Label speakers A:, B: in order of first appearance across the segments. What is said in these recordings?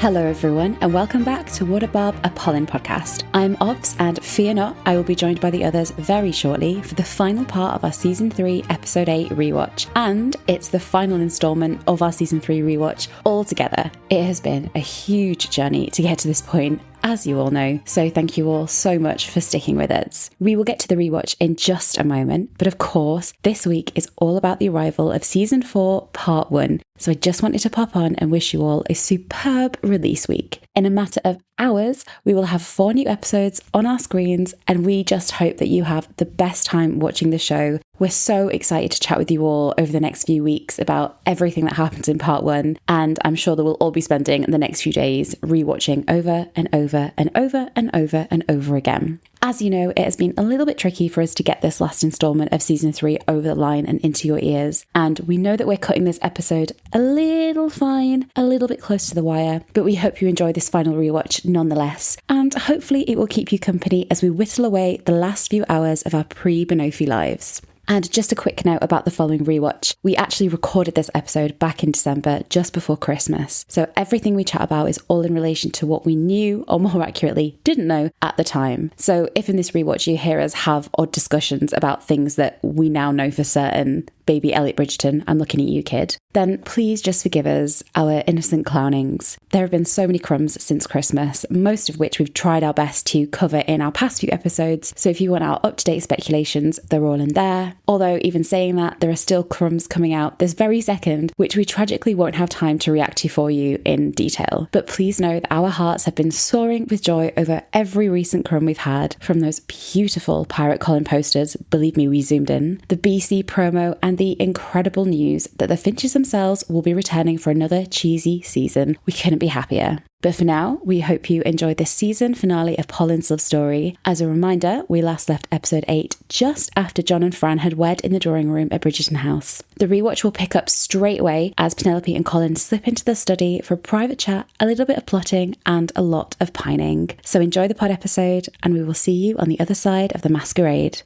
A: Hello everyone, and welcome back to What a Barb, a Pollen podcast. I'm Obs, and fear not, I will be joined by the others very shortly for the final part of our Season 3, Episode 8 rewatch. And it's the final instalment of our Season 3 rewatch altogether. It has been a huge journey to get to this point, as you all know, so thank you all so much for sticking with us. We will get to the rewatch in just a moment, but of course, this week is all about the arrival of Season 4, Part 1, so I just wanted to pop on and wish you all a superb release week. In a matter of hours, we will have 4 new episodes on our screens, and we just hope that you have the best time watching the show. We're so excited to chat with you all over the next few weeks about everything that happens in Part 1, and I'm sure that we'll all be spending the next few days rewatching over and over and over and over and over again. As you know, it has been a little bit tricky for us to get this last instalment of Season 3 over the line and into your ears, and we know that we're cutting this episode a little fine, a little bit close to the wire, but we hope you enjoy this final rewatch nonetheless, and hopefully it will keep you company as we whittle away the last few hours of our pre-Benofi lives. And just a quick note about the following rewatch. We actually recorded this episode back in December, just before Christmas. So everything we chat about is all in relation to what we knew, or more accurately, didn't know at the time. So if in this rewatch you hear us have odd discussions about things that we now know for certain, baby Elliot Bridgerton, I'm looking at you, kid, then please just forgive us our innocent clownings. There have been so many crumbs since Christmas, most of which we've tried our best to cover in our past few episodes. So if you want our up-to-date speculations, they're all in there. Although even saying that, there are still crumbs coming out this very second, which we tragically won't have time to react to for you in detail. But please know that our hearts have been soaring with joy over every recent crumb we've had, from those beautiful Pirate Colin posters, believe me, we zoomed in, the BC promo, and the incredible news that the Finches themselves will be returning for another cheesy season. We couldn't be happier. But for now, we hope you enjoyed this season finale of Pollen's love story. As a reminder, we last left episode 8 just after John and Fran had wed in the drawing room at Bridgerton House. The rewatch will pick up straight away as Penelope and Colin slip into the study for a private chat, a little bit of plotting, and a lot of pining. So enjoy the pod episode, and we will see you on the other side of the masquerade.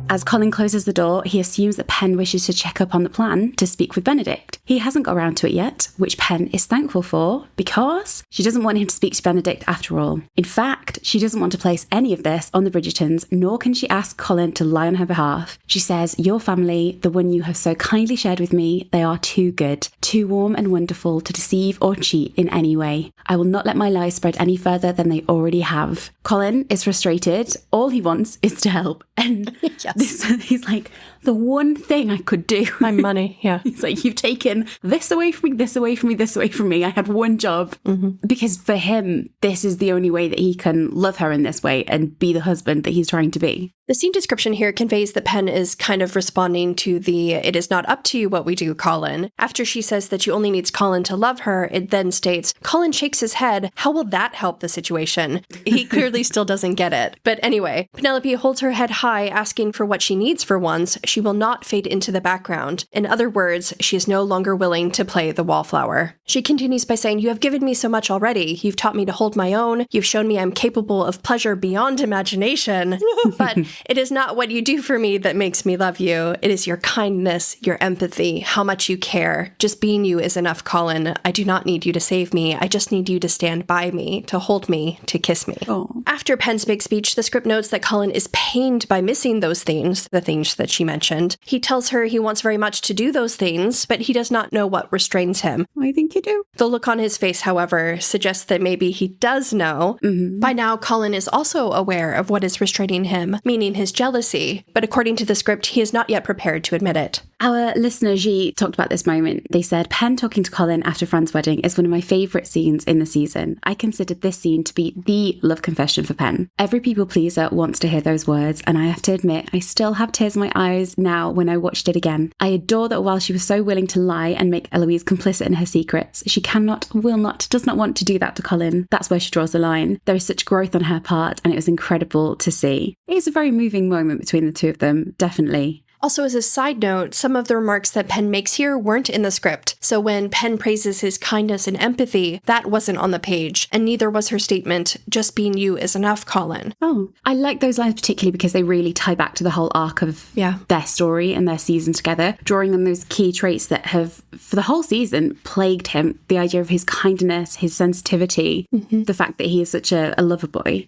A: As Colin closes the door, he assumes that Pen wishes to check up on the plan to speak with Benedict. He hasn't got around to it yet, which Pen is thankful for, because she doesn't want him to speak to Benedict after all. In fact, she doesn't want to place any of this on the Bridgertons, nor can she ask Colin to lie on her behalf. She says, "Your family, the one you have so kindly shared with me, they are too good, too warm and wonderful to deceive or cheat in any way. I will not let my lies spread any further than they already have." Colin is frustrated. All he wants is to help. And yes. He's like, the one thing I could do.
B: My money, yeah.
A: He's like, you've taken this away from me, this away from me, this away from me. I had one job. Mm-hmm. Because for him, this is the only way that he can love her in this way and be the husband that he's trying to be.
B: The scene description here conveys that Pen is kind of responding to the "it is not up to you what we do, Colin." After she says that she only needs Colin to love her, it then states, Colin shakes his head. How will that help the situation? He clearly still doesn't get it. But anyway, Penelope holds her head high, asking for what she needs for once. She will not fade into the background. In other words, she is no longer willing to play the wallflower. She continues by saying, "You have given me so much already. You've taught me to hold my own. You've shown me I'm capable of pleasure beyond imagination. But it is not what you do for me that makes me love you. It is your kindness, your empathy, how much you care. Just being you is enough, Colin. I do not need you to save me. I just need you to stand by me, to hold me, to kiss me."
A: Oh.
B: After Pen's big speech, the script notes that Colin is pained by missing those things, the things that she mentioned. He tells her he wants very much to do those things, but he does not know what restrains him.
A: I think you do.
B: The look on his face, however, suggests that maybe he does know. Mm-hmm. By now, Colin is also aware of what is restraining him, meaning his jealousy, but according to the script, he is not yet prepared to admit it.
A: Our listener G talked about this moment. They said, "Pen talking to Colin after Fran's wedding is one of my favourite scenes in the season. I considered this scene to be the love confession for Pen. Every people pleaser wants to hear those words, and I have to admit, I still have tears in my eyes now when I watched it again. I adore that while she was so willing to lie and make Eloise complicit in her secrets, she cannot, will not, does not want to do that to Colin. That's where she draws the line. There is such growth on her part, and it was incredible to see." It is a very moving moment between the two of them, definitely.
B: Also, as a side note, some of the remarks that Pen makes here weren't in the script. So when Pen praises his kindness and empathy, that wasn't on the page, and neither was her statement, just being you is enough, Colin.
A: Oh, I like those lines particularly because they really tie back to the whole arc of their story and their season together, drawing on those key traits that have, for the whole season, plagued him. The idea of his kindness, his sensitivity, the fact that he is such a lover boy.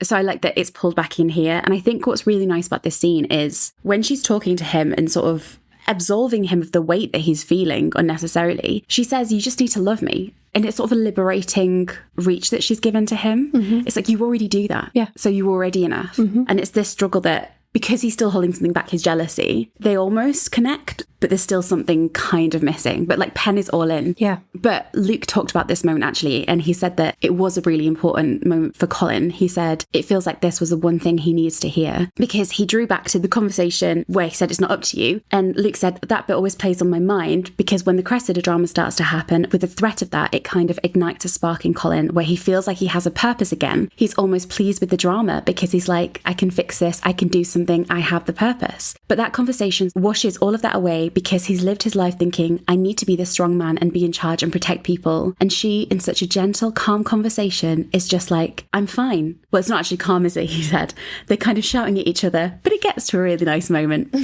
A: So I like that it's pulled back in here. And I think what's really nice about this scene is when she's talking to him and sort of absolving him of the weight that he's feeling unnecessarily, she says, you just need to love me. And it's sort of a liberating reach that she's given to him. It's like, you already do that. Yeah. So you're already enough. And it's this struggle that, because he's still holding something back, his jealousy, they almost connect, but there's still something kind of missing. But like Pen is all in. Yeah. But Luke talked about this moment actually, and he said that it was a really important moment for Colin. He said, it feels like this was the one thing he needs to hear, because he drew back to the conversation where he said, it's not up to you. And Luke said, that bit always plays on my mind, because when the Cressida drama starts to happen, with the threat of that, it kind of ignites a spark in Colin where he feels like he has a purpose again. He's almost pleased with the drama because he's like, I can fix this, I can do something, I have the purpose. But that conversation washes all of that away because he's lived his life thinking, I need to be the strong man and be in charge and protect people. And she, in such a gentle, calm conversation, is just like, I'm fine. Well, it's not actually calm, is it? He said. They're kind of shouting at each other, but it gets to a really nice moment.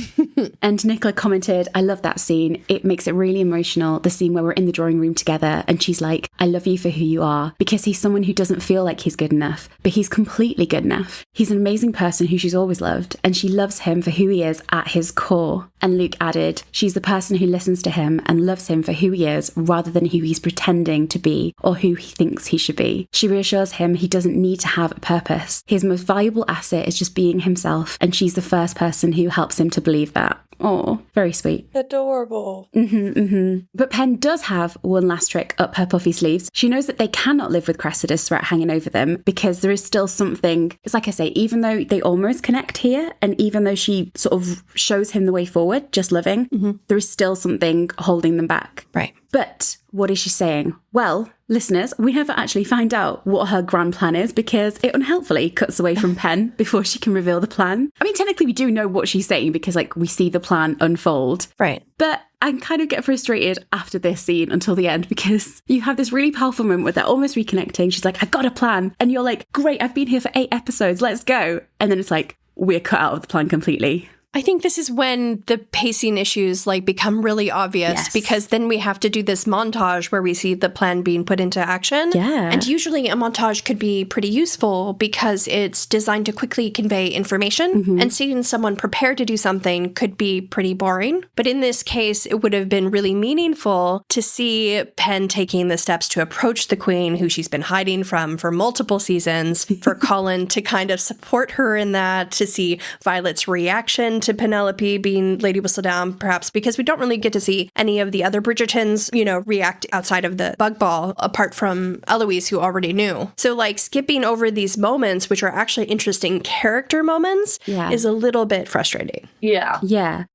A: And Nicola commented, I love that scene. It makes it really emotional. The scene where we're in the drawing room together and she's like, I love you for who you are, because he's someone who doesn't feel like he's good enough, but he's completely good enough. He's an amazing person who she's always loved, and she loves him for who he is at his core. And Luke added, she's the person who listens to him and loves him for who he is rather than who he's pretending to be or who he thinks he should be. She reassures him he doesn't need to have a purpose. His most valuable asset is just being himself, and she's the first person who helps him to believe that. Oh, very sweet.
C: Adorable.
A: But Pen does have one last trick up her puffy sleeves. She knows that they cannot live with Cressida's threat hanging over them, because there is still something, it's like I say, even though they almost connect here, and even though she sort of shows him the way forward, just living, there is still something holding them back.
B: Right.
A: But what is she saying? Well, listeners, we never actually find out what her grand plan is, because it unhelpfully cuts away from Pen before she can reveal the plan. I mean, technically we do know what she's saying because, like, we see the plan unfold.
B: Right.
A: But I kind of get frustrated after this scene until the end, because you have this really powerful moment where they're almost reconnecting. She's like, I've got a plan. And you're like, great, I've been here for 8 episodes. Let's go. And then it's like, we're cut out of the plan completely.
B: I think this is when the pacing issues become really obvious, because then we have to do this montage where we see the plan being put into action.
A: Yeah.
B: And usually a montage could be pretty useful because it's designed to quickly convey information, and seeing someone prepare to do something could be pretty boring. But in this case, it would have been really meaningful to see Pen taking the steps to approach the queen, who she's been hiding from for multiple seasons, for Colin to kind of support her in that, to see Violet's reaction to Penelope being Lady Whistledown, perhaps because we don't really get to see any of the other Bridgertons, react outside of the bug ball, apart from Eloise, who already knew. So skipping over these moments, which are actually interesting character moments, is a little bit frustrating.
A: Yeah,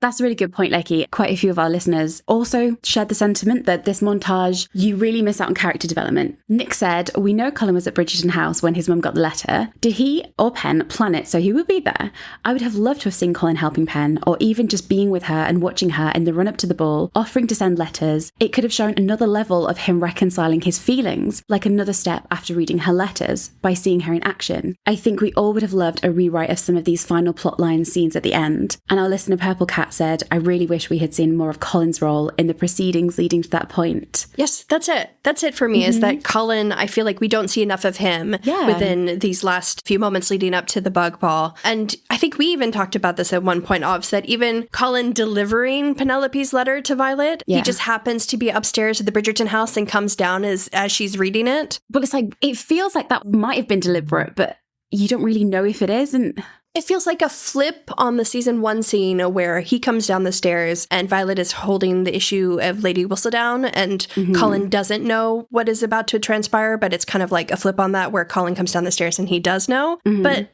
A: that's a really good point, Lecky. Quite a few of our listeners also shared the sentiment that this montage, you really miss out on character development. Nick said, we know Colin was at Bridgerton House when his mum got the letter. Did he or Pen plan it so he would be there? I would have loved to have seen Colin helping Pen, or even just being with her and watching her in the run up to the ball, offering to send letters. It could have shown another level of him reconciling his feelings, like another step after reading her letters, by seeing her in action. I think we all would have loved a rewrite of some of these final plotline scenes at the end. And our listener Purple Cat said, I really wish we had seen more of Colin's role in the proceedings leading to that point.
B: Yes, that's it. That's it for me, is that Colin, I feel like we don't see enough of him within these last few moments leading up to the bug ball. And I think we even talked about this at one point, Ovs, that even Colin delivering Penelope's letter to Violet, he just happens to be upstairs at the Bridgerton house and comes down as she's reading it.
A: But it's like, it feels like that might have been deliberate, but you don't really know if it is. And
B: it feels like a flip on the season 1 scene where he comes down the stairs and Violet is holding the issue of Lady Whistledown, and Colin doesn't know what is about to transpire, but it's kind of like a flip on that where Colin comes down the stairs and he does know. But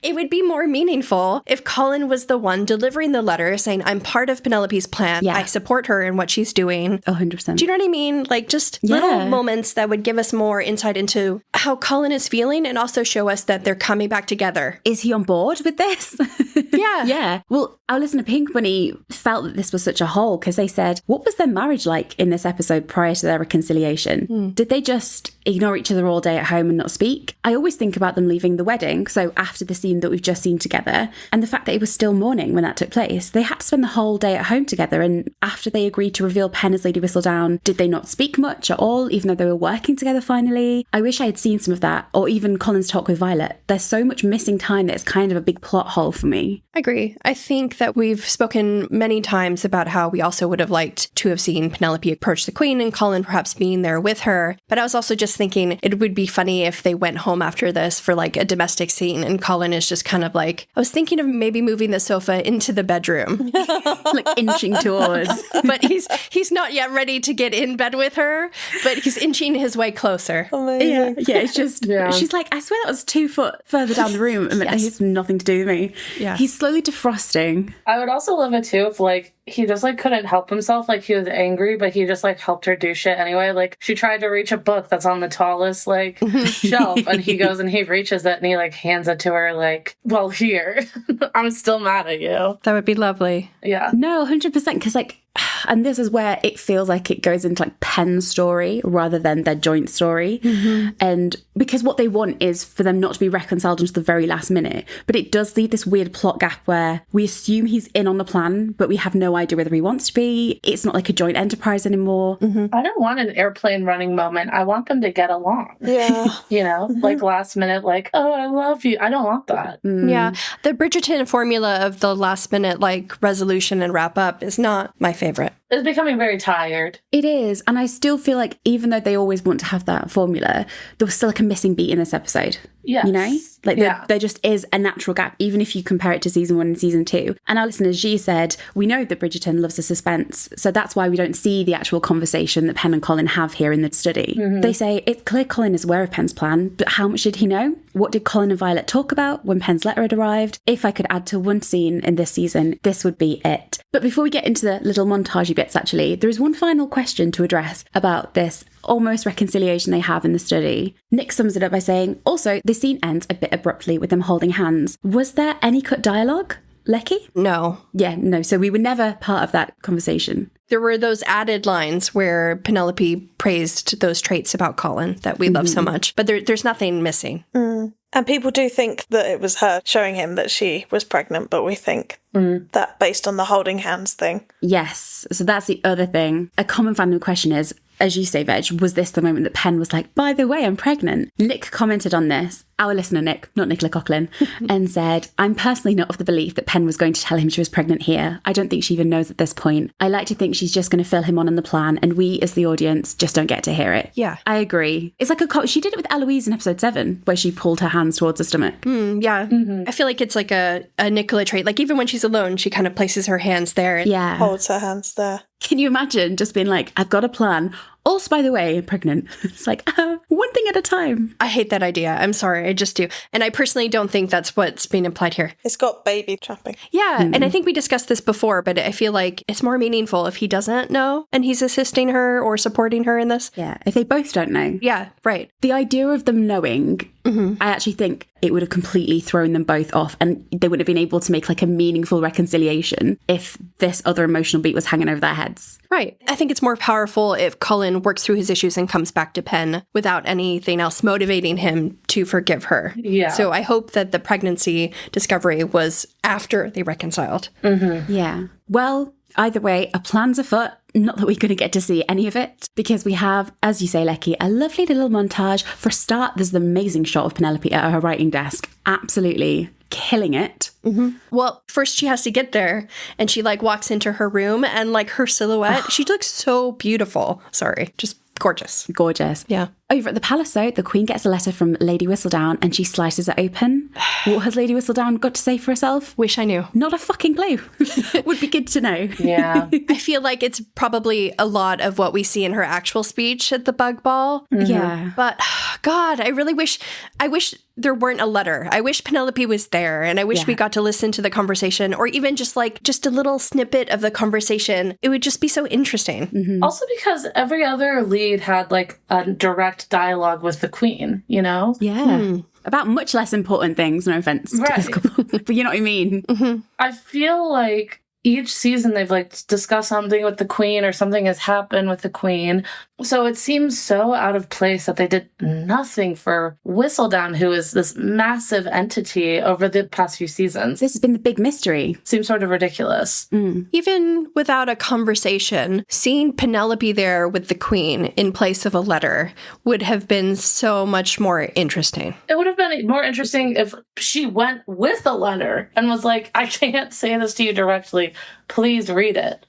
B: It would be more meaningful if Colin was the one delivering the letter saying, I'm part of Penelope's plan.
A: Yeah.
B: I support her in what she's doing.
A: 100%.
B: Do you know what I mean? Like just little moments that would give us more insight into how Colin is feeling and also show us that they're coming back together.
A: Is he on board with this?
B: Yeah.
A: Yeah. Well, our listener Pink Bunny felt that this was such a hole because they said, what was their marriage like in this episode prior to their reconciliation? Did they just ignore each other all day at home and not speak? I always think about them leaving the wedding, so after the scene that we've just seen together, and the fact that it was still morning when that took place. They had to spend the whole day at home together, and after they agreed to reveal Pen as Lady Whistledown, did they not speak much at all, even though they were working together finally? I wish I had seen some of that, or even Colin's talk with Violet. There's so much missing time that it's kind of a big plot hole for me.
B: I agree. I think that we've spoken many times about how we also would have liked to have seen Penelope approach the Queen and Colin perhaps being there with her. But I was also just thinking it would be funny if they went home after this for like a domestic scene and Colin is just kind of like, I was thinking of maybe moving the sofa into the bedroom.
A: Like inching towards.
B: But he's not yet ready to get in bed with her, but he's inching his way closer.
A: Yeah, it's just, she's like, I swear that was 2 foot further down the room. And
B: Yes.
A: he's nothing to do with me.
B: Yeah.
A: He's slowly defrosting.
C: I would also love it too if like he just like couldn't help himself, like he was angry, but he just like helped her do shit anyway. Like she tried to reach a book that's on the tallest like shelf, and he goes and he reaches it and he like hands it to her like, well, here. I'm still mad at you.
B: That would be lovely.
C: Yeah.
A: No, 100%, because like, and this is where it feels like it goes into like Pen's story rather than their joint story. And because what they want is for them not to be reconciled until the very last minute. But it does leave this weird plot gap where we assume he's in on the plan, but we have no idea whether he wants to be. It's not like a joint enterprise anymore.
C: I don't want an airplane running moment. I want them to get along.
D: Yeah.
C: You know, like last minute, like, oh, I love you. I don't want that.
B: Yeah. The Bridgerton formula of the last minute like resolution and wrap up is not my favorite.
C: It's becoming very tired.
A: It is. And I still feel like even though they always want to have that formula, there was still like a missing beat in this episode.
C: Yes.
A: You know? Like there just is a natural gap, even if you compare it to season 1 and season 2. And our listener G said, we know that Bridgerton loves the suspense, so that's why we don't see the actual conversation that Pen and Colin have here in the study. They say, it's clear Colin is aware of Pen's plan, but how much did he know? What did Colin and Violet talk about when Pen's letter had arrived? If I could add to one scene in this season, this would be it. But before we get into the little montagey bits, actually, there is one final question to address about this almost reconciliation they have in the study. Nick sums it up by saying, also, the scene ends a bit abruptly with them holding hands. Was there any cut dialogue? Lecky?
B: No.
A: Yeah, no. So we were never part of that conversation.
B: There were those added lines where Penelope praised those traits about Colin that we love so much, but there's nothing missing.
D: And people do think that it was her showing him that she was pregnant, but we think that based on the holding hands thing.
A: Yes. So that's the other thing. A common fandom question is, as you say, Veg, was this the moment that Pen was like, by the way, I'm pregnant? Nick commented on this, our listener Nick, not Nicola Coughlin, and said, I'm personally not of the belief that Pen was going to tell him she was pregnant here. I don't think she even knows at this point. I like to think she's just going to fill him on the plan, and we, as the audience, just don't get to hear it.
B: Yeah.
A: I agree. It's like she did it with Eloise in episode 7, where she pulled her hands towards her stomach.
B: Yeah. I feel like it's like a Nicola trait. Like even when she's alone, she kind of places her hands there.
A: Yeah.
D: Holds her hands there.
A: Can you imagine just being like, I've got a plan. Also, by the way, pregnant. It's like, one thing at a time.
B: I hate that idea. I'm sorry. I just do. And I personally don't think that's what's being implied here.
D: It's got baby trapping.
B: Yeah. And I think we discussed this before, but I feel like it's more meaningful if he doesn't know and he's assisting her or supporting her in this.
A: Yeah, if they both don't know.
B: Yeah, right.
A: The idea of them knowing, I actually think it would have completely thrown them both off, and they wouldn't have been able to make like a meaningful reconciliation if this other emotional beat was hanging over their heads.
B: Right. I think it's more powerful if Colin works through his issues and comes back to Pen without anything else motivating him to forgive her.
C: Yeah.
B: So I hope that the pregnancy discovery was after they reconciled.
A: Yeah. Well, either way, a plan's afoot. Not that we're going to get to see any of it, because we have, as you say, Lecky, a lovely little montage. For a start, there's the amazing shot of Penelope at her writing desk. Absolutely killing it.
B: Well, first she has to get there and she like walks into her room and like her silhouette, she looks so beautiful. Sorry, just gorgeous.
A: Gorgeous.
B: Yeah.
A: Over at the palace, though, the Queen gets a letter from Lady Whistledown and she slices it open. What has Lady Whistledown got to say for herself?
B: Wish I knew.
A: Not a fucking clue. Would be good to know.
C: Yeah.
B: I feel like it's probably a lot of what we see in her actual speech at the Bug Ball.
A: Yeah.
B: But God, I wish there weren't a letter. I wish Penelope was there, and I wish we got to listen to the conversation, or even just a little snippet of the conversation. It would just be so interesting.
C: Also because every other lead had like a direct dialogue with the Queen, you know?
A: Yeah. About much less important things, no offense to this couple. But you know what I mean?
C: I feel like each season they've like discussed something with the Queen or something has happened with the Queen. So it seems so out of place that they did nothing for Whistledown, who is this massive entity over the past few seasons.
A: This has been the big mystery.
C: Seems sort of ridiculous.
B: Even without a conversation, seeing Penelope there with the Queen in place of a letter would have been so much more interesting.
C: It would have been more interesting if she went with a letter and was like, I can't say this to you directly. Please read it.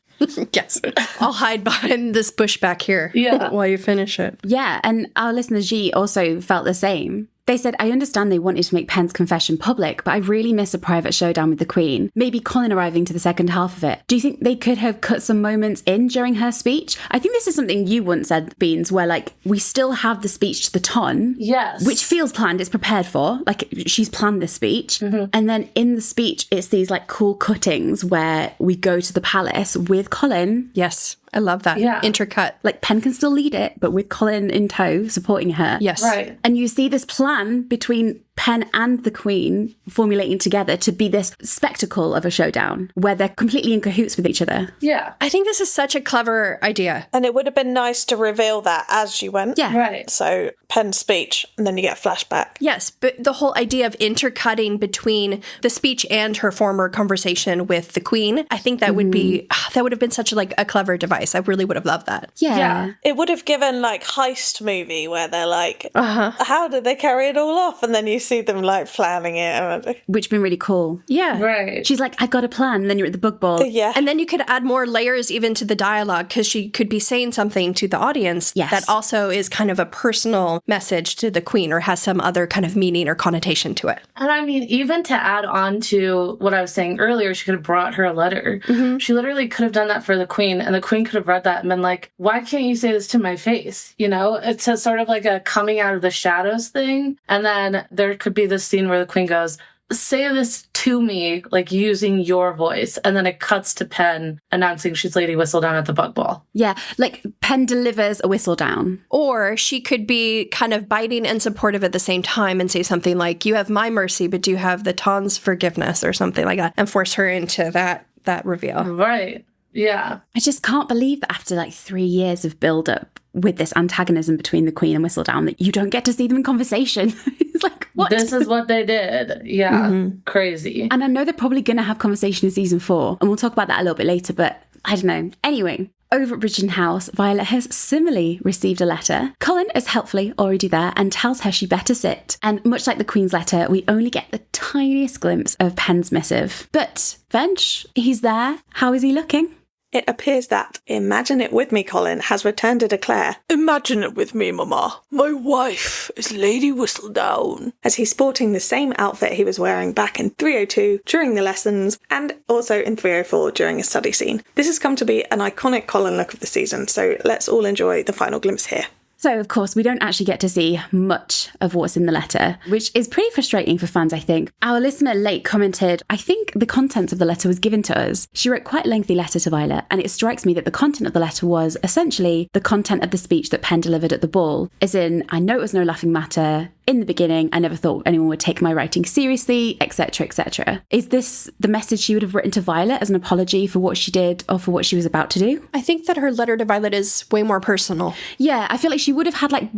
B: Yes. I'll hide behind this bush back here while you finish it.
A: Yeah, and our listener G also felt the same. They said, I understand they wanted to make Pen's confession public, but I really miss a private showdown with the Queen. Maybe Colin arriving to the second half of it. Do you think they could have cut some moments in during her speech? I think this is something you once said, Beans, where like we still have the speech to the ton.
C: Yes.
A: Which feels planned, it's prepared for. Like she's planned this speech. And then in the speech, it's these like cool cuttings where we go to the palace with Colin.
B: Yes. I love that.
C: Yeah.
B: Intercut.
A: Like Pen can still lead it, but with Colin in tow, supporting her.
B: Yes.
C: Right.
A: And you see this plan between Pen and the Queen formulating together to be this spectacle of a showdown where they're completely in cahoots with each other.
C: Yeah.
B: I think this is such a clever idea.
D: And it would have been nice to reveal that as you went.
A: Yeah.
C: Right.
D: So Pen's speech, and then you get a flashback.
B: Yes, but the whole idea of intercutting between the speech and her former conversation with the Queen, I think that would be, that would have been such a clever device. I really would have loved that.
A: Yeah.
D: It would have given like heist movie where they're like, how did they carry it all off? And then you see them like planning it.
A: Which would been really cool.
B: Yeah.
C: Right.
A: She's like, I got a plan. And then you're at the bug ball.
D: Yeah.
B: And then you could add more layers even to the dialogue because she could be saying something to the audience that also is kind of a personal message to the Queen or has some other kind of meaning or connotation to it.
C: And I mean, even to add on to what I was saying earlier, she could have brought her a letter. She literally could have done that for the Queen, and the Queen could have read that and been like, why can't you say this to my face? You know, it's a sort of like a coming out of the shadows thing. And then there could be this scene where the Queen goes, say this to me, like using your voice. And then it cuts to Pen announcing she's Lady Whistledown at the Bug Ball.
A: Yeah, like Pen delivers a whistle down.
B: Or she could be kind of biting and supportive at the same time and say something like, you have my mercy, but you have the Ton's forgiveness or something like that, and force her into that reveal.
C: Right. Yeah.
A: I just can't believe that after like 3 years of build-up with this antagonism between the Queen and Whistledown that you don't get to see them in conversation. It's like, what?
C: This is what they did. Yeah. Crazy.
A: And I know they're probably going to have conversation in season 4, and we'll talk about that a little bit later, but I don't know. Anyway, over at Bridgerton House, Violet has similarly received a letter. Colin is helpfully already there and tells her she better sit. And much like the Queen's letter, we only get the tiniest glimpse of Pen's missive. But Vench, he's there. How is he looking?
D: It appears that Imagine It With Me Colin has returned to declare, Imagine it with me, Mama. My wife is Lady Whistledown. As he's sporting the same outfit he was wearing back in 302 during the lessons and also in 304 during a study scene. This has come to be an iconic Colin look of the season, so let's all enjoy the final glimpse here.
A: So, of course, we don't actually get to see much of what's in the letter, which is pretty frustrating for fans, I think. Our listener, Lake, commented, I think the contents of the letter was given to us. She wrote quite a lengthy letter to Violet, and it strikes me that the content of the letter was essentially the content of the speech that Pen delivered at the ball. As in, I know it was no laughing matter. In the beginning, I never thought anyone would take my writing seriously, etc., etc. Is this the message she would have written to Violet as an apology for what she did or for what she was about to do?
B: I think that her letter to Violet is way more personal.
A: Yeah, I feel like she would have had like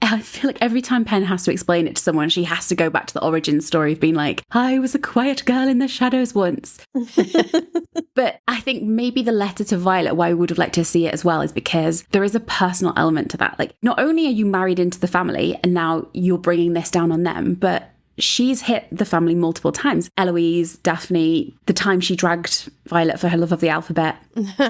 A: I feel like every time Pen has to explain it to someone, she has to go back to the origin story of being like, I was a quiet girl in the shadows once. But I think maybe the letter to Violet, why I would have liked to see it as well, is because there is a personal element to that. Like, not only are you married into the family and now you're bringing this down on them, but she's hit the family multiple times. Eloise, Daphne, the time she dragged Violet for her love of the alphabet.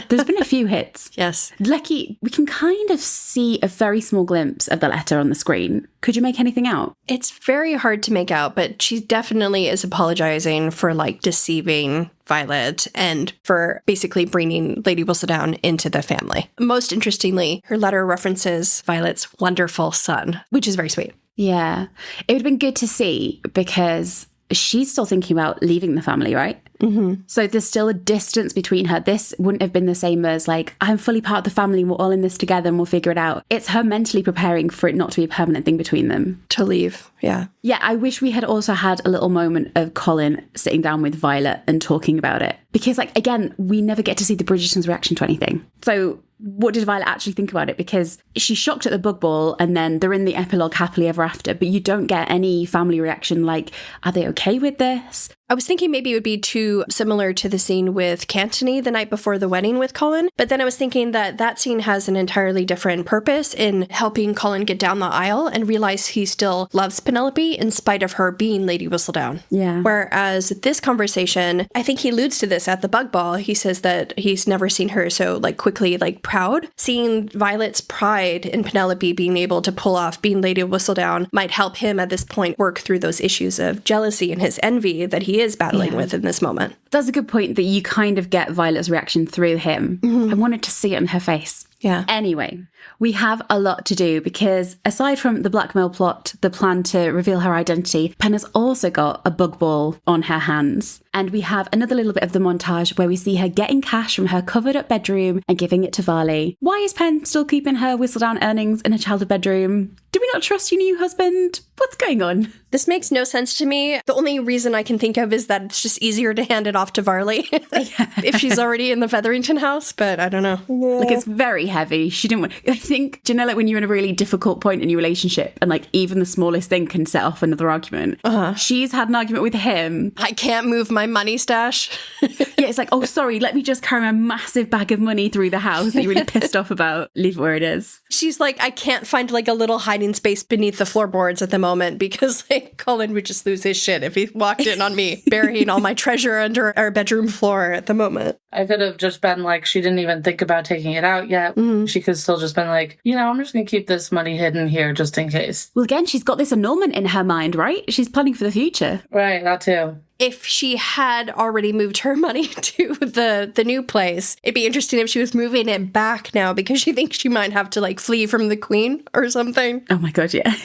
A: There's been a few hits.
B: Yes.
A: Lucky, we can kind of see a very small glimpse of the letter on the screen. Could you make anything out?
B: It's very hard to make out, but she definitely is apologizing for like deceiving Violet and for basically bringing Lady Whistledown into the family. Most interestingly, her letter references Violet's wonderful son, which is very sweet.
A: Yeah. It would have been good to see because she's still thinking about leaving the family, right? Mm-hmm. So there's still a distance between her. This wouldn't have been the same as like, I'm fully part of the family, we're all in this together and we'll figure it out. It's her mentally preparing for it not to be a permanent thing between them.
B: To leave, yeah.
A: Yeah, I wish we had also had a little moment of Colin sitting down with Violet and talking about it. Because like, again, we never get to see the Bridgerton's reaction to anything. So what did Violet actually think about it? Because she's shocked at the bug ball and then they're in the epilogue happily ever after, but you don't get any family reaction like, are they okay with this?
B: I was thinking maybe it would be too similar to the scene with Cantony the night before the wedding with Colin. But then I was thinking that that scene has an entirely different purpose in helping Colin get down the aisle and realize he still loves Penelope in spite of her being Lady Whistledown.
A: Yeah.
B: Whereas this conversation, I think he alludes to this at the bug ball. He says that he's never seen her so like quickly like proud. Seeing Violet's pride in Penelope being able to pull off being Lady Whistledown might help him at this point work through those issues of jealousy and his envy that he is battling with in this moment.
A: That's a good point that you kind of get Violet's reaction through him. Mm-hmm. I wanted to see it in her face.
B: Yeah.
A: Anyway, we have a lot to do because aside from the blackmail plot, the plan to reveal her identity, Pen has also got a bug ball on her hands. And we have another little bit of the montage where we see her getting cash from her covered up bedroom and giving it to Varley. Why is Pen still keeping her Whistledown earnings in a childhood bedroom? Do we not trust your new husband? What's going on?
B: This makes no sense to me. The only reason I can think of is that it's just easier to hand it off to Varley if she's already in the Featherington house, but I don't know.
A: Yeah. Like, it's very heavy. She didn't want... I think, do you know, like, when you're in a really difficult point in your relationship and, like, even the smallest thing can set off another argument. She's had an argument with him.
B: I can't move my money stash.
A: Yeah, it's like, oh, sorry, let me just carry my massive bag of money through the house that you're really pissed off about. Leave it where it is.
B: She's like, I can't find, like, a little hiding space beneath the floorboards at the moment because, like, Colin would just lose his shit if he walked in on me burying all my treasure under our bedroom floor at the moment.
C: I could have just been like, she didn't even think about taking it out yet. Mm-hmm. She could still just been like, you know, I'm just going to keep this money hidden here just in case.
A: Well, again, she's got this annulment in her mind, right? She's planning for the future.
C: Right, that too.
B: If she had already moved her money to the new place, it'd be interesting if she was moving it back now because she thinks she might have to like flee from the queen or something.
A: Oh my god, yeah.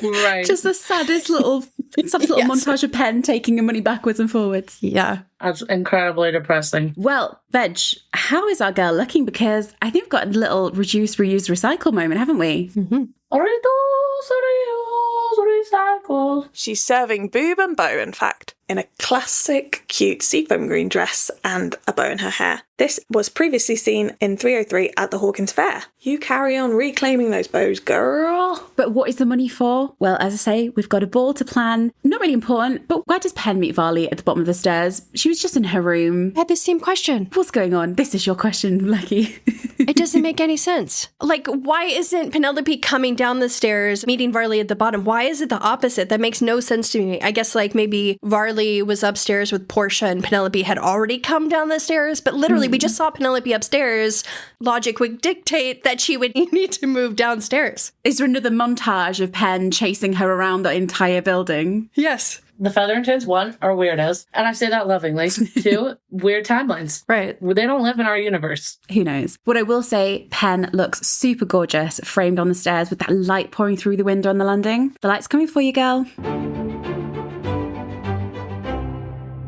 C: Right.
A: Just the saddest little montage of Pen taking her money backwards and forwards.
B: Yeah.
C: That's incredibly depressing.
A: Well, Veg, how is our girl looking? Because I think we've got a little reduce, reuse, recycle moment, haven't we?
B: Mm-hmm.
C: Reduce, reuse, recycle.
D: She's serving boob and bow, in fact, in a classic cute seafoam green dress and a bow in her hair. This was previously seen in 303 at the Hawkins Fair. You carry on reclaiming those bows, girl.
A: But what is the money for? Well, as I say, we've got a ball to plan. Not really important, but where does Pen meet Varley at the bottom of the stairs? She was just in her room.
B: I had the same question.
A: What's going on? This is your question, Lucky.
B: It doesn't make any sense. Like, why isn't Penelope coming down the stairs, meeting Varley at the bottom? Why is it the opposite? That makes no sense to me. I guess, like, maybe Varley was upstairs with Porsche and Penelope had already come down the stairs, but literally we just saw Penelope upstairs. Logic would dictate that she would need to move downstairs.
A: Is there another montage of Pen chasing her around the entire building?
B: Yes.
C: The Featheringtons, one, are weirdos. And I say that lovingly. Two, weird timelines.
B: Right.
C: They don't live in our universe.
A: Who knows? What I will say, Pen looks super gorgeous, framed on the stairs with that light pouring through the window on the landing. The light's coming for you, girl.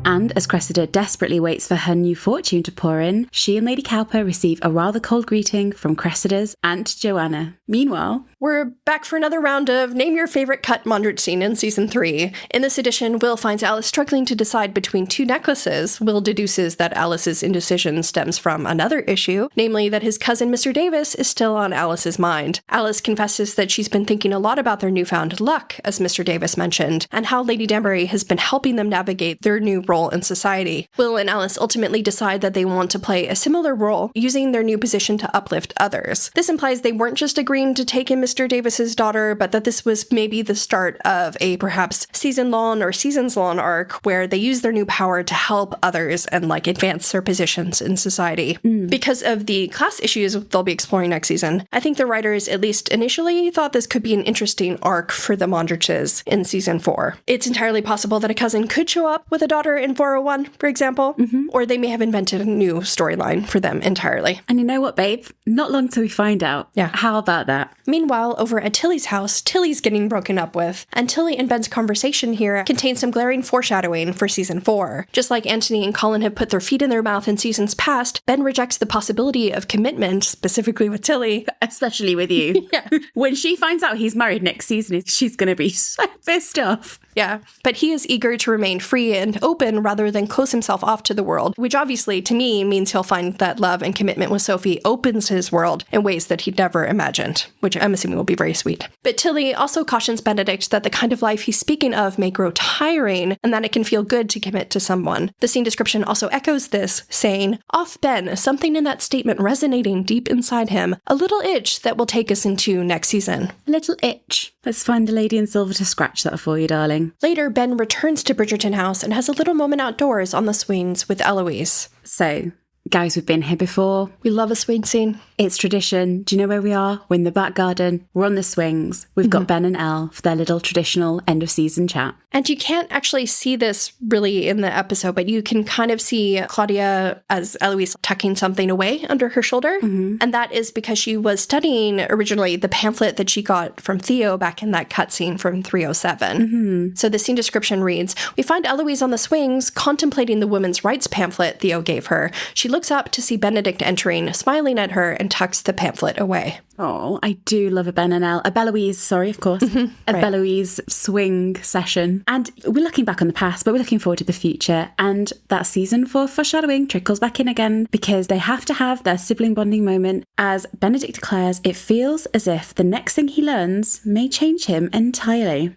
A: And as Cressida desperately waits for her new fortune to pour in, she and Lady Cowper receive a rather cold greeting from Cressida's Aunt Joanna. Meanwhile,
B: we're back for another round of Name Your Favorite Cut Mondert scene in Season 3. In this edition, Will finds Alice struggling to decide between two necklaces. Will deduces that Alice's indecision stems from another issue, namely that his cousin Mr. Davis is still on Alice's mind. Alice confesses that she's been thinking a lot about their newfound luck, as Mr. Davis mentioned, and how Lady Danbury has been helping them navigate their new role in society. Will and Alice ultimately decide that they want to play a similar role, using their new position to uplift others. This implies they weren't just agreeing to take in Mr. Mr. Davis's daughter, but that this was maybe the start of a perhaps season-long or seasons-long arc where they use their new power to help others and like advance their positions in society. Because of the class issues they'll be exploring next season, I think the writers, at least initially, thought this could be an interesting arc for the Mondriches in season 4. It's entirely possible that a cousin could show up with a daughter in 401, for example, or they may have invented a new storyline for them entirely.
A: And you know what, babe? Not long till we find out.
B: Yeah.
A: How about that?
B: Meanwhile, over at Tilly's house, Tilly's getting broken up with, and Tilly and Ben's conversation here contains some glaring foreshadowing for season 4. Just like Anthony and Colin have put their feet in their mouth in seasons past, Ben rejects the possibility of commitment, specifically with Tilly.
A: Especially with you.
B: Yeah.
A: When she finds out he's married next season, she's going to be so pissed off.
B: Yeah, but he is eager to remain free and open rather than close himself off to the world, which obviously, to me, means he'll find that love and commitment with Sophie opens his world in ways that he'd never imagined, which I'm assuming will be very sweet. But Tilly also cautions Benedict that the kind of life he's speaking of may grow tiring and that it can feel good to commit to someone. The scene description also echoes this, saying, "Off Ben, something in that statement resonating deep inside him, a little itch that will take us into next season."
A: A little itch. Let's find a lady in silver to scratch that for you, darling.
B: Later, Ben returns to Bridgerton House and has a little moment outdoors on the swings with Eloise.
A: So, guys, we've been here before.
B: We love a swing scene.
A: It's tradition. Do you know where we are? We're in the back garden. We're on the swings. We've got Ben and Elle for their little traditional end of season chat.
B: And you can't actually see this really in the episode, but you can kind of see Claudia as Eloise tucking something away under her shoulder. And that is because she was studying originally the pamphlet that she got from Theo back in that cutscene from 307. So the scene description reads, "We find Eloise on the swings contemplating the women's rights pamphlet Theo gave her. She looks up to see Benedict entering, smiling at her, and tucks the pamphlet away."
A: Oh, I do love a Ben and Elle, a Beloise, sorry, of course, a Beloise swing session. And we're looking back on the past, but we're looking forward to the future. And that season 4 foreshadowing trickles back in again because they have to have their sibling bonding moment. As Benedict declares, it feels as if the next thing he learns may change him entirely.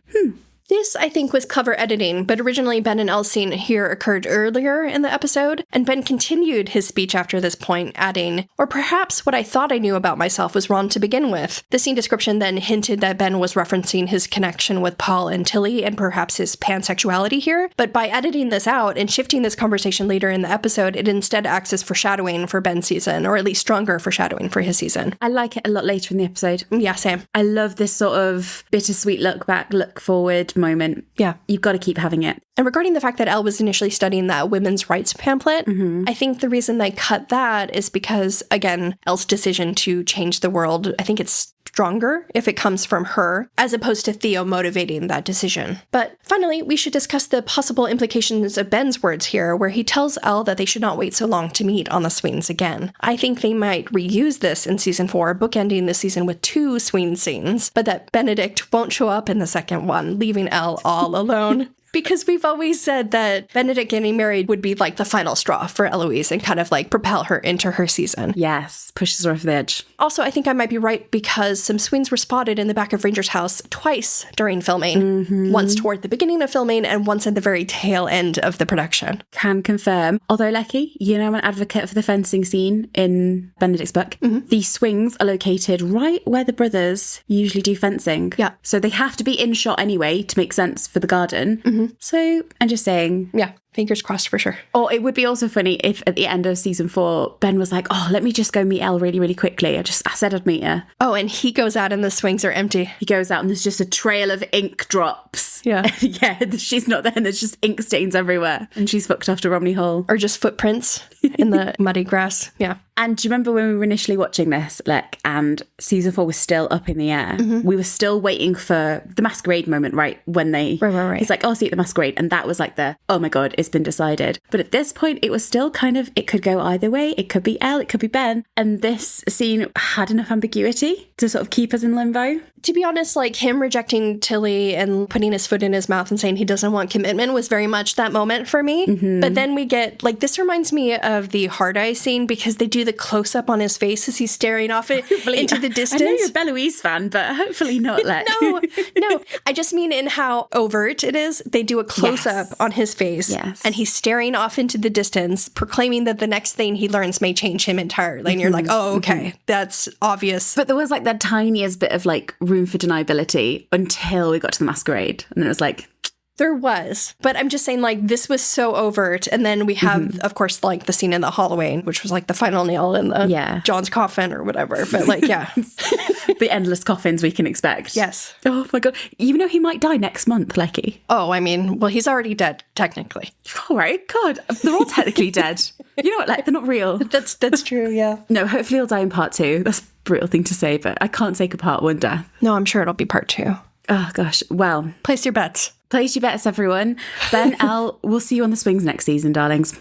B: This, I think, was clever editing, but originally Ben and Elle's scene here occurred earlier in the episode, and Ben continued his speech after this point, adding, "Or perhaps what I thought I knew about myself was wrong to begin with." The scene description then hinted that Ben was referencing his connection with Paul and Tilly and perhaps his pansexuality here, but by editing this out and shifting this conversation later in the episode, it instead acts as foreshadowing for Ben's season, or at least stronger foreshadowing for his season.
A: I like it a lot later in the episode.
B: Yeah, same.
A: I love this sort of bittersweet look back, look forward moment.
B: Yeah.
A: You've got to keep having it.
B: And regarding the fact that Elle was initially studying that women's rights pamphlet, I think the reason they cut that is because, again, Elle's decision to change the world, I think it's stronger if it comes from her, as opposed to Theo motivating that decision. But finally, we should discuss the possible implications of Ben's words here, where he tells Elle that they should not wait so long to meet on the swings again. I think they might reuse this in season 4, bookending the season with 2 swing scenes, but that Benedict won't show up in the second one, leaving Elle all alone. Because we've always said that Benedict getting married would be like the final straw for Eloise and kind of like propel her into her season.
A: Yes, pushes her off the edge.
B: Also, I think I might be right because some swings were spotted in the back of Ranger's house twice during filming. Once toward the beginning of filming and once at the very tail end of the production.
A: Can confirm. Although, Lecky, you know I'm an advocate for the fencing scene in Benedict's book. The swings are located right where the brothers usually do fencing.
B: Yeah.
A: So they have to be in shot anyway to make sense for the garden. So I'm just saying.
B: Yeah. Fingers crossed for sure.
A: Or it would be also funny if at the end of season 4, Ben was like, oh, let me just go meet Elle really, really quickly. I said I'd meet her.
B: Oh, and he goes out and the swings are empty.
A: He goes out and there's just a trail of ink drops.
B: Yeah.
A: Yeah, she's not there and there's just ink stains everywhere. And she's fucked off to Romney Hall.
B: Or just footprints in the muddy grass. Yeah.
A: And do you remember when we were initially watching this, and season 4 was still up in the air? We were still waiting for the masquerade moment, right? When they...
B: Right.
A: He's like, oh, see you at the masquerade. And that was like the, oh my God, it's been decided. But at this point, it was still kind of, it could go either way. It could be Elle, it could be Ben. And this scene had enough ambiguity to sort of keep us in limbo.
B: To be honest, like him rejecting Tilly and putting his foot in his mouth and saying he doesn't want commitment was very much that moment for me. But then we get, like, this reminds me of the hard eye scene because they do the close-up on his face as he's staring off it into the distance.
A: I know you're a Beloise fan, but hopefully not, Lex.
B: No. I just mean in how overt it is. They do a close-up on his face
A: Yes.
B: And he's staring off into the distance, proclaiming that the next thing he learns may change him entirely. And you're like, oh, okay, that's obvious.
A: But there was like that tiniest bit of like room for deniability until we got to the masquerade. And then it was like...
B: There was. But I'm just saying, like, this was so overt. And then we have, of course, like, the scene in the hallway, which was like the final nail in the John's coffin or whatever. But, like, yeah.
A: The endless coffins we can expect.
B: Yes.
A: Oh, my God. You know he might die next month, Lecky.
B: Oh, I mean, well, he's already dead, technically.
A: All right. God, they're all technically dead. You know what? Like, they're not real.
B: That's true, yeah.
A: No, hopefully he'll die in part 2. That's a brutal thing to say, but I can't take apart one death.
B: No, I'm sure it'll be part 2.
A: Oh, gosh. Well.
B: Place your bets.
A: Place your bets, everyone. Ben, Elle, we'll see you on the swings next season, darlings.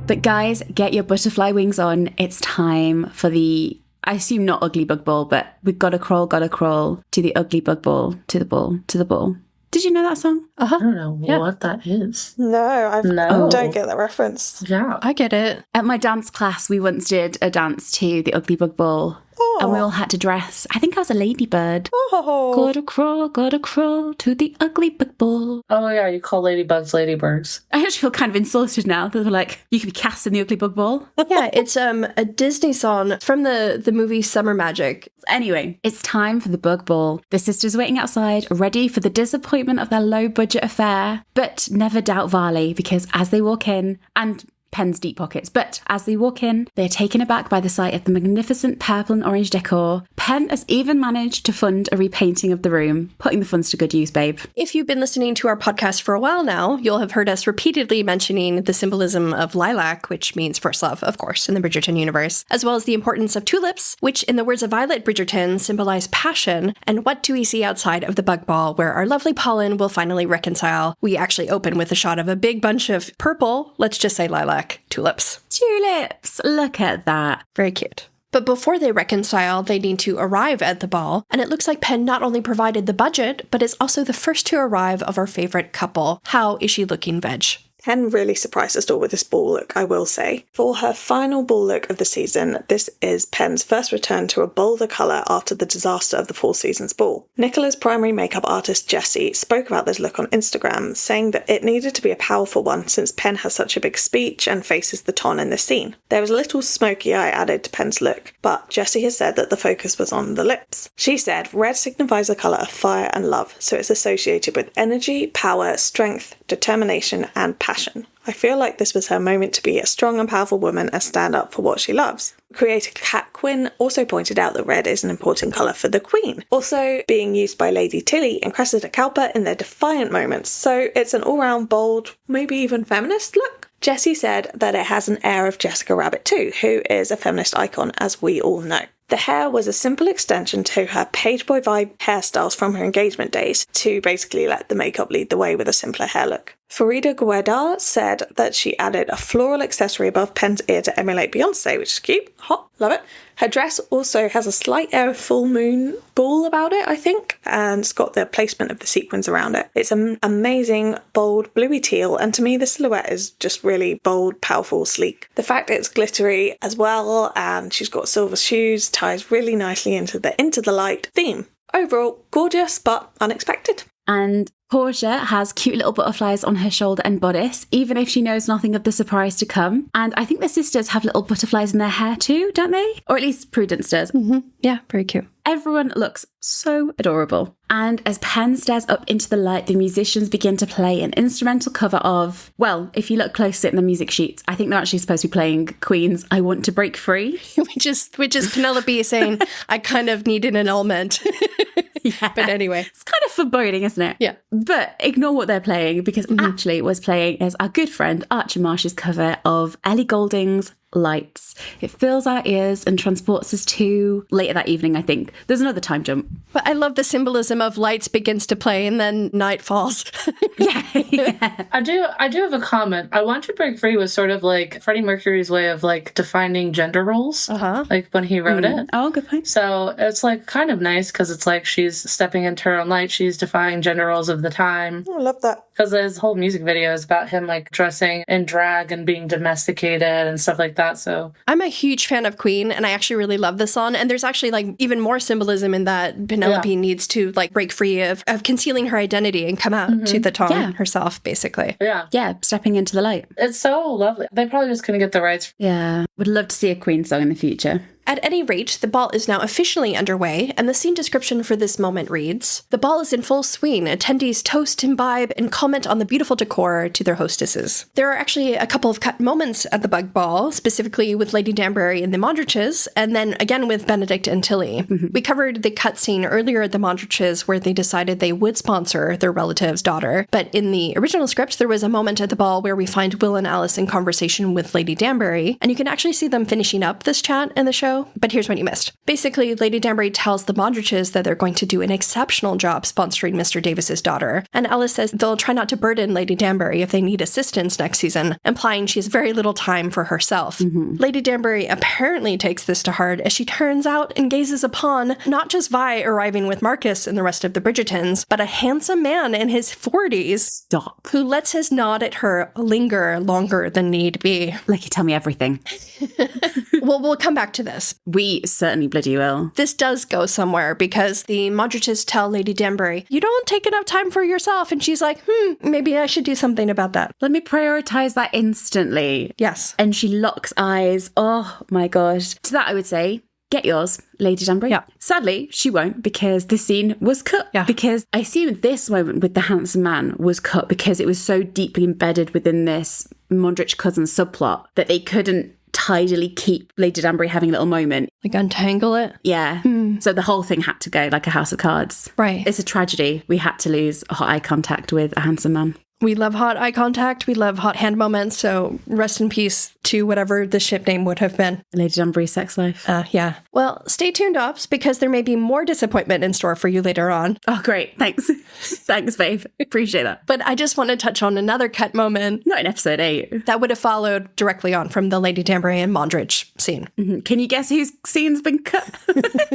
A: But guys, get your butterfly wings on. It's time for the, I assume not ugly bug ball, but we've gotta crawl to the ugly bug ball, to the ball, to the ball. Did you know that song?
C: I don't know what that is.
D: No, I don't get that reference.
C: Yeah.
B: I get it.
A: At my dance class, we once did a dance to the ugly bug ball. And we all had to dress. I think I was a ladybird.
D: Oh.
A: Gotta crawl to the ugly bug ball.
C: Oh, yeah, you call ladybugs ladybirds.
A: I actually feel kind of insulted now. They're like, you could be cast in the ugly bug ball.
B: Yeah, it's a Disney song from the movie Summer Magic.
A: Anyway, it's time for the bug ball. The sisters are waiting outside, ready for the disappointment of their low-budget affair. But never doubt Varley, because as they walk in, and Pen's deep pockets, but as they walk in, they're taken aback by the sight of the magnificent purple and orange decor. Pen has even managed to fund a repainting of the room, putting the funds to good use, babe.
B: If you've been listening to our podcast for a while now, you'll have heard us repeatedly mentioning the symbolism of lilac, which means first love, of course, in the Bridgerton universe, as well as the importance of tulips, which in the words of Violet Bridgerton symbolize passion. And what do we see outside of the bug ball where our lovely Pollen will finally reconcile? We actually open with a shot of a big bunch of purple, let's just say lilac, tulips.
A: Tulips! Look at that.
B: Very cute. But before they reconcile, they need to arrive at the ball, and it looks like Pen not only provided the budget, but is also the first to arrive of our favorite couple. How is she looking, Veg?
D: Pen really surprised us all with this ball look, I will say. For her final ball look of the season, this is Pen's first return to a bolder colour after the disaster of the Four Seasons ball. Nicola's primary makeup artist, Jessie, spoke about this look on Instagram, saying that it needed to be a powerful one since Pen has such a big speech and faces the ton in this scene. There was a little smoky eye added to Pen's look, but Jessie has said that the focus was on the lips. She said, red signifies the colour of fire and love, so it's associated with energy, power, strength, determination and passion. I feel like this was her moment to be a strong and powerful woman and stand up for what she loves. Creator Kat Quinn also pointed out that red is an important colour for the Queen, also being used by Lady Tilly and Cressida Cowper in their defiant moments, so it's an all-round bold, maybe even feminist look. Jessie said that it has an air of Jessica Rabbit too, who is a feminist icon as we all know. The hair was a simple extension to her pageboy vibe hairstyles from her engagement days to basically let the makeup lead the way with a simpler hair look. Farida Guedar said that she added a floral accessory above Pen's ear to emulate Beyonce, which is cute, hot, love it. Her dress also has a slight air of full moon ball about it, I think, and it's got the placement of the sequins around it. It's an amazing, bold, bluey teal, and to me the silhouette is just really bold, powerful, sleek. The fact it's glittery as well, and she's got silver shoes, ties really nicely into the light theme. Overall, gorgeous, but unexpected.
A: And Porsche has cute little butterflies on her shoulder and bodice, even if she knows nothing of the surprise to come. And I think the sisters have little butterflies in their hair too, don't they? Or at least Prudence does.
B: Mm-hmm. Yeah, very cute.
A: Everyone looks so adorable. And as Pen stares up into the light, the musicians begin to play an instrumental cover of, well, if you look closely at the music sheets, I think they're actually supposed to be playing Queen's I Want to Break Free.
B: which is Penelope saying, I kind of need an annulment.
A: Yeah.
B: But anyway.
A: It's kind of foreboding, isn't it?
B: Yeah.
A: But ignore what they're playing, because actually what's playing is our good friend Archie Marsh's cover of Ellie Goulding's Lights. It fills our ears and transports us to later that evening, I think. There's another time jump.
B: But I love the symbolism of lights begins to play and then night falls.
A: Yeah.
C: I do have a comment. I Want to Break Free was sort of like Freddie Mercury's way of like defining gender roles. Like when he wrote it.
A: Oh, good point.
C: So it's like kind of nice because it's like she's stepping into her own light. She's defying gender roles of the time.
D: Oh, I love that.
C: Because his whole music video is about him like dressing in drag and being domesticated and stuff like that. that. So
B: I'm a huge fan of Queen, and I actually really love this song. And there's actually like even more symbolism in that Penelope needs to like break free of concealing her identity and come out to the Tom herself, basically.
A: Yeah, stepping into the light.
C: It's so lovely. They probably just couldn't get the rights.
A: Yeah, would love to see a Queen song in the future.
B: At any rate, the ball is now officially underway, and the scene description for this moment reads, "The ball is in full swing. Attendees toast, imbibe, and comment on the beautiful decor to their hostesses." There are actually a couple of cut moments at the Bug Ball, specifically with Lady Danbury and the Mondriches, and then again with Benedict and Tilly. We covered the cut scene earlier at the Mondriches where they decided they would sponsor their relative's daughter, but in the original script, there was a moment at the ball where we find Will and Alice in conversation with Lady Danbury, and you can actually see them finishing up this chat in the show. But here's what you missed. Basically, Lady Danbury tells the Mondriches that they're going to do an exceptional job sponsoring Mr. Davis's daughter, and Alice says they'll try not to burden Lady Danbury if they need assistance next season, implying she has very little time for herself. Lady Danbury apparently takes this to heart as she turns out and gazes upon not just Vi arriving with Marcus and the rest of the Bridgertons, but a handsome man in his 40s who lets his nod at her linger longer than need be.
A: Like you tell me everything.
B: Well, we'll come back to this.
A: We certainly bloody will.
B: This does go somewhere because the Mondriches tell Lady Danbury, "You don't take enough time for yourself." And she's like, maybe I should do something about that.
A: Let me prioritize that instantly.
B: Yes.
A: And she locks eyes. Oh my gosh. To that I would say, get yours, Lady Danbury.
B: Yeah.
A: Sadly, she won't because the scene was cut.
B: Yeah.
A: Because I assume this moment with the handsome man was cut because it was so deeply embedded within this Mondrich cousin subplot that they couldn't tidily keep Lady Danbury having a little moment.
B: Like untangle it?
A: Yeah. So the whole thing had to go like a house of cards.
B: Right.
A: It's a tragedy. We had to lose hot eye contact with a handsome man.
B: We love hot eye contact. We love hot hand moments. So rest in peace to whatever the ship name would have been.
A: Lady Danbury's sex life.
B: Yeah. Well, stay tuned, Ops, because there may be more disappointment in store for you later on.
A: Oh, great. Thanks. Thanks, babe. Appreciate that.
B: But I just want to touch on another cut moment.
A: Not in episode 8.
B: That would have followed directly on from the Lady Danbury and Mondrich scene.
A: Can you guess whose scene's been cut?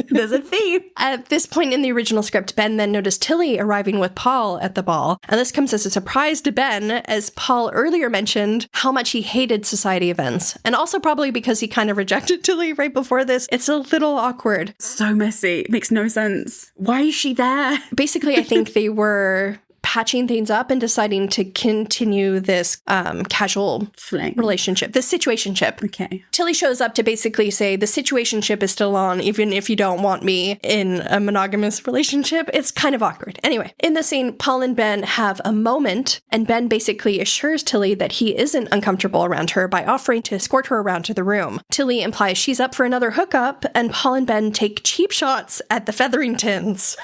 A: There's a theme.
B: At this point in the original script, Ben then noticed Tilly arriving with Paul at the ball. And this comes as a surprise to Ben, as Paul earlier mentioned how much he hated society events. And also probably because he kind of rejected Tilly right before this. It's a little awkward.
A: So messy. It makes no sense. Why is she there?
B: Basically, I think they were patching things up and deciding to continue this casual
A: fling
B: relationship, this situationship.
A: Okay.
B: Tilly shows up to basically say the situationship is still on, even if you don't want me in a monogamous relationship. It's kind of awkward. Anyway, in the scene, Paul and Ben have a moment, and Ben basically assures Tilly that he isn't uncomfortable around her by offering to escort her around to the room. Tilly implies she's up for another hookup, and Paul and Ben take cheap shots at the Featheringtons.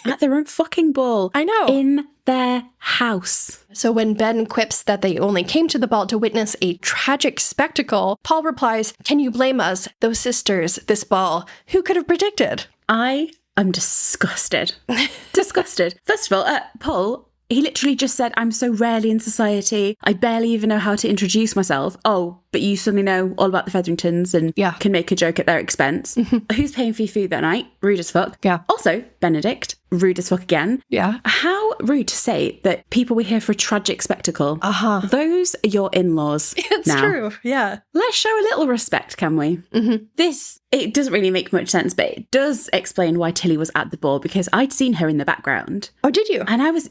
A: At their own fucking ball.
B: I know.
A: In their house.
B: So when Ben quips that they only came to the ball to witness a tragic spectacle, Paul replies, "Can you blame us, those sisters, this ball? Who could have predicted?"
A: I am disgusted. Disgusted. First of all, Paul, he literally just said, "I'm so rarely in society. I barely even know how to introduce myself." Oh, but you suddenly know all about the Featheringtons and can make a joke at their expense. Who's paying for your food that night? Rude as fuck.
B: Yeah.
A: Also, Benedict, rude as fuck again.
B: Yeah.
A: How rude to say that people were here for a tragic spectacle. Those are your in-laws.
B: It's true. Yeah.
A: Let's show a little respect, can we? This, it doesn't really make much sense, but it does explain why Tilly was at the ball, because I'd seen her in the background.
B: Oh, did you?
A: And I was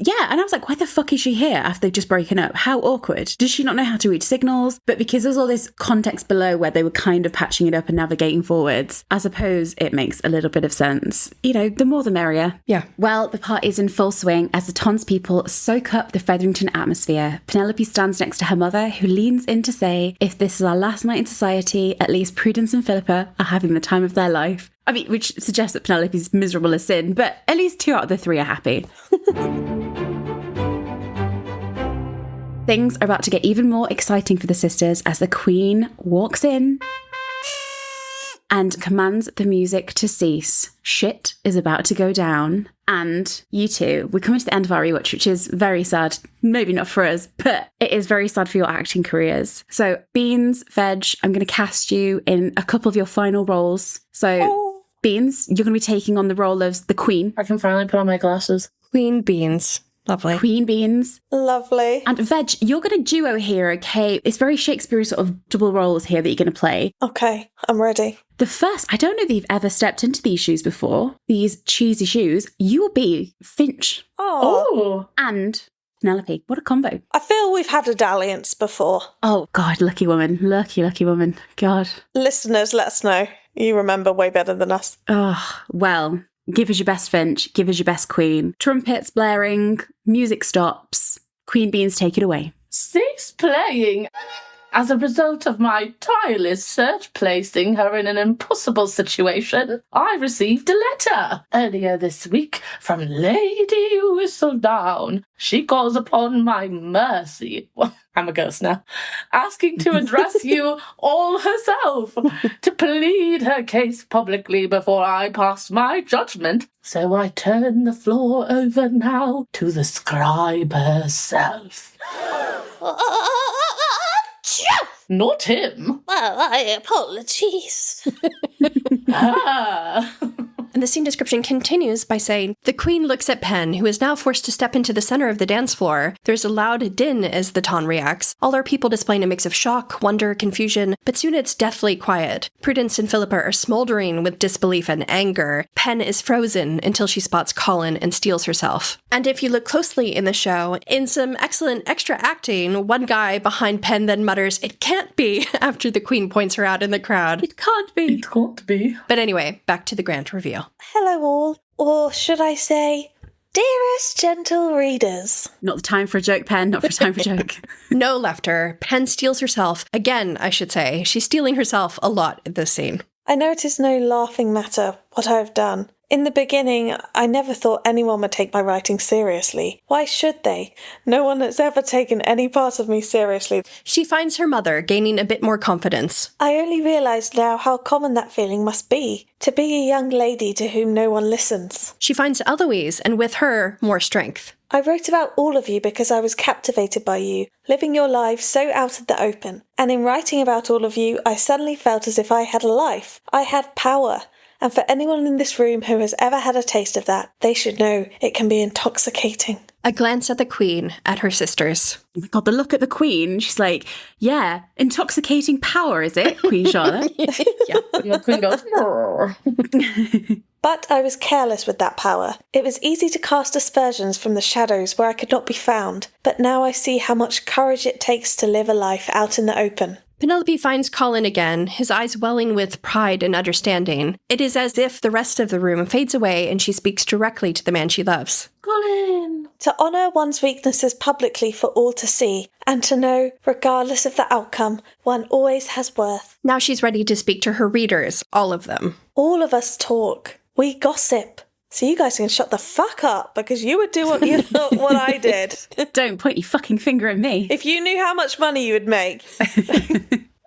A: like, why the fuck is she here after they've just broken up? How awkward. Does she not know how to read signals? But because there's all this context below where they were kind of patching it up and navigating forwards, I suppose it makes a little bit of sense. You know, the more the merrier.
B: Yeah.
A: Well, the party's in full swing as the townspeople soak up the Featherington atmosphere. Penelope stands next to her mother, who leans in to say, if this is our last night in society, at least Prudence and Philippa are having the time of their life. I mean, which suggests that Penelope's miserable as sin, but at least 2 out of the 3 are happy. Things are about to get even more exciting for the sisters as the Queen walks in and commands the music to cease. Shit is about to go down. And you two, we're coming to the end of our rewatch, which is very sad. Maybe not for us, but it is very sad for your acting careers. So, Beans, Veg, I'm going to cast you in a couple of your final roles. So, Beans, you're going to be taking on the role of the Queen.
C: I can finally put on my glasses.
B: Queen Beans. Lovely.
A: Queen beans.
D: Lovely.
A: And Veg, you're going to duo here, okay? It's very Shakespeare sort of double roles here that you're going to play.
D: Okay, I'm ready.
A: The first, I don't know if you've ever stepped into these shoes before, these cheesy shoes. You will be Finch.
D: Oh.
A: And Penelope. What a combo.
D: I feel we've had a dalliance before.
A: Oh, God, lucky woman. Lucky woman. God.
D: Listeners, let us know. You remember way better than us.
A: Oh, well, give us your best Finch. Give us your best Queen. Trumpets blaring. Music stops. Queen Beans, take it away.
C: Cease playing. As a result of my tireless search placing her in an impossible situation, I received a letter earlier this week from Lady Whistledown. She calls upon my mercy. Well, I'm a ghost now. Asking to address you all herself, to plead her case publicly before I pass my judgment. So I turn the floor over now to the scribe herself. Not him.
D: Well, I apologize.
B: And the scene description continues by saying, the Queen looks at Pen, who is now forced to step into the center of the dance floor. There's a loud din as the Ton reacts, all our people displaying a mix of shock, wonder, confusion, but soon it's deathly quiet. Prudence and Philippa are smoldering with disbelief and anger. Pen is frozen until she spots Colin and steels herself. And if you look closely in the show, in some excellent extra acting, one guy behind Pen then mutters, "It can't be," after the Queen points her out in the crowd.
A: It can't be.
C: It can't be.
B: But anyway, back to the grand reveal.
D: Hello all, or should I say, dearest gentle readers.
A: Not the time for a joke, Pen. Not for time for a joke.
B: No laughter. Pen steals herself. Again, I should say. She's stealing herself a lot in this scene.
D: I know it is no laughing matter what I have done. In the beginning, I never thought anyone would take my writing seriously. Why should they? No one has ever taken any part of me seriously.
B: She finds her mother, gaining a bit more confidence.
D: I only realise now how common that feeling must be, to be a young lady to whom no one listens.
B: She finds Eloise, and with her, more strength.
D: I wrote about all of you because I was captivated by you, living your lives so out of the open. And in writing about all of you, I suddenly felt as if I had a life. I had power. And for anyone in this room who has ever had a taste of that, they should know it can be intoxicating.
B: A glance at the Queen, at her sisters.
A: Oh my God, the look at the Queen. She's like, yeah, intoxicating power, is it, Queen Charlotte?
B: Yeah.
C: And the Queen goes, "Brr."
D: But I was careless with that power. It was easy to cast aspersions from the shadows where I could not be found. But now I see how much courage it takes to live a life out in the open.
B: Penelope finds Colin again, his eyes welling with pride and understanding. It is as if the rest of the room fades away and she speaks directly to the man she loves.
C: Colin.
D: To honour one's weaknesses publicly for all to see, and to know, regardless of the outcome, one always has worth.
B: Now she's ready to speak to her readers, all of them.
D: All of us talk. We gossip. So you guys can shut the fuck up, because you would do what I did.
A: Don't point your fucking finger at me.
D: If you knew how much money you would make.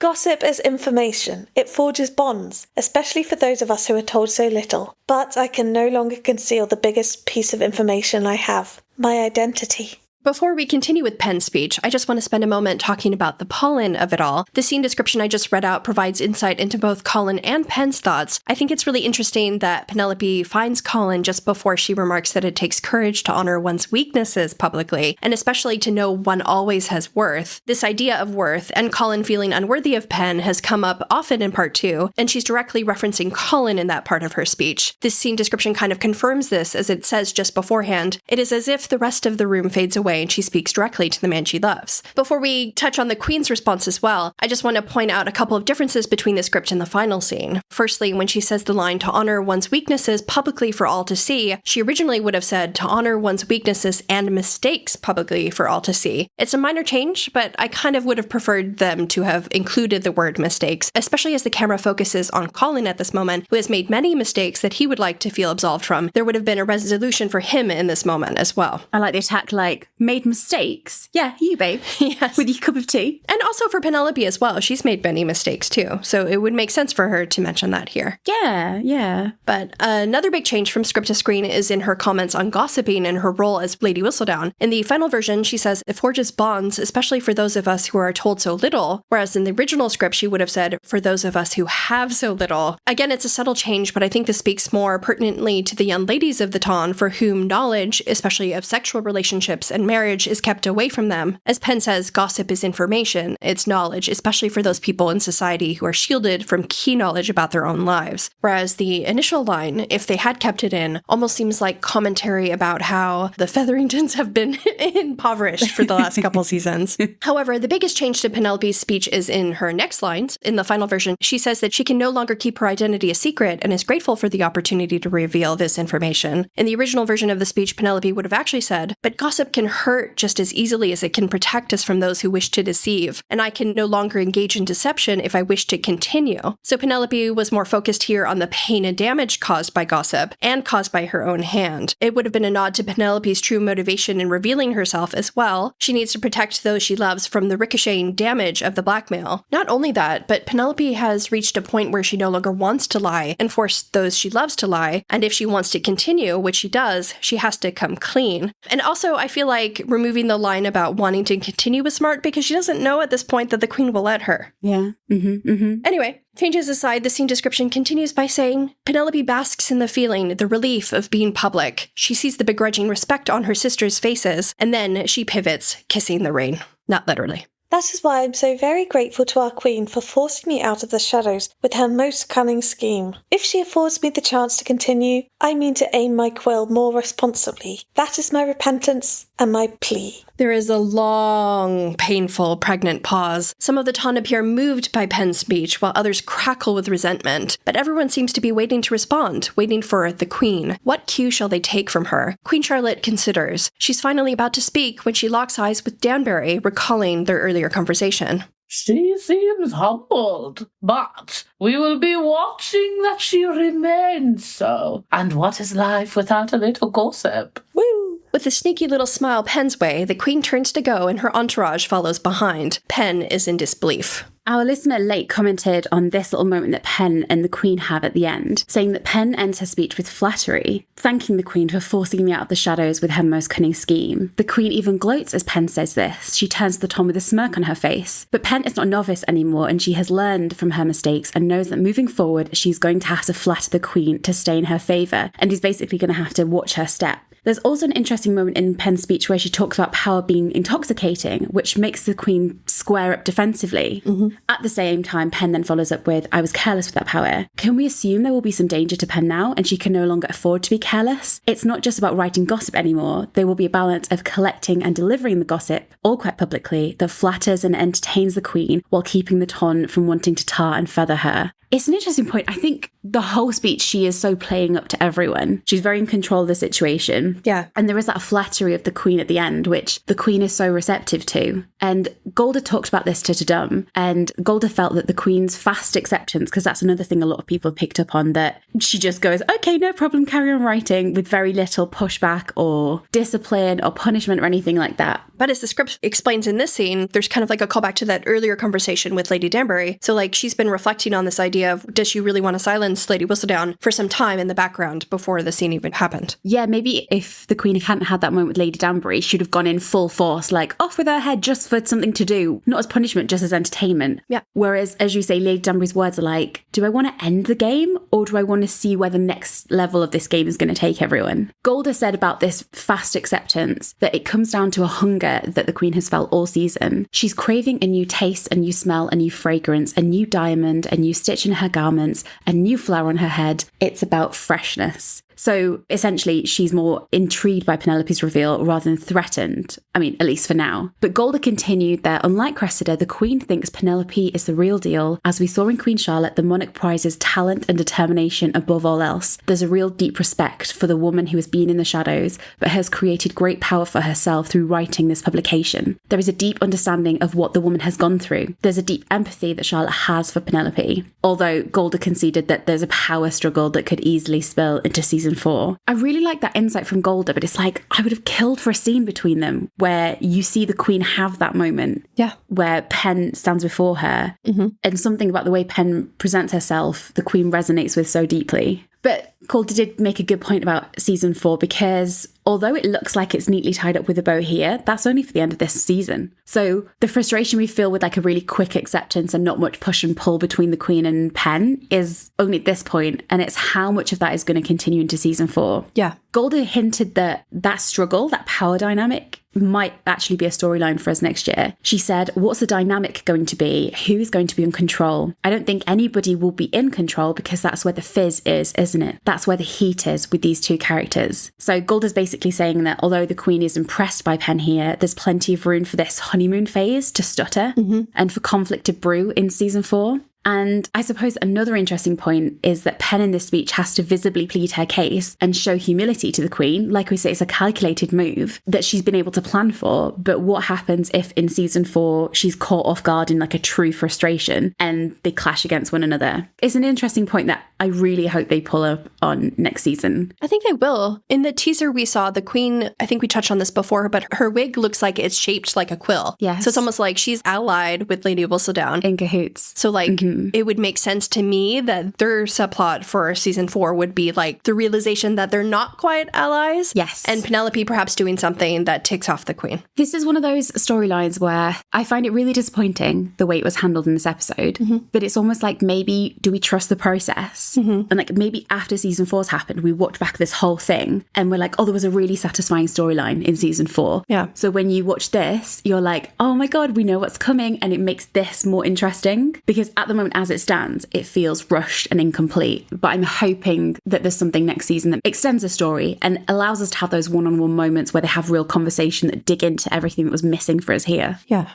D: Gossip is information. It forges bonds, especially for those of us who are told so little. But I can no longer conceal the biggest piece of information I have. My identity.
B: Before we continue with Pen's speech, I just want to spend a moment talking about the Pollen of it all. The scene description I just read out provides insight into both Colin and Pen's thoughts. I think it's really interesting that Penelope finds Colin just before she remarks that it takes courage to honor one's weaknesses publicly, and especially to know one always has worth. This idea of worth, and Colin feeling unworthy of Pen, has come up often in part 2, and she's directly referencing Colin in that part of her speech. This scene description kind of confirms this, as it says just beforehand, it is as if the rest of the room fades away and she speaks directly to the man she loves. Before we touch on the Queen's response as well, I just want to point out a couple of differences between the script and the final scene. Firstly, when she says the line to honor one's weaknesses publicly for all to see, she originally would have said to honor one's weaknesses and mistakes publicly for all to see. It's a minor change, but I kind of would have preferred them to have included the word mistakes, especially as the camera focuses on Colin at this moment, who has made many mistakes that he would like to feel absolved from. There would have been a resolution for him in this moment as well.
A: I like the attack, like, made mistakes? Yeah, you, babe.
B: Yes.
A: With your cup of tea.
B: And also for Penelope as well. She's made many mistakes too. So it would make sense for her to mention that here.
A: Yeah.
B: But another big change from script to screen is in her comments on gossiping and her role as Lady Whistledown. In the final version, she says it forges bonds, especially for those of us who are told so little. Whereas in the original script, she would have said, for those of us who have so little. Again, it's a subtle change, but I think this speaks more pertinently to the young ladies of the Ton for whom knowledge, especially of sexual relationships and marriage, is kept away from them. As Penn says, gossip is information, it's knowledge, especially for those people in society who are shielded from key knowledge about their own lives. Whereas the initial line, if they had kept it in, almost seems like commentary about how the Featheringtons have been impoverished for the last couple seasons. However, the biggest change to Penelope's speech is in her next lines. In the final version, she says that she can no longer keep her identity a secret and is grateful for the opportunity to reveal this information. In the original version of the speech, Penelope would have actually said, but gossip can hurt just as easily as it can protect us from those who wish to deceive, and I can no longer engage in deception if I wish to continue. So Penelope was more focused here on the pain and damage caused by gossip and caused by her own hand. It would have been a nod to Penelope's true motivation in revealing herself as well. She needs to protect those she loves from the ricocheting damage of the blackmail. Not only that, but Penelope has reached a point where she no longer wants to lie and force those she loves to lie, and if she wants to continue, which she does, she has to come clean. And also, I feel like removing the line about wanting to continue was smart because she doesn't know at this point that the queen will let her.
A: Yeah.
B: Anyway, changes aside, the scene description continues by saying, Penelope basks in the feeling, the relief of being public. She sees the begrudging respect on her sisters' faces, and then she pivots, kissing the rain. Not literally.
D: That is why I'm so very grateful to our queen for forcing me out of the shadows with her most cunning scheme. If she affords me the chance to continue, I mean to aim my quill more responsibly. That is my repentance and my plea.
B: There is a long, painful, pregnant pause. Some of the Ton appear moved by Penn's speech, while others crackle with resentment. But everyone seems to be waiting to respond, waiting for the Queen. What cue shall they take from her? Queen Charlotte considers. She's finally about to speak when she locks eyes with Danbury, recalling their earlier conversation.
C: She seems humbled, but we will be watching that she remains so. And what is life without a little gossip?
B: Woo! With a sneaky little smile Penn's way, the Queen turns to go and her entourage follows behind. Penn is in disbelief.
A: Our listener Lake commented on this little moment that Penn and the Queen have at the end, saying that Penn ends her speech with flattery, thanking the Queen for forcing me out of the shadows with her most cunning scheme. The Queen even gloats as Penn says this. She turns to the Tom with a smirk on her face. But Penn is not a novice anymore, and she has learned from her mistakes and knows that moving forward, she's going to have to flatter the Queen to stay in her favour, and is basically going to have to watch her step. There's also an interesting moment in Penn's speech where she talks about power being intoxicating, which makes the Queen square up defensively. At the same time, Penn then follows up with, I was careless with that power. Can we assume there will be some danger to Penn now and she can no longer afford to be careless? It's not just about writing gossip anymore. There will be a balance of collecting and delivering the gossip, all quite publicly, that flatters and entertains the Queen while keeping the Ton from wanting to tar and feather her. It's an interesting point. I think the whole speech, she is so playing up to everyone. She's very in control of the situation.
B: Yeah.
A: And there is that flattery of the Queen at the end, which the Queen is so receptive to. And Golda talked about this to Dum, and Golda felt that the Queen's fast acceptance, because that's another thing a lot of people picked up on, that she just goes, okay, no problem, carry on writing, with very little pushback or discipline or punishment or anything like that.
B: But as the script explains in this scene, there's kind of like a callback to that earlier conversation with Lady Danbury. So like she's been reflecting on this idea of, does she really want to silence Lady Whistledown for some time in the background before the scene even happened?
A: Yeah, maybe if the Queen hadn't had that moment with Lady Danbury, she'd have gone in full force, like off with her head just for something to do, not as punishment, just as entertainment.
B: Yeah.
A: Whereas, as you say, Lady Danbury's words are like, do I want to end the game or do I want to see where the next level of this game is going to take everyone? Golda said about this fast acceptance that it comes down to a hunger that the Queen has felt all season. She's craving a new taste, a new smell, a new fragrance, a new diamond, a new stitch in her garments, a new flower on her head. It's about freshness. So essentially, she's more intrigued by Penelope's reveal rather than threatened. I mean, at least for now. But Golda continued that, unlike Cressida, the Queen thinks Penelope is the real deal. As we saw in Queen Charlotte, the monarch prizes talent and determination above all else. There's a real deep respect for the woman who has been in the shadows, but has created great power for herself through writing this publication. There is a deep understanding of what the woman has gone through. There's a deep empathy that Charlotte has for Penelope. Although Golda conceded that there's a power struggle that could easily spill into season season 4. I really like that insight from Golda, but it's like, I would have killed for a scene between them where you see the Queen have that moment.
B: Yeah.
A: Where Pen stands before her, and something about the way Pen presents herself, the Queen resonates with so deeply. But Calder did make a good point about season 4, because although it looks like it's neatly tied up with a bow here, that's only for the end of this season. So the frustration we feel with like a really quick acceptance and not much push and pull between the Queen and Pen is only at this point, and it's how much of that is going to continue into season 4.
B: Yeah.
A: Golda hinted that struggle, that power dynamic, might actually be a storyline for us next year. She said, what's the dynamic going to be? Who is going to be in control? I don't think anybody will be in control, because that's where the fizz is, isn't it? That's where the heat is with these two characters. So Golda's basically saying that although the Queen is impressed by Pen here, there's plenty of room for this honeymoon phase to stutter and for conflict to brew in season 4. And I suppose another interesting point is that Pen in this speech has to visibly plead her case and show humility to the Queen. Like we say, it's a calculated move that she's been able to plan for. But what happens if in season 4 she's caught off guard in like a true frustration and they clash against one another? It's an interesting point that I really hope they pull up on next season.
B: I think they will. In the teaser we saw, the Queen, I think we touched on this before, but her wig looks like it's shaped like a quill.
A: Yes.
B: So it's almost like she's allied with Lady Whistledown.
A: In cahoots.
B: So like, it would make sense to me that their subplot for season 4 would be like the realization that they're not quite allies.
A: Yes.
B: And Penelope perhaps doing something that ticks off the Queen.
A: This is one of those storylines where I find it really disappointing the way it was handled in this episode. But it's almost like, maybe do we trust the process? And like, maybe after season 4's happened, we watch back this whole thing and we're like, oh, there was a really satisfying storyline in season 4.
B: Yeah.
A: So when you watch this, you're like, oh my God, we know what's coming. And it makes this more interesting, because at the moment, as it stands, it feels rushed and incomplete. But I'm hoping that there's something next season that extends the story and allows us to have those one-on-one moments where they have real conversation that dig into everything that was missing for us here.
B: Yeah.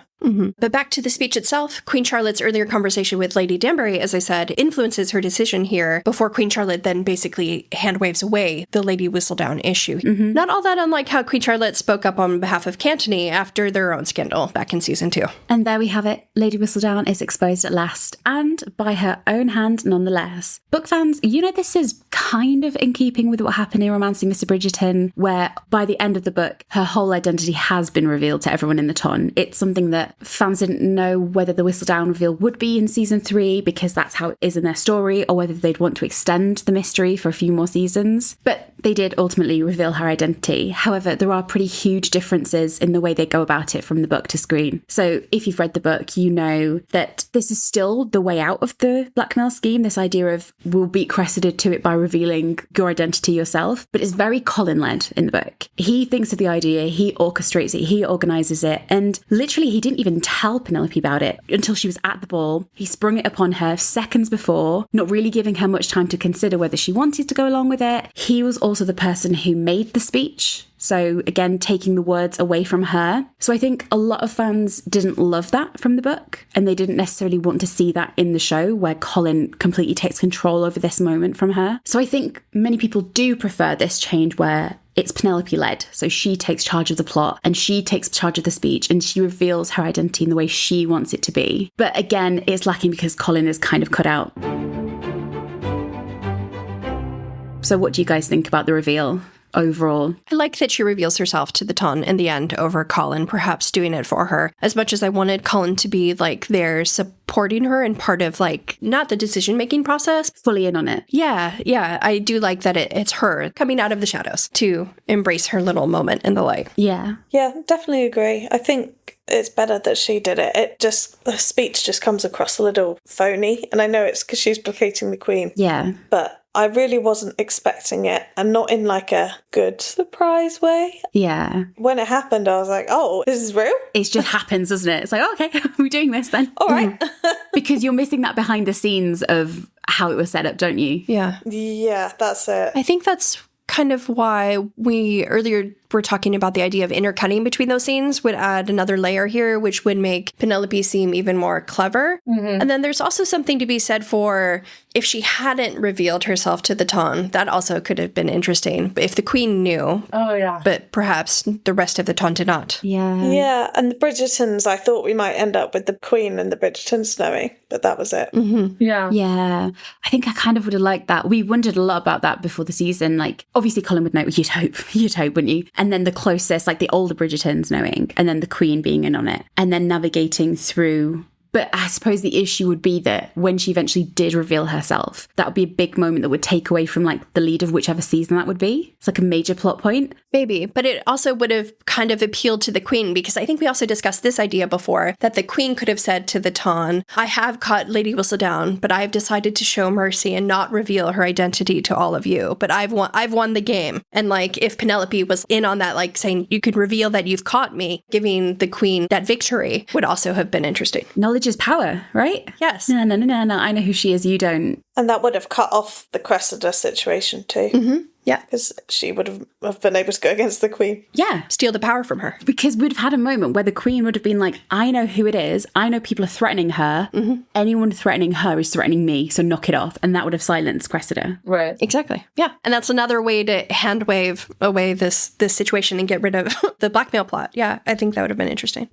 B: But back to the speech itself, Queen Charlotte's earlier conversation with Lady Danbury, as I said, influences her decision here before Queen Charlotte then basically hand waves away the Lady Whistledown issue. Not all that unlike how Queen Charlotte spoke up on behalf of Cantony after their own scandal back in season 2.
A: And there we have it. Lady Whistledown is exposed at last, and by her own hand nonetheless. Book fans, you know this is kind of in keeping with what happened in Romancing Mr. Bridgerton, where by the end of the book, her whole identity has been revealed to everyone in the ton. It's something that fans didn't know whether the Whistledown reveal would be in season 3, because that's how it is in their story, or whether they'd want to extend the mystery for a few more seasons. But they did ultimately reveal her identity. However, there are pretty huge differences in the way they go about it from the book to screen. So if you've read the book, you know that this is still the way out of the blackmail scheme, this idea of we'll beat Cressida to it by revealing your identity yourself. But it's very Colin-led in the book. He thinks of the idea, he orchestrates it, he organises it, and literally he didn't even tell Penelope about it until she was at the ball. He sprung it upon her seconds before, not really giving her much time to consider whether she wanted to go along with it. He was also the person who made the speech. So again, taking the words away from her. So I think a lot of fans didn't love that from the book, and they didn't necessarily want to see that in the show, where Colin completely takes control over this moment from her. So I think many people do prefer this change where it's Penelope led. So she takes charge of the plot and she takes charge of the speech and she reveals her identity in the way she wants it to be. But again, it's lacking because Colin is kind of cut out. So what do you guys think about the reveal overall?
B: I like that she reveals herself to the ton in the end over Colin, perhaps doing it for her. As much as I wanted Colin to be like there supporting her and part of like, not the decision-making process.
A: Fully in on it.
B: Yeah. I do like that it's her coming out of the shadows to embrace her little moment in the light.
A: Yeah.
D: Yeah, definitely agree. I think it's better that she did it. The speech just comes across a little phony. And I know it's because she's placating the Queen.
A: Yeah.
D: But I really wasn't expecting it, and not in like a good surprise way.
A: Yeah.
D: When it happened, I was like, oh, this is real?
A: It just happens, doesn't it? It's like, oh, okay, we're doing this then.
D: All right.
A: Because you're missing that behind the scenes of how it was set up, don't you?
B: Yeah.
D: Yeah, that's it.
B: I think that's kind of why we earlier we're talking about the idea of intercutting between those scenes would add another layer here, which would make Penelope seem even more clever. And then there's also something to be said for if she hadn't revealed herself to the Ton, that also could have been interesting. But if the Queen knew, but perhaps the rest of the Ton did not.
D: Yeah, and the Bridgertons, I thought we might end up with the Queen and the Bridgertons knowing, but that was it.
A: Yeah. I think I kind of would have liked that. We wondered a lot about that before the season. Like, obviously Colin would know, you'd hope, wouldn't you? And then the closest, like the older Bridgertons knowing, and then the Queen being in on it, and then navigating through. But I suppose the issue would be that when she eventually did reveal herself, that would be a big moment that would take away from like the lead of whichever season that would be. It's like a major plot point.
B: Maybe, but it also would have kind of appealed to the Queen, because I think we also discussed this idea before, that the Queen could have said to the Ton, I have caught Lady Whistledown, but I've decided to show mercy and not reveal her identity to all of you. But I've won the game. And like, if Penelope was in on that, like saying, you could reveal that you've caught me, giving the Queen that victory would also have been interesting.
A: Knowledge is power, right?
B: Yes.
A: No, I know who she is, you don't.
D: And that would have cut off the Cressida situation too.
B: Yeah.
D: Because she would have been able to go against the Queen.
A: Yeah.
B: Steal the power from her.
A: Because we'd have had a moment where the Queen would have been like, I know who it is. I know people are threatening her. Anyone threatening her is threatening me, so knock it off. And that would have silenced Cressida.
C: Right.
B: Exactly. Yeah. And that's another way to hand wave away this situation and get rid of the blackmail plot. Yeah. I think that would have been interesting.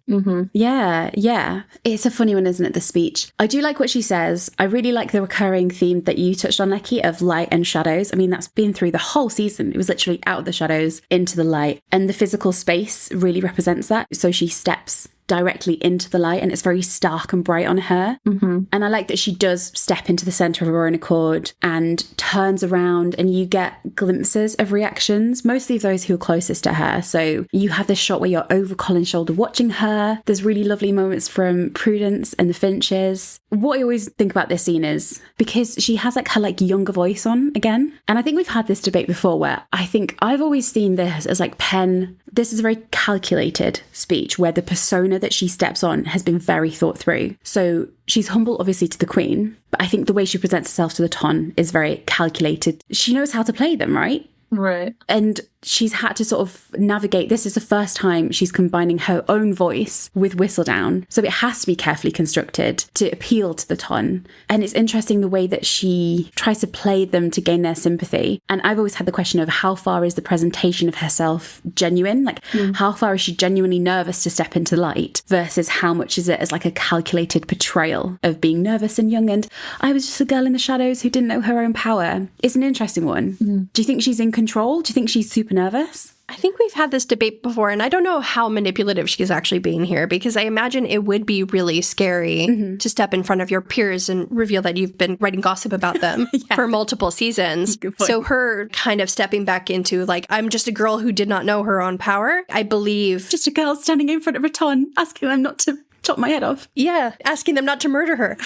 A: Yeah. It's a funny one, isn't it, the speech? I do like what she says. I really like the recurring theme that you touched on, Lecky, of light and shadows. I mean, that's been through the whole season. It was literally out of the shadows into the light, and the physical space really represents that. So she steps directly into the light and it's very stark and bright on her. And I like that she does step into the center of her own accord and turns around, and you get glimpses of reactions, mostly of those who are closest to her. So you have this shot where you're over Colin's shoulder watching her. There's really lovely moments from Prudence and the Finches. What I always think about this scene is because she has like her like younger voice on again. And I think we've had this debate before where I think I've always seen this as like this is a very calculated speech where the persona that she steps on has been very thought through. So she's humble, obviously, to the Queen, but I think the way she presents herself to the Ton is very calculated. She knows how to play them, right?
C: Right.
A: And she's had to sort of navigate. This is the first time she's combining her own voice with Whistledown. So it has to be carefully constructed to appeal to the Ton. And it's interesting the way that she tries to play them to gain their sympathy. And I've always had the question of how far is the presentation of herself genuine? Like, how far is she genuinely nervous to step into light versus how much is it as like a calculated portrayal of being nervous and young and I was just a girl in the shadows who didn't know her own power? It's an interesting one. Do you think she's in control? Do you think she's super nervous?
B: I think we've had this debate before, and I don't know how manipulative she's actually being here, because I imagine it would be really scary to step in front of your peers and reveal that you've been writing gossip about them for multiple seasons. So her kind of stepping back into, like, I'm just a girl who did not know her own power, I believe.
A: Just a girl standing in front of a Ton, asking them not to chop my head off.
B: Yeah, asking them not to murder her.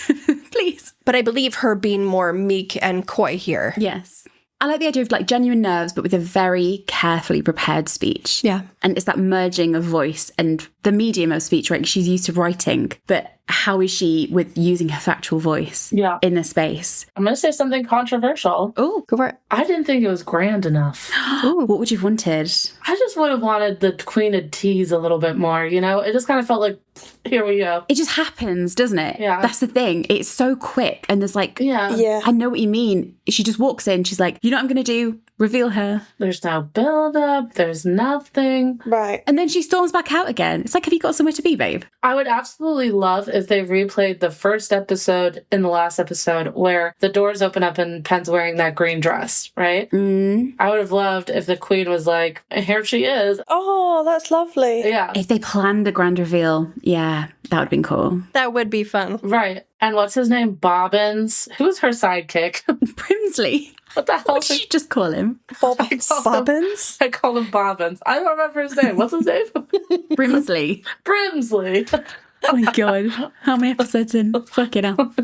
A: Please.
B: But I believe her being more meek and coy here.
A: Yes. I like the idea of like genuine nerves, but with a very carefully prepared speech.
B: Yeah.
A: And it's that merging of voice and the medium of speech, right? She's used to writing, but how is she with using her factual voice in this space?
C: I'm going to say something controversial.
A: Oh,
B: Go for it.
C: I didn't think it was grand enough.
A: What would you have wanted?
C: I just would have wanted the Queen to tease a little bit more, you know? It just kind of felt like, here we go.
A: It just happens, doesn't it?
C: Yeah.
A: That's the thing. It's so quick. And there's like,
D: Yeah.
A: I know what you mean. She just walks in. She's like, you know what I'm going to do? Reveal her.
C: There's no build-up. There's nothing.
D: Right.
A: And then she storms back out again. It's like, have you got somewhere to be, babe?
C: I would absolutely love if they replayed the first episode in the last episode where the doors open up and Pen's wearing that green dress, right? I would have loved if the Queen was like, here she is.
D: Oh, that's lovely.
C: Yeah.
A: If they planned a grand reveal, yeah, that would have been cool.
B: That would be fun.
C: Right. And what's his name? Bobbins. Who's her sidekick?
A: Brimsley.
C: What the hell?
A: What did you just call him?
D: Bobbins?
C: I call him Bobbins. I don't remember his name. What's his name?
A: Brimsley.
C: Brimsley.
A: Oh my god. How many episodes in? Fucking hell.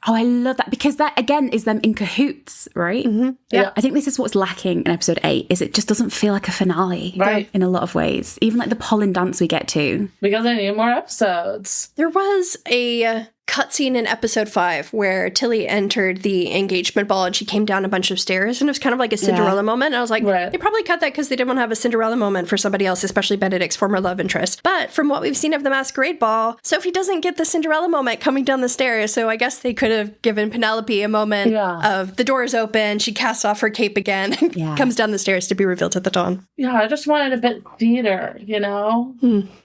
A: Oh, I love that, because that, again, is them in cahoots, right?
B: Mm-hmm. Yeah.
A: I think this is what's lacking in episode 8, is it just doesn't feel like a finale.
C: Right.
A: In a lot of ways. Even like the Pollen dance we get to.
C: Because I need more episodes.
B: There was a cutscene in episode 5 where Tilly entered the engagement ball and she came down a bunch of stairs, and it was kind of like a Cinderella moment. And I was like, They probably cut that because they didn't want to have a Cinderella moment for somebody else, especially Benedict's former love interest. But from what we've seen of the Masquerade Ball, Sophie doesn't get the Cinderella moment coming down the stairs. So I guess they could have given Penelope a moment of the doors open, she casts off her cape again, comes down the stairs to be revealed at the dawn.
C: Yeah, I just wanted a bit theater, you know?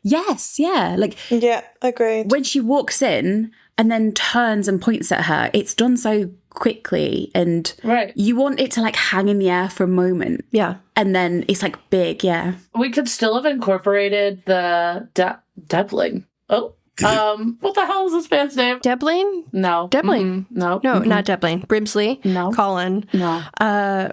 A: Yes, yeah. Like,
D: Yeah, agreed.
A: when she walks in and then turns and points at her, it's done so quickly, and you want it to like hang in the air for a moment.
B: Yeah.
A: And then it's like big,
C: We could still have incorporated the Debling. Oh. What the hell is this man's name?
B: Debling?
C: No.
B: Debling?
C: No.
B: No, not Debling. Brimsley?
C: No.
B: Colin?
C: No.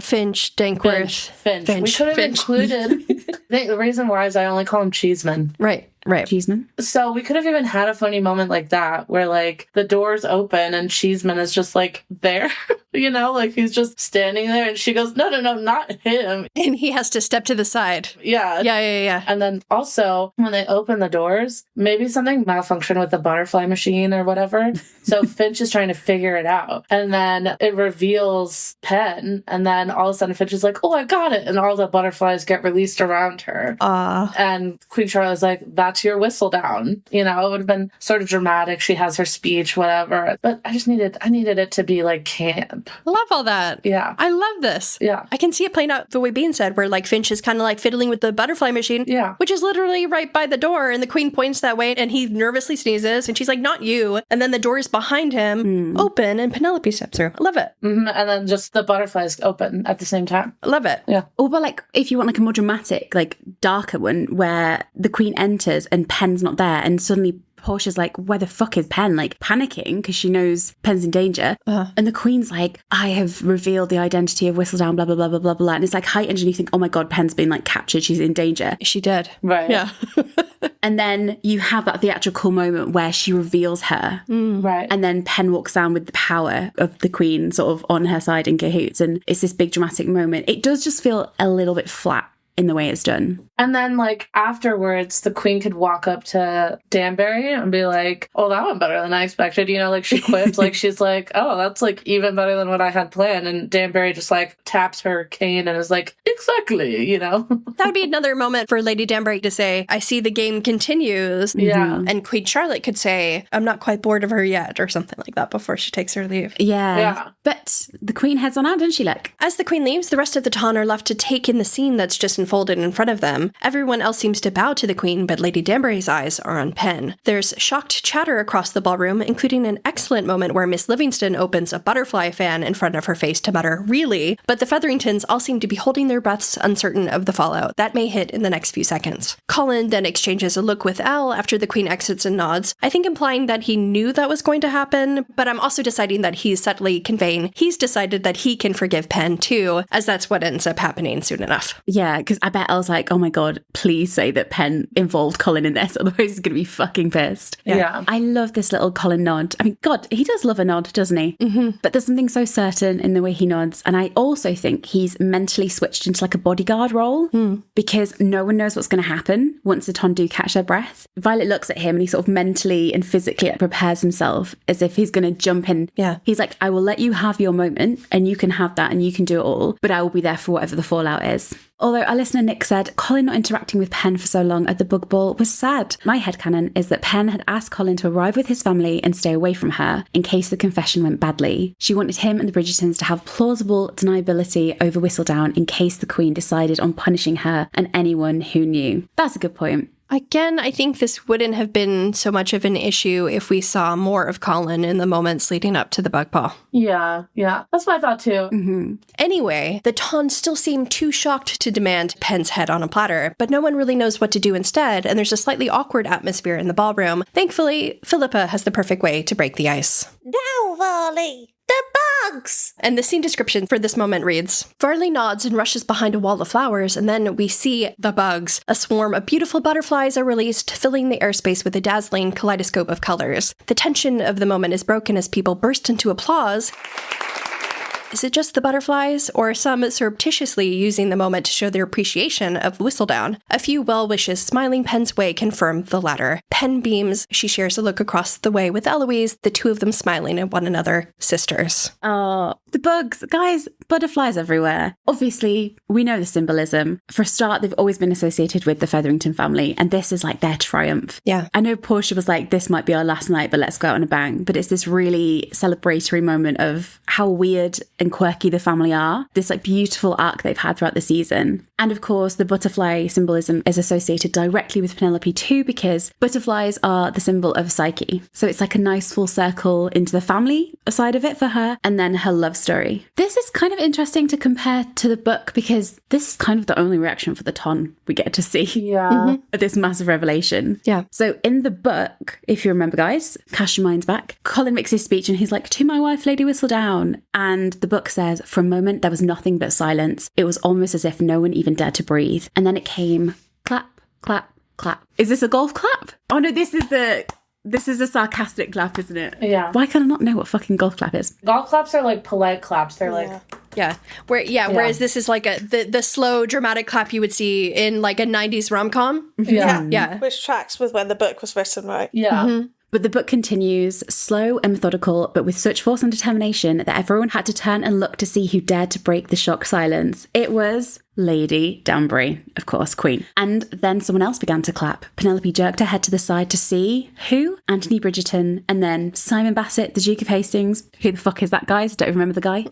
B: Finch, Dankworth.
C: Finch. We could have included... The reason why is I only call him Cheeseman.
B: Right.
A: Cheeseman.
C: So we could have even had a funny moment like that where like the doors open and Cheeseman is just like there, you know, like he's just standing there and she goes, no, not him.
B: And he has to step to the side.
C: Yeah.
B: Yeah.
C: And then also when they open the doors, maybe something malfunctioned with the butterfly machine or whatever. So Finch is trying to figure it out. And then it reveals Pen. And then all of a sudden Finch is like, oh, I got it. And all the butterflies get released around her. And Queen Charlotte's like, that's your Whistledown. You know, it would have been sort of dramatic. She has her speech, whatever. But I needed it to be like camp.
B: Love all that.
C: Yeah.
B: I love this.
C: Yeah.
B: I can see it playing out the way Bean said, where like Finch is kind of like fiddling with the butterfly machine.
C: Yeah.
B: Which is literally right by the door. And the Queen points that way and he nervously sneezes. And she's like, not you. And then the doors behind him open and Penelope steps through. I love it.
C: Mm-hmm. And then just the butterflies open at the same time.
B: I love it.
C: Yeah.
A: Or but like if you want like a more dramatic, like darker one where the Queen enters and Pen's not there, and suddenly Portia's like, where the fuck is Pen? Like panicking because she knows Pen's in danger. And the Queen's like, I have revealed the identity of Whistledown, blah, blah, blah, blah, blah, blah. And it's like heightened and you think, oh my God, Pen's been like captured. She's in danger.
B: Is she dead?
C: Right.
B: Yeah.
A: And then you have that theatrical moment where she reveals her.
C: Right.
A: And then Pen walks down with the power of the Queen sort of on her side in cahoots. And it's this big dramatic moment. It does just feel a little bit flat in the way it's done.
C: And then, like, afterwards, the Queen could walk up to Danbury and be like, oh, that went better than I expected. You know, like, she quipped. Like, she's like, oh, that's, like, even better than what I had planned. And Danbury just, like, taps her cane and is like, exactly, you know?
B: That would be another moment for Lady Danbury to say, I see the game continues.
C: Yeah.
B: And Queen Charlotte could say, I'm not quite bored of her yet, or something like that before she takes her leave.
A: Yeah. But the Queen heads on out, doesn't she, like?
B: As the Queen leaves, the rest of the Ton are left to take in the scene that's just unfolded in front of them. Everyone else seems to bow to the Queen, but Lady Danbury's eyes are on Pen. There's shocked chatter across the ballroom, including an excellent moment where Miss Livingston opens a butterfly fan in front of her face to mutter, really? But the Featheringtons all seem to be holding their breaths, uncertain of the fallout. That may hit in the next few seconds. Colin then exchanges a look with Elle after the Queen exits and nods, I think implying that he knew that was going to happen, but I'm also deciding that he's subtly conveying he's decided that he can forgive Pen too, as that's what ends up happening soon enough.
A: Yeah, because I bet Elle's like, oh my God, please say that Pen involved Colin in this, otherwise he's going to be fucking pissed.
C: Yeah.
A: I love this little Colin nod. I mean, God, he does love a nod, doesn't he? Mm-hmm. But there's something so certain in the way he nods. And I also think he's mentally switched into like a bodyguard role because no one knows what's going to happen once the Ton do catch their breath. Violet looks at him and he sort of mentally and physically prepares himself as if he's going to jump in.
B: Yeah.
A: He's like, I will let you have your moment and you can have that and you can do it all, but I will be there for whatever the fallout is. Although our listener Nick said, Colin not interacting with Pen for so long at the bug ball was sad. My headcanon is that Pen had asked Colin to arrive with his family and stay away from her in case the confession went badly. She wanted him and the Bridgertons to have plausible deniability over Whistledown in case the Queen decided on punishing her and anyone who knew. That's a good point.
B: Again, I think this wouldn't have been so much of an issue if we saw more of Colin in the moments leading up to the bug ball.
C: Yeah. That's what I thought too.
A: Mm-hmm.
B: Anyway, the Ton still seem too shocked to demand Pen's head on a platter, but no one really knows what to do instead, and there's a slightly awkward atmosphere in the ballroom. Thankfully, Philippa has the perfect way to break the ice.
E: Now, Varley,
D: The bugs!
B: And the scene description for this moment reads, Varley nods and rushes behind a wall of flowers, and then we see the bugs. A swarm of beautiful butterflies are released, filling the airspace with a dazzling kaleidoscope of colors. The tension of the moment is broken as people burst into applause. Is it just the butterflies, or some surreptitiously using the moment to show their appreciation of Whistledown? A few well wishes smiling Pen's way confirm the latter. Pen beams. She shares a look across the way with Eloise, the two of them smiling at one another. Sisters.
A: Oh, the bugs. Guys, butterflies everywhere. Obviously, we know the symbolism. For a start, they've always been associated with the Featherington family, and this is like their triumph.
B: Yeah.
A: I know Porsche was like, this might be our last night, but let's go out on a bang. But it's this really celebratory moment of how weird and quirky the family are. This like beautiful arc they've had throughout the season. And of course, the butterfly symbolism is associated directly with Penelope too, because butterflies are the symbol of Psyche. So it's like a nice full circle into the family side of it for her, and then her love story. This is kind of interesting to compare to the book, because this is kind of the only reaction for the Ton we get to see.
C: Yeah.
A: This massive revelation.
B: Yeah.
A: So in the book, if you remember, guys, cast your minds back, Colin makes his speech and he's like, to my wife, Lady Whistledown. And the book says, for a moment, there was nothing but silence. It was almost as if no one even dared to breathe. And then it came clap, clap, clap. Is this a golf clap? Oh no, this is a sarcastic clap, isn't it?
C: Yeah.
A: Why can I not know what fucking golf clap is?
C: Golf claps are like polite claps. They're like...
B: Yeah. Whereas this is like the slow dramatic clap you would see in like a 90s rom-com.
C: Yeah.
B: Yeah.
D: Which tracks with when the book was written, right?
C: Yeah.
B: Mm-hmm.
A: But the book continues, slow and methodical, but with such force and determination that everyone had to turn and look to see who dared to break the shocked silence. It was Lady Danbury, of course, Queen. And then someone else began to clap. Penelope jerked her head to the side to see who? Anthony Bridgerton, and then Simon Bassett, the Duke of Hastings. Who the fuck is that, guys? Don't remember the guy.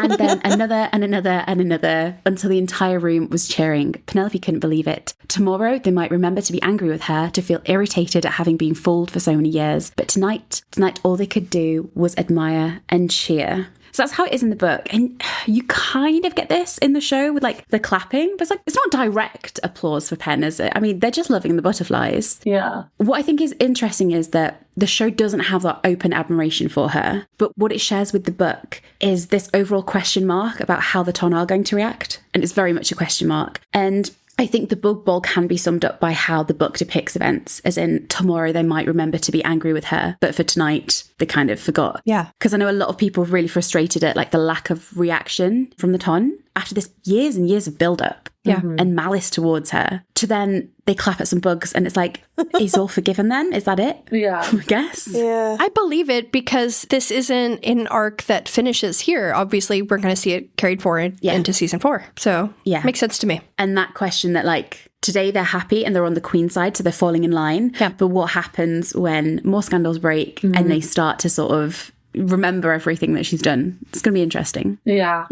A: And then another and another and another, until the entire room was cheering. Penelope couldn't believe it. Tomorrow, they might remember to be angry with her, to feel irritated at having been fooled for so many years. But tonight, all they could do was admire and cheer. So that's how it is in the book. And you kind of get this in the show with like the clapping, but it's like, it's not direct applause for Pen, is it? I mean, they're just loving the butterflies.
C: Yeah.
A: What I think is interesting is that the show doesn't have that open admiration for her, but what it shares with the book is this overall question mark about how the Ton are going to react. And it's very much a question mark. And I think the Bug Ball can be summed up by how the book depicts events, as in tomorrow they might remember to be angry with her, but for tonight they kind of forgot.
B: Yeah.
A: Because I know a lot of people are really frustrated at like the lack of reaction from the Ton after this years and years of build-up and malice towards her, to then they clap at some bugs and it's like, is all forgiven then? Is that it?
C: Yeah.
A: I guess.
D: Yeah.
B: I believe it because this isn't an arc that finishes here. Obviously, we're going to see it carried forward into season 4. So makes sense to me.
A: And that question that like, today they're happy and they're on the Queen side, so they're falling in line. Yeah. But what happens when more scandals break and they start to sort of remember everything that she's done? It's going to be interesting.
C: Yeah.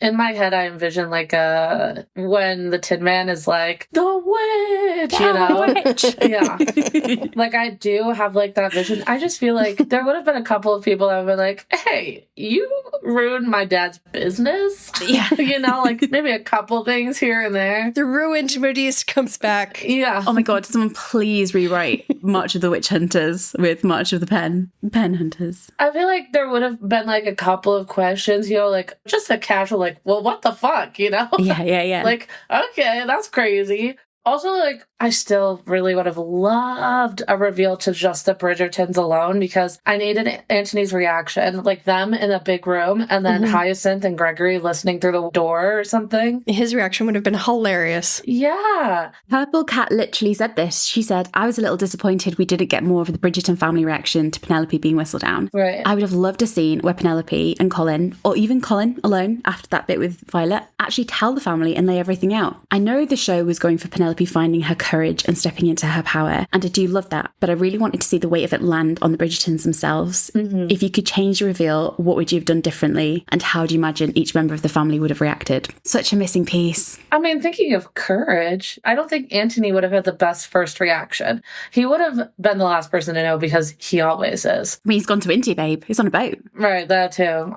C: In my head, I envision like when the Tin Man is like, the witch, you know? Yeah. Like I do have like that vision. I just feel like there would have been a couple of people that would be like, hey, you ruined my dad's business.
B: Yeah.
C: You know, like maybe a couple things here and there.
B: The ruined Modiste comes back.
C: Yeah.
A: Oh my God, someone please rewrite March of the Witch Hunters with March of the Pen Hunters.
C: I feel like there would have been like a couple of questions, you know, like just a casual like, well, what the fuck, you know?
A: Yeah.
C: Like, okay, that's crazy. Also, like, I still really would have loved a reveal to just the Bridgertons alone, because I needed Antony's reaction, like them in a big room and then Hyacinth and Gregory listening through the door or something.
B: His reaction would have been hilarious.
C: Yeah.
A: Purple Cat literally said this. She said, I was a little disappointed we didn't get more of the Bridgerton family reaction to Penelope being Whistledown.
C: Right.
A: I would have loved a scene where Penelope and Colin, or even Colin alone after that bit with Violet, actually tell the family and lay everything out. I know the show was going for Penelope finding her courage and stepping into her power, and I do love that, but I really wanted to see the weight of it land on the Bridgertons themselves. If you could change the reveal, what would you have done differently, and how do you imagine each member of the family would have reacted? Such a missing piece.
C: I mean, thinking of courage, I don't think Antony would have had the best first reaction. He would have been the last person to know, because he always is.
A: I mean, he's gone to India, babe. He's on a boat.
C: Right, that too.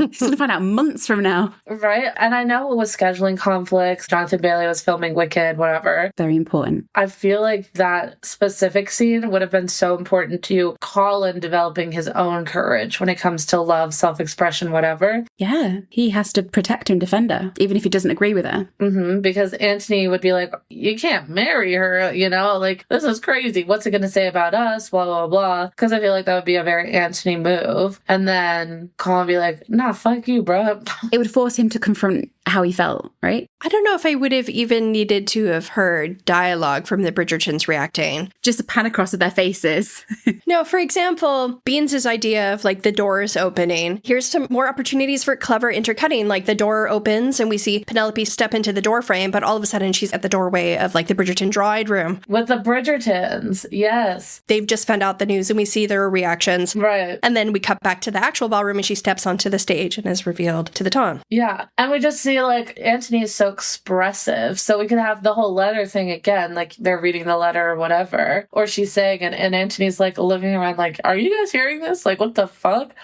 A: He's going to find out months from now.
C: Right, and I know it was scheduling conflicts. Jonathan Bailey was filming Wicked, whatever.
A: Very important. important.
C: I feel like that specific scene would have been so important to Colin developing his own courage when it comes to love, self-expression, whatever.
A: Yeah, he has to protect her and defend her, even if he doesn't agree with her.
C: Because Anthony would be like, you can't marry her, you know, like, this is crazy. What's it going to say about us? Blah, blah, blah. Because I feel like that would be a very Anthony move. And then Colin would be like, nah, fuck you, bro.
A: It would force him to confront how he felt, right?
B: I don't know if I would have even needed to have heard dialogue from the Bridgertons reacting.
A: Just a pan across of their faces.
B: No, for example, Beans' idea of like the doors opening. Here's some more opportunities for clever intercutting. Like the door opens and we see Penelope step into the door frame, but all of a sudden she's at the doorway of like the Bridgerton drawing room.
C: With the Bridgertons, yes.
B: They've just found out the news and we see their reactions.
C: Right.
B: And then we cut back to the actual ballroom and she steps onto the stage and is revealed to the ton.
C: Yeah. And we just see like Anthony is so expressive. So we could have the whole letter thing again, like they're reading the letter or whatever. Or she's saying, and Anthony's like looking around like, are you guys hearing this? Like, what the fuck?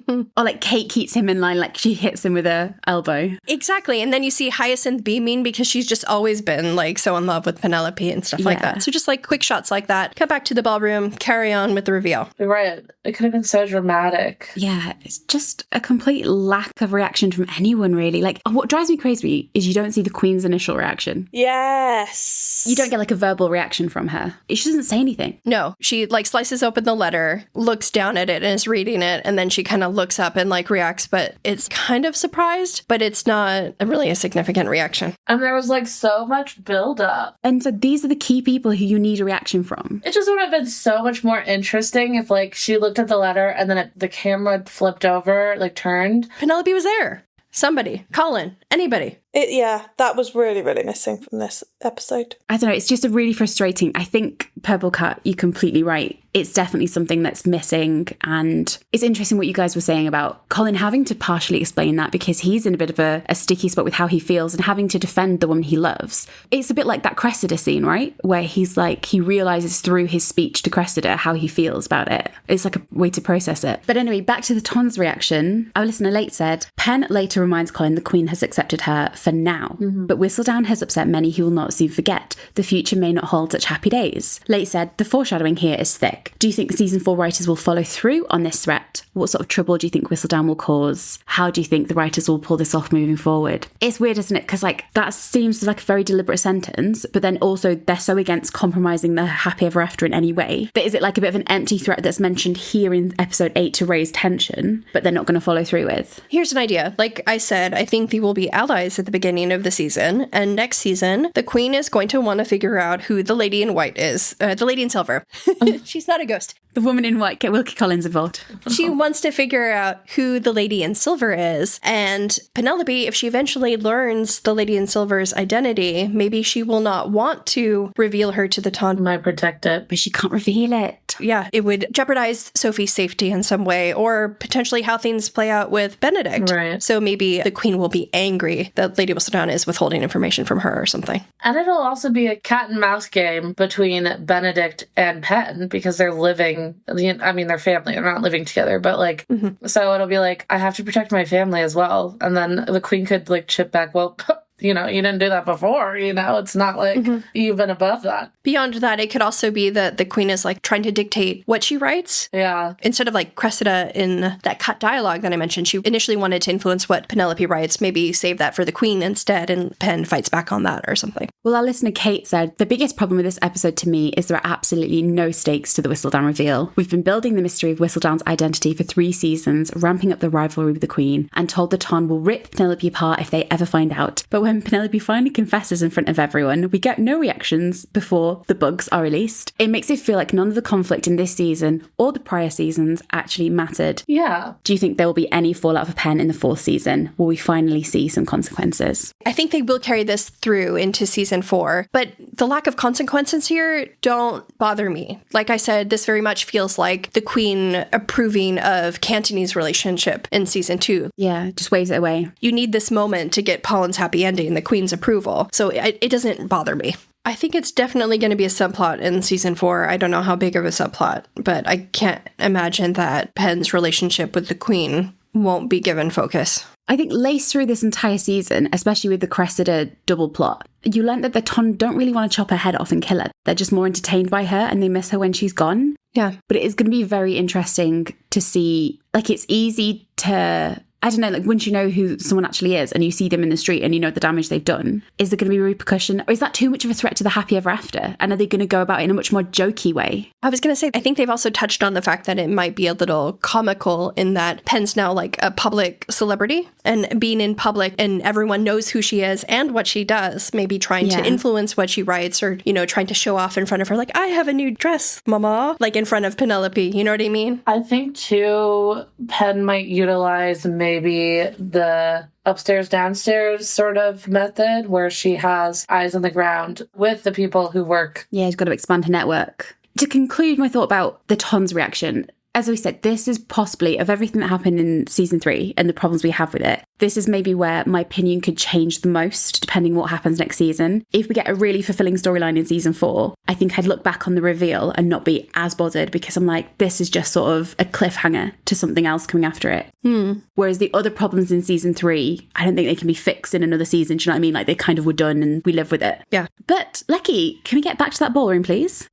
A: Or like Kate keeps him in line, like she hits him with her elbow.
B: Exactly. And then you see Hyacinth beaming because she's just always been like so in love with Penelope and stuff like that. So just like quick shots like that. Cut back to the ballroom, carry on with the reveal.
C: Right. It could have been so dramatic.
A: Yeah, it's just a complete lack of reaction from anyone, really. Like, what drives me crazy is you don't see the Queen's initial reaction.
D: Yes.
A: You don't get like a verbal reaction from her. She doesn't say anything.
B: No, she like slices open the letter, looks down at it and is reading it, and then she kind of looks up and like reacts, but it's kind of surprised, but it's not really a significant reaction.
C: And there was like so much build up.
A: And so these are the key people who you need a reaction from.
C: It just would have been so much more interesting if like she looked at the letter and then the camera flipped over, like turned.
B: Penelope was there. Somebody. Colin. Anybody.
D: Yeah, that was really, really missing from this episode.
A: I don't know, it's just a really frustrating. I think Purple Cut, you're completely right. It's definitely something that's missing. And it's interesting what you guys were saying about Colin having to partially explain that because he's in a bit of a sticky spot with how he feels and having to defend the woman he loves. It's a bit like that Cressida scene, right? Where he's like, he realizes through his speech to Cressida how he feels about it. It's like a way to process it. But anyway, back to the Ton's reaction. Our listener Late said, Pen later reminds Colin the Queen has accepted her for now. But Whistledown has upset many who will not soon forget. The future may not hold such happy days. Late said, the foreshadowing here is thick. Do you think season 4 writers will follow through on this threat? What sort of trouble do you think Whistledown will cause? How do you think the writers will pull this off moving forward? It's weird, isn't it? Because like that seems like a very deliberate sentence, but then also they're so against compromising the happy ever after in any way. But is it like a bit of an empty threat that's mentioned here in episode 8 to raise tension, but they're not going to follow through with?
B: Here's an idea. Like I said, I think they will be allies at the beginning of the season, and next season the Queen is going to want to figure out who the lady in white is, the lady in silver. She's not a ghost.
A: The woman in white, get Wilkie Collins involved.
B: She wants to figure out who the lady in silver is, and Penelope, if she eventually learns the lady in silver's identity, maybe she will not want to reveal her to the Ton.
C: Might protect it.
A: But she can't reveal it.
B: Yeah, it would jeopardize Sophie's safety in some way, or potentially how things play out with Benedict.
C: Right.
B: So maybe the Queen will be angry that Lady Whistledown is withholding information from her or something.
C: And it'll also be a cat and mouse game between Benedict and Pen because they're living, I mean, they're family. They're not living together, but like, so it'll be like, I have to protect my family as well. And then the Queen could like chip back, well, you know, you didn't do that before, you know, it's not like you've been above that.
B: Beyond that, it could also be that the Queen is like trying to dictate what she writes.
C: Yeah.
B: Instead of like Cressida in that cut dialogue that I mentioned, she initially wanted to influence what Penelope writes, maybe save that for the Queen instead, and Pen fights back on that or something.
A: Well, our listener Kate said, the biggest problem with this episode to me is there are absolutely no stakes to the Whistledown reveal. We've been building the mystery of Whistledown's identity for 3 seasons, ramping up the rivalry with the Queen, and told the Ton will rip Penelope apart if they ever find out. But when Penelope finally confesses in front of everyone, we get no reactions before the bugs are released. It makes it feel like none of the conflict in this season or the prior seasons actually mattered.
C: Yeah.
A: Do you think there will be any fallout for Pen in the 4th season? Will we finally see some consequences?
B: I think they will carry this through into season 4, but the lack of consequences here don't bother me. Like I said, this very much feels like the Queen approving of Cantonese relationship in season 2.
A: Yeah, just waves it away.
B: You need this moment to get Pollen's happy ending, the Queen's approval. So it doesn't bother me. I think it's definitely going to be a subplot in season 4. I don't know how big of a subplot, but I can't imagine that Pen's relationship with the Queen won't be given focus.
A: I think laced through this entire season, especially with the Cressida double plot, you learned that the Ton don't really want to chop her head off and kill her. They're just more entertained by her and they miss her when she's gone.
B: Yeah.
A: But it is going to be very interesting to see, like, it's easy to, I don't know, like once you know who someone actually is and you see them in the street and you know the damage they've done, is there going to be repercussion? Or is that too much of a threat to the happy ever after? And are they going to go about it in a much more jokey way?
B: I was going to say, I think they've also touched on the fact that it might be a little comical in that Pen's now like a public celebrity and being in public and everyone knows who she is and what she does, maybe trying to influence what she writes or, you know, trying to show off in front of her, like, I have a new dress, mama, like in front of Penelope. You know what I mean?
C: I think, too, Pen might utilize maybe the upstairs, downstairs sort of method where she has eyes on the ground with the people who work.
A: Yeah, she's got to expand her network. To conclude my thought about the Ton's reaction, as we said, this is possibly, of everything that happened in season 3 and the problems we have with it, this is maybe where my opinion could change the most, depending what happens next season. If we get a really fulfilling storyline in season 4, I think I'd look back on the reveal and not be as bothered because I'm like, this is just sort of a cliffhanger to something else coming after it. Whereas the other problems in season 3, I don't think they can be fixed in another season. Do you know what I mean? Like, they kind of were done and we live with it.
B: Yeah.
A: But, Lecky, can we get back to that ballroom, please?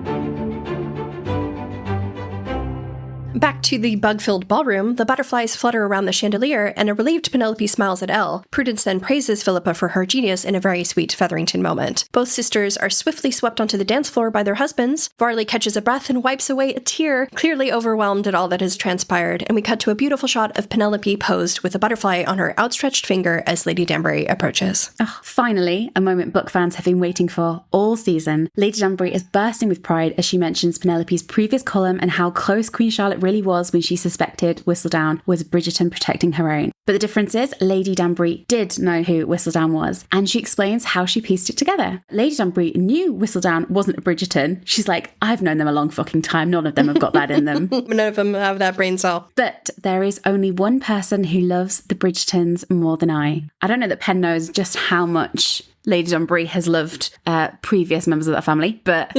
B: Back to the bug-filled ballroom, the butterflies flutter around the chandelier, and a relieved Penelope smiles at Elle. Prudence then praises Philippa for her genius in a very sweet Featherington moment. Both sisters are swiftly swept onto the dance floor by their husbands. Varley catches a breath and wipes away a tear, clearly overwhelmed at all that has transpired, and we cut to a beautiful shot of Penelope posed with a butterfly on her outstretched finger as Lady Danbury approaches.
A: Oh, finally, a moment book fans have been waiting for all season. Lady Danbury is bursting with pride as she mentions Penelope's previous column and how close Queen Charlotte really was when she suspected Whistledown was Bridgerton protecting her own. But the difference is Lady Danbury did know who Whistledown was, and she explains how she pieced it together. Lady Danbury knew Whistledown wasn't a Bridgerton. She's like, I've known them a long fucking time. None of them have got that in them.
B: None of them have that brain cell.
A: But there is only one person who loves the Bridgertons more than I. I don't know that Pen knows just how much Lady Danbury has loved previous members of that family, but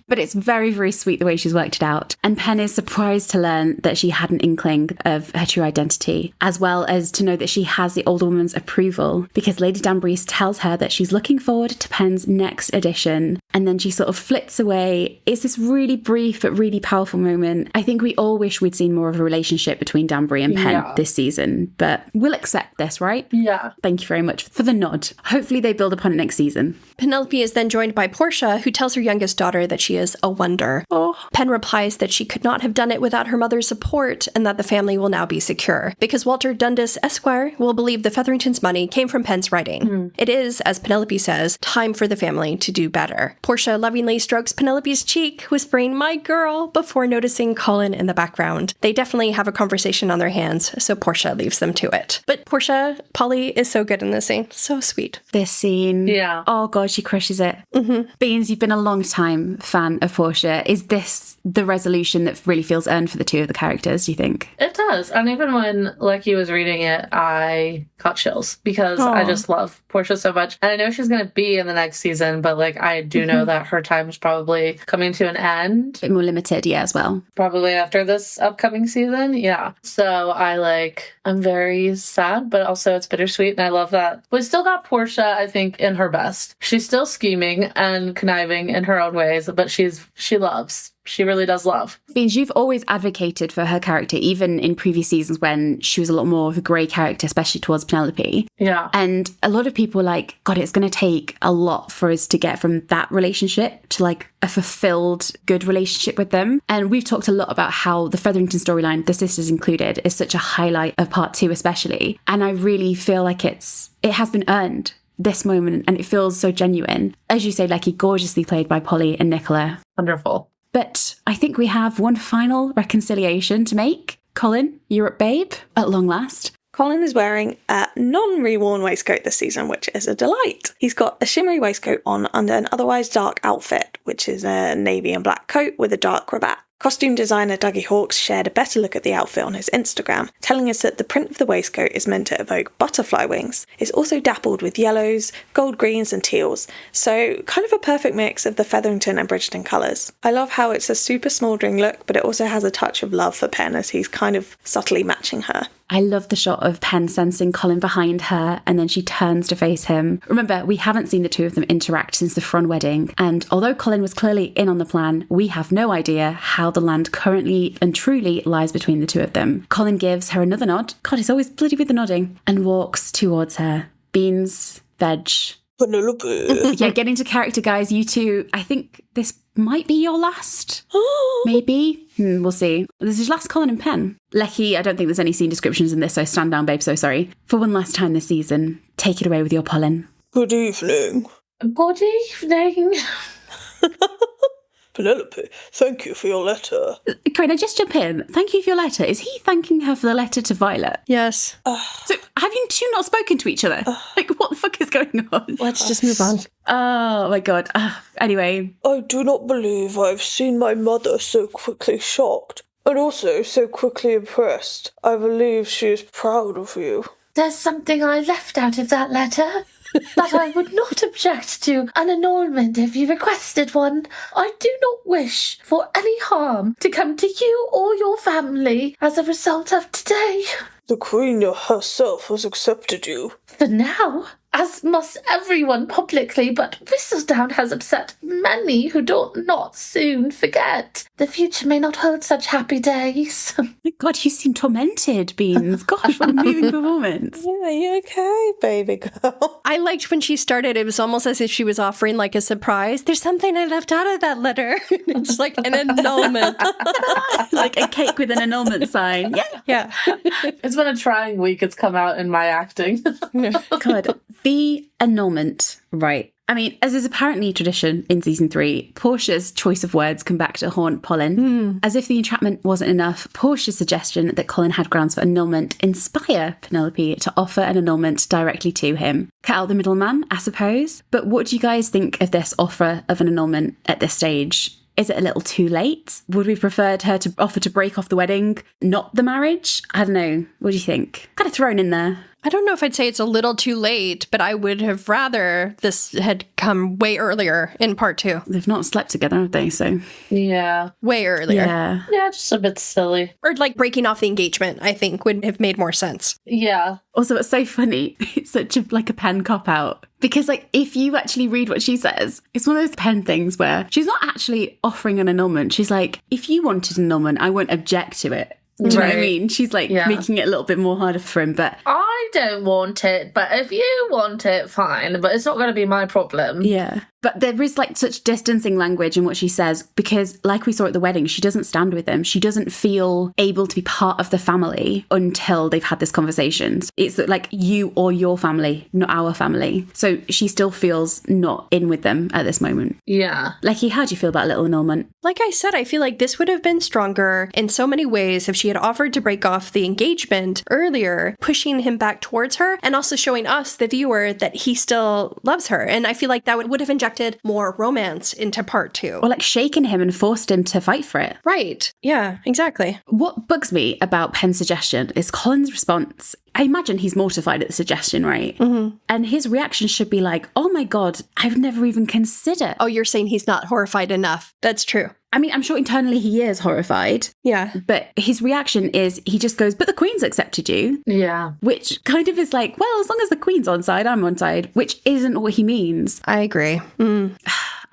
A: but it's very, very sweet the way she's worked it out. And Pen is surprised to learn that she had an inkling of her true identity, as well as to know that she has the older woman's approval, because Lady Danbury tells her that she's looking forward to Pen's next edition, and then she sort of flits away. It's this really brief but really powerful moment. I think we all wish we'd seen more of a relationship between Danbury and Pen this season, but we'll accept this, right?
C: Yeah.
A: Thank you very much for the nod. Hopefully they build upon it next season.
B: Penelope is then joined by Portia, who tells her youngest daughter that she is a wonder. Pen replies that she could not have done it without her mother's support and that the family will now be secure, because Walter Dundas Esquire will believe the Featheringtons' money came from Pen's writing. It is, as Penelope says, time for the family to do better. Portia lovingly strokes Penelope's cheek, whispering, "My girl," before noticing Colin in the background. They definitely have a conversation on their hands, so Portia leaves them to it. But Portia, Polly, is so good in this scene. So sweet.
A: This scene.
C: Yeah.
A: Oh God, she crushes it. Beans, you've been a long time fan of Portia. Is this the resolution that really feels earned for the two of the characters, do you think?
C: It does. And even when Lecky was reading it, I got chills because I just love Portia so much. And I know she's going to be in the next season, but like I do know that her time is probably coming to an end.
A: A bit more limited, yeah, as well.
C: Probably after this upcoming season. Yeah. So I'm very sad, but also it's bittersweet. And I love that. We still got Portia, I think, in her best. She's still scheming and conniving in her own ways, but she loves. She really does love.
A: Beans, you've always advocated for her character, even in previous seasons when she was a lot more of a grey character, especially towards Penelope.
C: Yeah.
A: And a lot of people are like, God, it's going to take a lot for us to get from that relationship to like a fulfilled, good relationship with them. And we've talked a lot about how the Featherington storyline, the sisters included, is such a highlight of part 2 especially. And I really feel like it has been earned, this moment, and it feels so genuine. As you say, Lecky, gorgeously played by Polly and Nicola.
C: Wonderful.
A: But I think we have one final reconciliation to make. Colin, you're at Babe, at long last.
D: Colin is wearing a non-reworn waistcoat this season, which is a delight. He's got a shimmery waistcoat on under an otherwise dark outfit, which is a navy and black coat with a dark cravat. Costume designer Dougie Hawkes shared a better look at the outfit on his Instagram, telling us that the print of the waistcoat is meant to evoke butterfly wings. It's also dappled with yellows, gold greens and teals, so kind of a perfect mix of the Featherington and Bridgerton colours. I love how it's a super smouldering look, but it also has a touch of love for Pen as he's kind of subtly matching her.
A: I love the shot of Pen sensing Colin behind her and then she turns to face him. Remember, we haven't seen the two of them interact since the Fran wedding, and although Colin was clearly in on the plan, we have no idea how the land currently and truly lies between the two of them. Colin gives her another nod, God, he's always bloody with the nodding, and walks towards her. Beans, veg.
D: Penelope.
A: Yeah, getting to character, guys, you two, I think this might be your last. Maybe. We'll see. This is last Colin and Pen. Lecky, I don't think there's any scene descriptions in this, so stand down, babe, so sorry. For one last time this season, take it away with your Pollen.
D: Good evening.
C: Good evening.
D: Penelope, thank you for your letter.
A: Can I just jump in? Thank you for your letter. Is he thanking her for the letter to Violet?
B: Yes.
A: So have you two not spoken to each other? What the fuck is going on?
B: Let's just move on.
A: Oh my God. Anyway.
E: I do not believe I've seen my mother so quickly shocked, and also so quickly impressed. I believe she is proud of you.
C: There's something I left out of that letter. That I would not object to an annulment if you requested one. I do not wish for any harm to come to you or your family as a result of today.
E: The Queen herself has accepted you.
C: For now, as must everyone publicly, but Whistledown has upset many who do not soon forget. The future may not hold such happy days.
A: God, you seem tormented, Beans. Gosh, what a moving performance.
E: Yeah, you okay, baby girl?
B: I liked when she started, it was almost as if she was offering like a surprise. There's something I left out of that letter. It's like an annulment.
A: Like a cake with an annulment sign.
B: Yeah.
C: It's been a trying week. It's come out in my acting.
A: God, the annulment, right. I mean, as is apparently tradition in season 3, Portia's choice of words come back to haunt Pollen. As if the entrapment wasn't enough, Portia's suggestion that Colin had grounds for annulment inspire Penelope to offer an annulment directly to him. Cut out the middleman, I suppose. But what do you guys think of this offer of an annulment at this stage? Is it a little too late? Would we preferred her to offer to break off the wedding, not the marriage? I don't know. What do you think? Kind of thrown in there.
B: I don't know if I'd say it's a little too late, but I would have rather this had come way earlier in part 2.
A: They've not slept together, have they? So
C: Yeah.
B: Way earlier.
A: yeah.
C: Yeah, just a bit silly.
B: Or like breaking off the engagement, I think, would have made more sense.
C: Yeah.
A: Also, it's so funny. It's such a like a Pen cop out. Because like if you actually read what she says, it's one of those Pen things where she's not actually offering an annulment. She's like, if you wanted an annulment, I won't object to it. Do you know what I mean? She's like making it a little bit more harder for him, but
C: I don't want it, but if you want it, fine. But it's not going to be my problem.
A: yeah. But there is like such distancing language in what she says because like we saw at the wedding, she doesn't stand with them. She doesn't feel able to be part of the family until they've had this conversation. It's like you or your family, not our family. So she still feels not in with them at this moment.
C: Yeah.
A: Lecky, how do you feel about Little Annulment?
B: Like I said, I feel like this would have been stronger in so many ways if she had offered to break off the engagement earlier, pushing him back towards her and also showing us, the viewer, that he still loves her. And I feel like that would have injected more romance into part 2.
A: Or like shaken him and forced him to fight for it.
B: Right. Yeah, exactly.
A: What bugs me about Pen's suggestion is Colin's response. I imagine he's mortified at the suggestion, right? Mm-hmm. And his reaction should be like, oh my God, I would never even consider.
B: Oh, you're saying he's not horrified enough. That's true.
A: I mean, I'm sure internally he is horrified.
B: Yeah.
A: But his reaction is he just goes, but the Queen's accepted you.
C: Yeah.
A: Which kind of is like, well, as long as the Queen's on side, I'm on side, which isn't what he means.
B: I agree.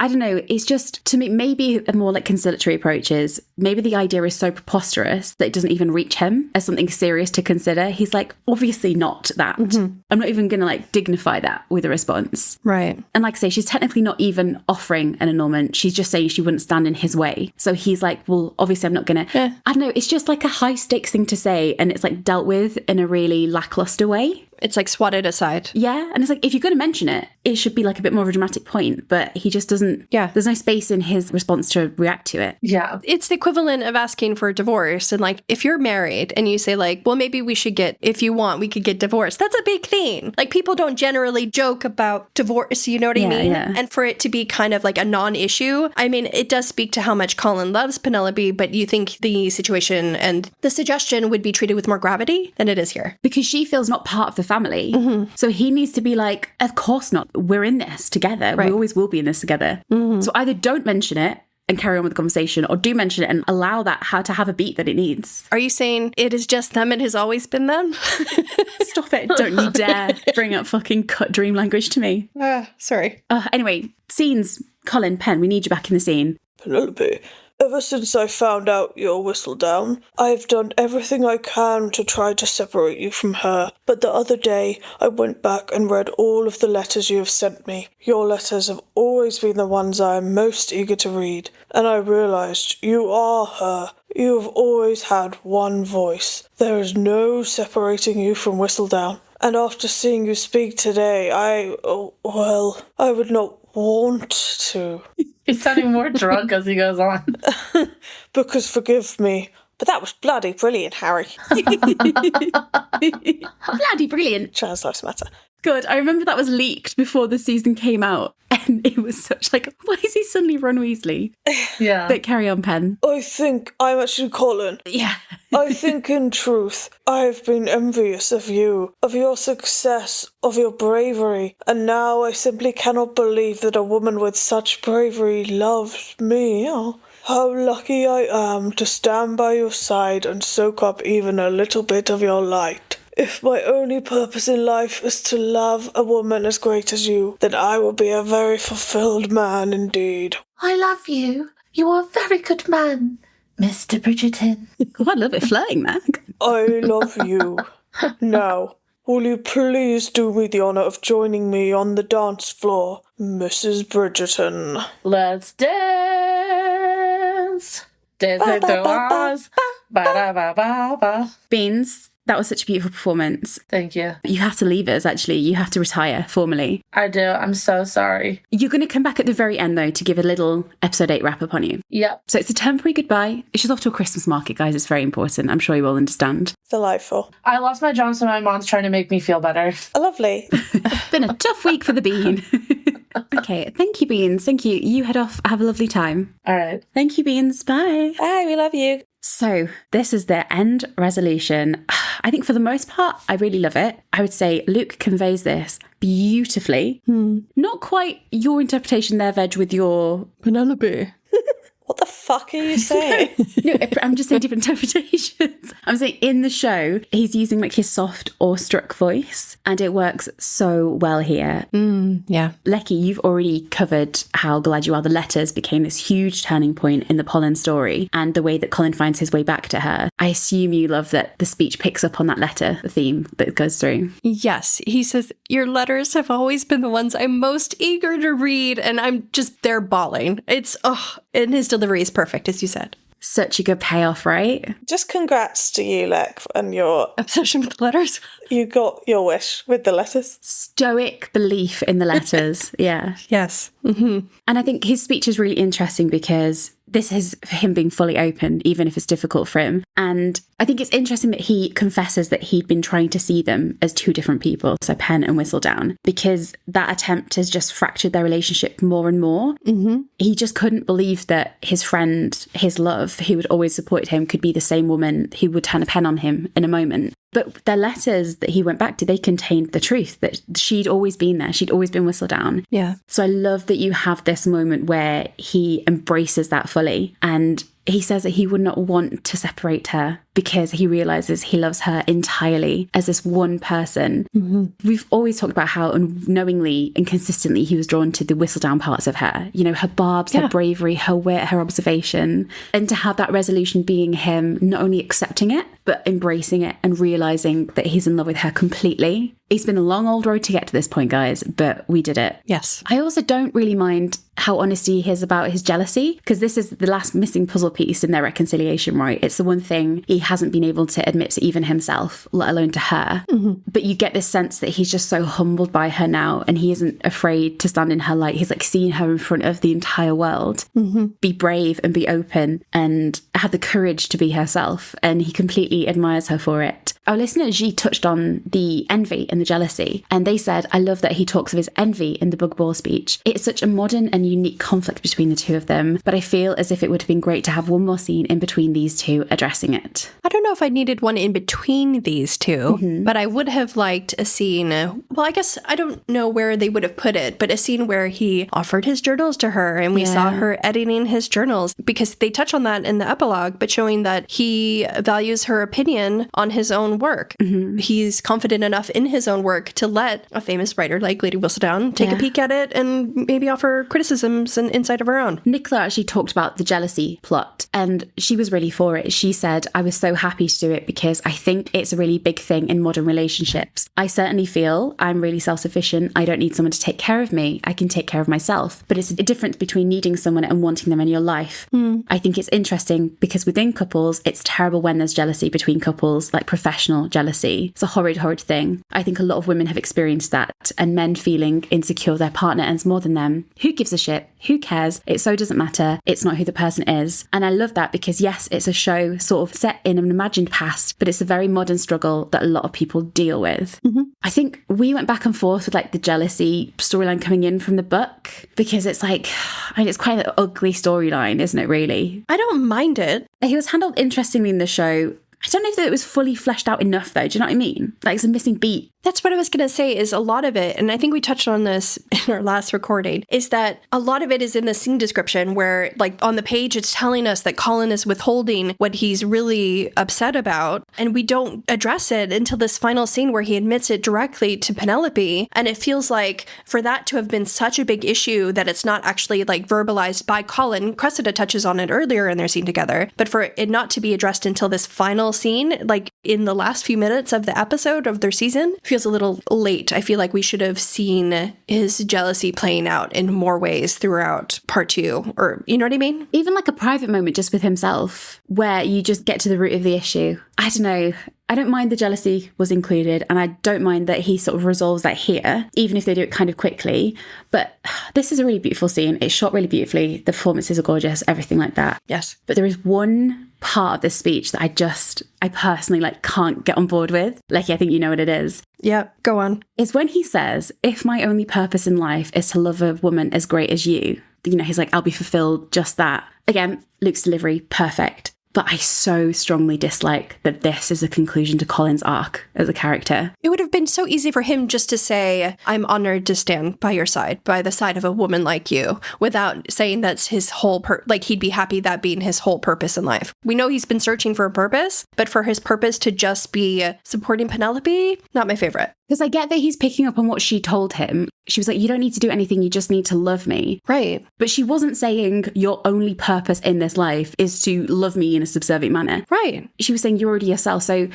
A: I don't know. It's just, to me, maybe a more like conciliatory approach is maybe the idea is so preposterous that it doesn't even reach him as something serious to consider. He's like, obviously not that. Mm-hmm. I'm not even going to like dignify that with a response.
B: Right.
A: And like I say, she's technically not even offering an annulment. She's just saying she wouldn't stand in his way. So he's like, well, obviously I'm not going to. I don't know. It's just like a high stakes thing to say. And it's like dealt with in a really lackluster way.
B: It's like swatted aside.
A: Yeah, and it's like, if you're going to mention it, it should be like a bit more of a dramatic point, but he just doesn't.
B: Yeah.
A: There's no space in his response to react to it.
C: Yeah.
B: It's the equivalent of asking for a divorce. And like, if you're married and you say like, well, maybe we should if you want, we could get divorced. That's a big thing. Like, people don't generally joke about divorce, you know what I mean?
A: Yeah.
B: And for it to be kind of like a non-issue, I mean, it does speak to how much Colin loves Penelope, but you think the situation and the suggestion would be treated with more gravity than it is here.
A: Because she feels not part of the family. So he needs to be like, of course not. We're in this together.
B: Right.
A: We always will be in this together. So either don't mention it and carry on with the conversation, or do mention it and allow that to have a beat that it needs.
B: Are you saying it is just them, it has always been them?
A: Stop it. Don't you dare bring up fucking cut dream language to me.
B: Sorry.
A: Anyway, scenes. Colin, Pen, we need you back in the scene.
E: Penelope, ever since I found out you're Whistledown, I have done everything I can to try to separate you from her. But the other day, I went back and read all of the letters you have sent me. Your letters have always been the ones I am most eager to read, and I realised you are her. You have always had one voice. There is no separating you from Whistledown. And after seeing you speak today, I would not want to.
C: He's sounding more drunk as he goes on.
E: Because forgive me, but that was bloody brilliant, Harry.
A: Bloody brilliant.
E: Trans lives matter.
A: Good. I remember that was leaked before the season came out. And it was such like, why is he suddenly Ron Weasley?
C: Yeah.
A: But carry on, Pen.
E: I think I'm actually Colin.
A: Yeah.
E: I think in truth, I have been envious of you, of your success, of your bravery, and now I simply cannot believe that a woman with such bravery loves me. Oh, how lucky I am to stand by your side and soak up even a little bit of your light. If my only purpose in life is to love a woman as great as you, then I will be a very fulfilled man indeed.
C: I love you. You are a very good man, Mr. Bridgerton.
A: Oh, I love it flirting there.
E: I love you. Now, will you please do me the honour of joining me on the dance floor, Mrs. Bridgerton?
C: Let's dance. Dance it to us. Ba-da-ba-ba-ba.
A: Beans, that was such a beautiful performance.
C: Thank you.
A: You have to leave us, actually. You have to retire formally.
C: I do. I'm so sorry.
A: You're going to come back at the very end, though, to give a little episode 8 wrap up on you.
C: Yep.
A: So it's a temporary goodbye. It's just off to a Christmas market, guys. It's very important. I'm sure you will understand.
E: Delightful.
C: I lost my job, so my mom's trying to make me feel better.
E: Lovely.
A: Been a tough week for the Bean. Okay, thank you, Beans. Thank you. You head off. Have a lovely time.
C: All right.
A: Thank you, Beans. Bye.
E: Bye, we love you.
A: So this is their end resolution. I think for the most part, I really love it. I would say Luke conveys this beautifully. Not quite your interpretation there, Veg, with your
B: Penelope.
E: What the fuck are you saying?
A: No, I'm just saying different interpretations. I'm saying in the show, he's using like his soft awestruck voice, and it works so well here.
B: Yeah.
A: Lecky, you've already covered how glad you are the letters became this huge turning point in the Pollen story, and the way that Colin finds his way back to her. I assume you love that the speech picks up on that letter theme that goes through.
B: Yes. He says, your letters have always been the ones I'm most eager to read, and I'm just there bawling. It's, and his delivery is perfect, as you said.
A: Such a good payoff, right?
E: Just congrats to you, Lek, and your...
B: Obsession with letters.
E: You got your wish with the letters.
A: Stoic belief in the letters. Yeah.
B: Yes.
A: And I think his speech is really interesting because this is for him being fully open, even if it's difficult for him. And I think it's interesting that he confesses that he'd been trying to see them as two different people, so Pen and Whistledown, because that attempt has just fractured their relationship more and more. He just couldn't believe that his friend, his love, who had always supported him, could be the same woman who would turn a pen on him in a moment. But their letters that he went back to, they contained the truth that she'd always been there. She'd always been Whistledown.
B: Yeah.
A: So I love that you have this moment where he embraces that fully, and he says that he would not want to separate her because he realizes he loves her entirely as this one person. We've always talked about how unknowingly and consistently he was drawn to the Whistledown parts of her. You know, her barbs, her bravery, her wit, her observation. And to have that resolution being him not only accepting it, but embracing it and realizing that he's in love with her completely. It's been a long old road to get to this point, guys, but we did it.
B: Yes.
A: I also don't really mind how honest he is about his jealousy, because this is the last missing puzzle piece in their reconciliation, right? It's the one thing he hasn't been able to admit to even himself, let alone to her. But you get this sense that he's just so humbled by her now, and he isn't afraid to stand in her light. He's like seeing her in front of the entire world, be brave and be open and have the courage to be herself, and he completely admires her for it. Our listener G touched on the envy and the jealousy, and they said, I love that he talks of his envy in the Bug Ball speech. It's such a modern and unique conflict between the two of them, but I feel as if it would have been great to have one more scene in between these two addressing it.
B: I don't know if I needed one in between these two, but I would have liked a scene, well, I guess I don't know where they would have put it, but a scene where he offered his journals to her and we saw her editing his journals, because they touch on that in the epilogue, but showing that he values her opinion on his own work. He's confident enough in his own work to let a famous writer like Lady Whistledown take a peek at it and maybe offer criticisms and insight of her own.
A: Nicola actually talked about the jealousy plot, and she was really for it. She said, I was so happy to do it because I think it's a really big thing in modern relationships. I certainly feel I'm really self-sufficient. I don't need someone to take care of me. I can take care of myself. But it's a difference between needing someone and wanting them in your life. I think it's interesting because within couples, it's terrible when there's jealousy between couples, like professional jealousy. It's a horrid, horrid thing. I think a lot of women have experienced that, and men feeling insecure their partner earns more than them. Who gives a shit? Who cares? It so doesn't matter. It's not who the person is. And I love that because yes, it's a show sort of set in an imagined past, but it's a very modern struggle that a lot of people deal with. I think we went back and forth with like the jealousy storyline coming in from the book, because it's like, I mean, it's quite an ugly storyline, isn't it really?
B: I don't mind it.
A: He was handled interestingly in the show. I don't know if it was fully fleshed out enough though. Do you know what I mean? Like it's a missing beat.
B: That's what I was going to say, is a lot of it, and I think we touched on this in our last recording, is that a lot of it is in the scene description where, like, on the page, it's telling us that Colin is withholding what he's really upset about, and we don't address it until this final scene where he admits it directly to Penelope, and it feels like for that to have been such a big issue that it's not actually, like, verbalized by Colin. Cressida touches on it earlier in their scene together, but for it not to be addressed until this final scene, like, in the last few minutes of the episode of their season, feels a little late. I feel like we should have seen his jealousy playing out in more ways throughout part 2, or you know what I mean?
A: Even like a private moment just with himself where you just get to the root of the issue. I don't know. I don't mind the jealousy was included, and I don't mind that he sort of resolves that here, even if they do it kind of quickly. But this is a really beautiful scene. It's shot really beautifully. The performances are gorgeous, everything like that.
B: Yes.
A: But there is one part of this speech that I personally like can't get on board with. Like, I think you know what it is.
B: Yeah, go on.
A: It's when he says, if my only purpose in life is to love a woman as great as you, he's like, I'll be fulfilled just that. Again, Luke's delivery, perfect. But I so strongly dislike that this is a conclusion to Colin's arc as a character.
B: It would have been so easy for him just to say, I'm honored to stand by your side, by the side of a woman like you, without saying that's his whole he'd be happy that being his whole purpose in life. We know he's been searching for a purpose, but for his purpose to just be supporting Penelope, not my favorite.
A: Because I get that he's picking up on what she told him. She was like, you don't need to do anything, you just need to love me.
B: Right.
A: But she wasn't saying your only purpose in this life is to love me in a subservient manner.
B: Right.
A: She was saying you're already yourself. So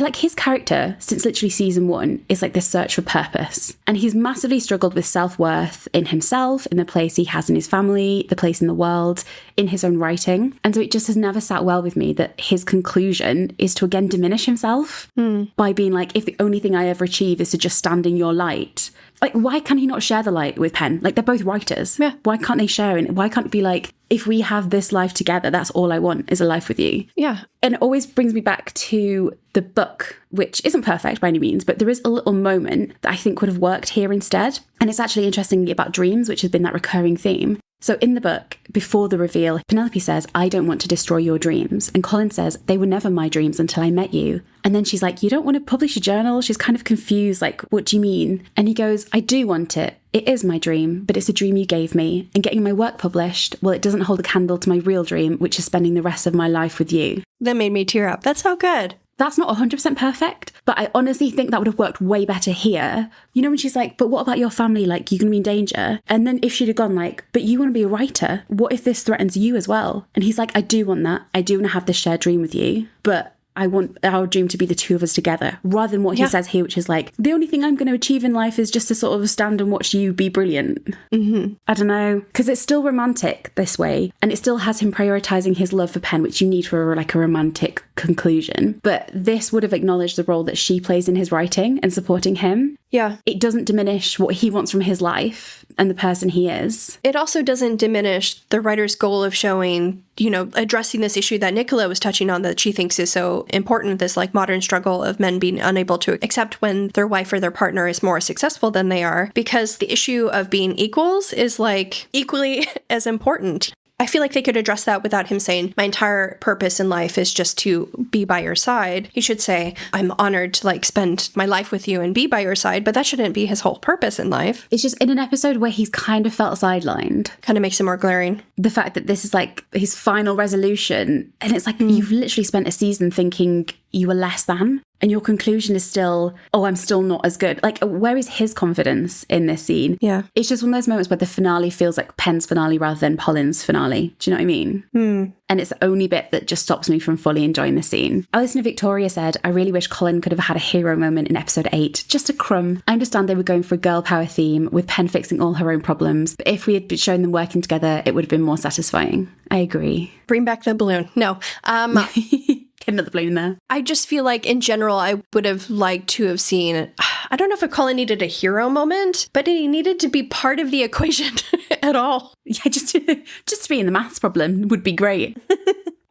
A: like his character, since literally season 1, is like this search for purpose. And he's massively struggled with self-worth in himself, in the place he has in his family, the place in the world, in his own writing. And so it just has never sat well with me that his conclusion is to again diminish himself by being like, if the only thing I ever achieve is to just stand in your light. Like, why can he not share the light with Pen? Like, they're both writers.
B: Yeah.
A: Why can't they share it? Why can't it be like, if we have this life together, that's all I want is a life with you?
B: Yeah.
A: And it always brings me back to the book, which isn't perfect by any means, but there is a little moment that I think would have worked here instead. And it's actually interestingly about dreams, which has been that recurring theme. So in the book, before the reveal, Penelope says, I don't want to destroy your dreams. And Colin says, they were never my dreams until I met you. And then she's like, you don't want to publish a journal? She's kind of confused, like, what do you mean? And he goes, I do want it. It is my dream, but it's a dream you gave me. And getting my work published, well, it doesn't hold a candle to my real dream, which is spending the rest of my life with you.
B: That made me tear up. That's so good.
A: That's not 100% perfect, but I honestly think that would have worked way better here. You know, when she's like, but what about your family? Like, you're going to be in danger. And then if she'd have gone like, but you want to be a writer. What if this threatens you as well? And he's like, I do want that. I do want to have this shared dream with you, but I want our dream to be the two of us together, rather than what he says here, which is like, the only thing I'm going to achieve in life is just to sort of stand and watch you be brilliant. I don't know, because it's still romantic this way, and it still has him prioritizing his love for Pen, which you need for like a romantic conclusion. But this would have acknowledged the role that she plays in his writing and supporting him.
B: Yeah.
A: It doesn't diminish what he wants from his life and the person he is.
B: It also doesn't diminish the writer's goal of showing, you know, addressing this issue that Nicola was touching on that she thinks is so important, this like modern struggle of men being unable to accept when their wife or their partner is more successful than they are, because the issue of being equals is like equally as important. I feel like they could address that without him saying, my entire purpose in life is just to be by your side. He should say, I'm honored to like spend my life with you and be by your side, but that shouldn't be his whole purpose in life.
A: It's just in an episode where he's kind of felt sidelined.
B: Kind of makes it more glaring.
A: The fact that this is like his final resolution, and it's like you've literally spent a season thinking you were less than, and your conclusion is still, oh, I'm still not as good. Like, where is his confidence in this scene?
B: Yeah.
A: It's just one of those moments where the finale feels like Pen's finale rather than Polin's finale. Do you know what I mean? And it's the only bit that just stops me from fully enjoying the scene. I listened to Victoria said, I really wish Colin could have had a hero moment in episode 8. Just a crumb. I understand they were going for a girl power theme with Pen fixing all her own problems, but if we had shown them working together, it would have been more satisfying. I agree.
B: Bring back the balloon. No.
A: Get another balloon there.
B: I just feel like in general, I would have liked to have seen, I don't know if Colin needed a hero moment, but he needed to be part of the equation at all.
A: Yeah, just to be in the maths problem would be great.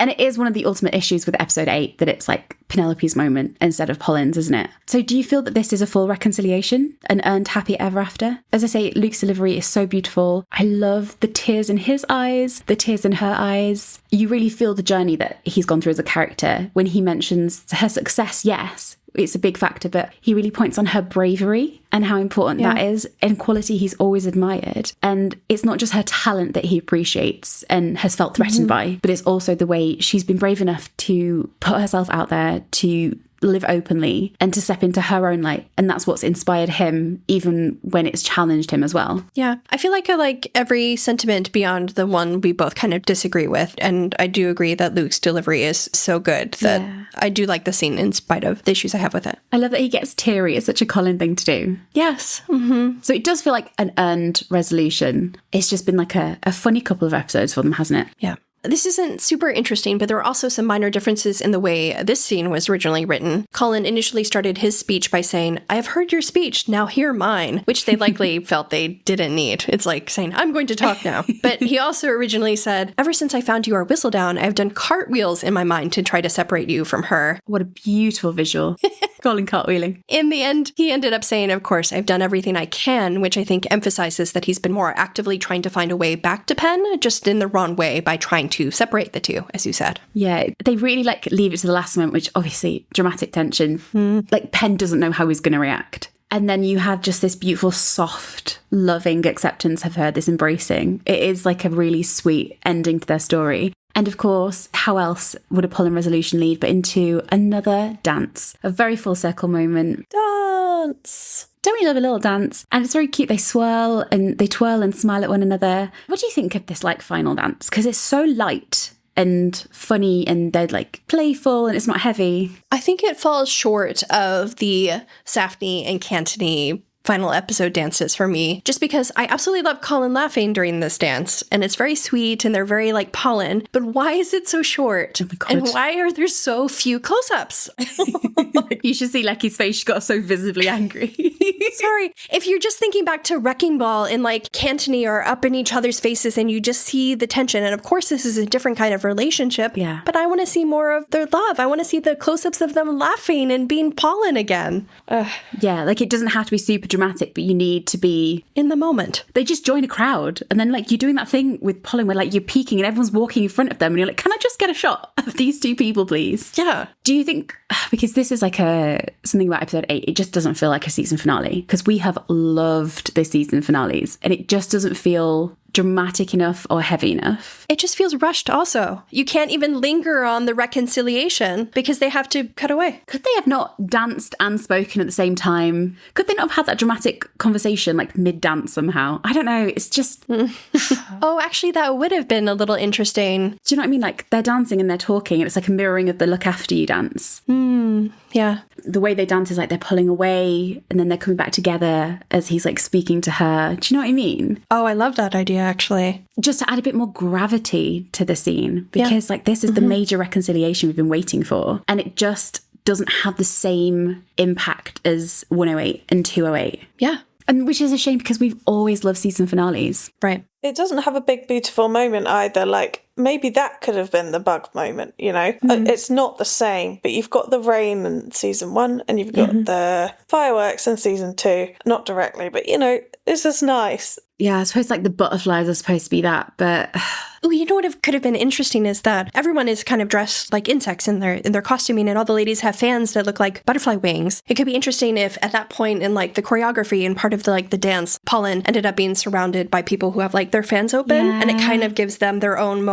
A: And it is one of the ultimate issues with episode 8 that it's like Penelope's moment instead of Polin's, isn't it? So do you feel that this is a full reconciliation, an earned happy ever after? As I say, Luke's delivery is so beautiful. I love the tears in his eyes, the tears in her eyes. You really feel the journey that he's gone through as a character. When he mentions her success, yes, it's a big factor, but he really points on her bravery and how important that is, and quality he's always admired. And it's not just her talent that he appreciates and has felt threatened by, but it's also the way she's been brave enough to put herself out there, to live openly and to step into her own light. And that's what's inspired him, even when it's challenged him as well.
B: Yeah. I feel like I like every sentiment beyond the one we both kind of disagree with. And I do agree that Luke's delivery is so good that I do like the scene in spite of the issues I have with it.
A: I love that he gets teary. It's such a Colin thing to do.
B: Yes.
A: So it does feel like an earned resolution. It's just been like a funny couple of episodes for them, hasn't it?
B: Yeah. This isn't super interesting, but there are also some minor differences in the way this scene was originally written. Colin initially started his speech by saying, I have heard your speech, now hear mine, which they likely felt they didn't need. It's like saying, I'm going to talk now. But he also originally said, ever since I found you are Whistledown, I have done cartwheels in my mind to try to separate you from her.
A: What a beautiful visual. Colin cartwheeling.
B: In the end, he ended up saying, of course, I've done everything I can, which I think emphasizes that he's been more actively trying to find a way back to Pen, just in the wrong way by trying to separate the two, as you said.
A: Yeah, they really like leave it to the last moment, which obviously dramatic tension. Like Pen doesn't know how he's going to react. And then you have just this beautiful, soft, loving acceptance of her, this embracing. It is like a really sweet ending to their story. And of course, how else would a Pollen resolution lead but into another dance? A very full circle moment.
D: Dance!
A: Don't we love a little dance? And it's very cute. They swirl and they twirl and smile at one another. What do you think of this like final dance? Because it's so light and funny and they're like playful and it's not heavy.
B: I think it falls short of the Saphne and Cantony final episode dances for me, just because I absolutely love Colin laughing during this dance, and it's very sweet and they're very like Pollen, but why is it so short?
A: Oh my God.
B: And why are there so few close-ups?
A: You should see Lecky's face. She got so visibly angry.
B: Sorry, if you're just thinking back to Wrecking Ball and like Cantony are up in each other's faces and you just see the tension, and of course this is a different kind of relationship, but I want to see more of their love. I want to see the close-ups of them laughing and being Pollen again.
A: Yeah, like it doesn't have to be super dramatic, but you need to be
B: in the moment.
A: They just join a crowd, and then like you're doing that thing with Pollen where like you're peeking and everyone's walking in front of them and you're like, can I just get a shot of these two people, please?
B: Yeah.
A: Do you think, because this is like something about episode 8, it just doesn't feel like a season finale, because we have loved the season finales and it just doesn't feel dramatic enough or heavy enough.
B: It just feels rushed also. You can't even linger on the reconciliation because they have to cut away.
A: Could they have not danced and spoken at the same time? Could they not have had that dramatic conversation like mid-dance somehow? I don't know. It's just...
B: Oh, actually, that would have been a little interesting.
A: Do you know what I mean? Like, they're dancing and they're talking, and it's like a mirroring of the look after you dance.
B: Yeah.
A: The way they dance is like they're pulling away and then they're coming back together as he's like speaking to her. Do you know what I mean?
B: Oh, I love that idea, actually.
A: Just to add a bit more gravity to the scene, because like this is the major reconciliation we've been waiting for, and it just doesn't have the same impact as 108 and 208.
B: Yeah.
A: And which is a shame because we've always loved season finales.
B: Right.
D: It doesn't have a big, beautiful moment either. Like, maybe that could have been the bug moment, you know? It's not the same, but you've got the rain in season 1 and you've got the fireworks in season 2. Not directly, but, you know, it's just nice.
A: Yeah, I suppose like the butterflies are supposed to be that, but...
B: Oh, you know what could have been interesting is that everyone is kind of dressed like insects in their costuming, and all the ladies have fans that look like butterfly wings. It could be interesting if at that point in like the choreography and part of the dance, Pollen ended up being surrounded by people who have like their fans open, and it kind of gives them their own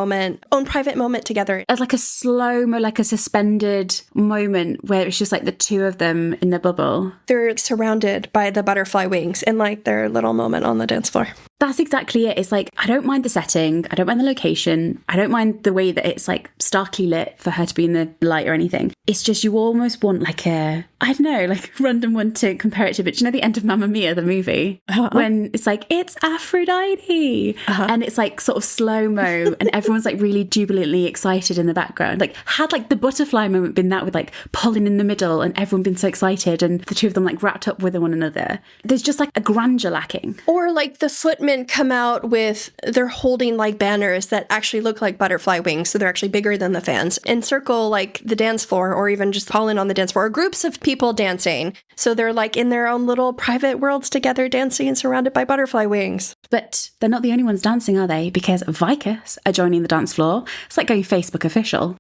B: private moment together.
A: As like a slow-mo, like a suspended moment where it's just like the two of them in the bubble.
B: They're surrounded by the butterfly wings in like their little moment on the dance floor.
A: That's exactly it. It's like, I don't mind the setting. I don't mind the location. I don't mind the way that it's like starkly lit for her to be in the light or anything. It's just you almost want like a, I don't know, like random one to compare it to. But do you know the end of Mamma Mia, the movie? When it's like, it's Aphrodite. And it's like sort of slow-mo and everyone's like really jubilantly excited in the background. Like had like the butterfly moment been that with like Polin in the middle and everyone been so excited and the two of them like wrapped up with one another. There's just like a grandeur lacking.
B: Or like the footmen come out with, they're holding like banners that actually look like butterfly wings, so they're actually bigger than the fans, encircle like the dance floor, or even just Pollen on the dance floor, or groups of people dancing. So they're like in their own little private worlds together, dancing and surrounded by butterfly wings.
A: But they're not the only ones dancing, are they? Because Vicus are joining the dance floor. It's like going Facebook official.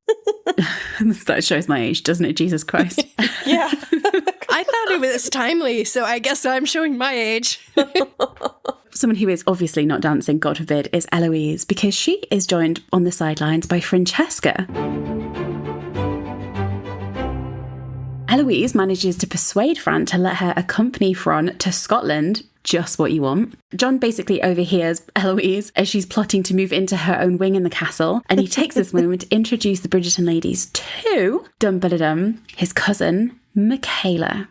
A: That shows my age, doesn't it? Jesus Christ.
D: Yeah.
B: I thought it was timely, so I guess I'm showing my age.
A: Someone who is obviously not dancing, God forbid, is Eloise, because she is joined on the sidelines by Francesca. Eloise manages to persuade Fran to let her accompany Fran to Scotland. Just what you want. John basically overhears Eloise as she's plotting to move into her own wing in the castle, and he takes this moment to introduce the Bridgerton ladies to his cousin, Michaela.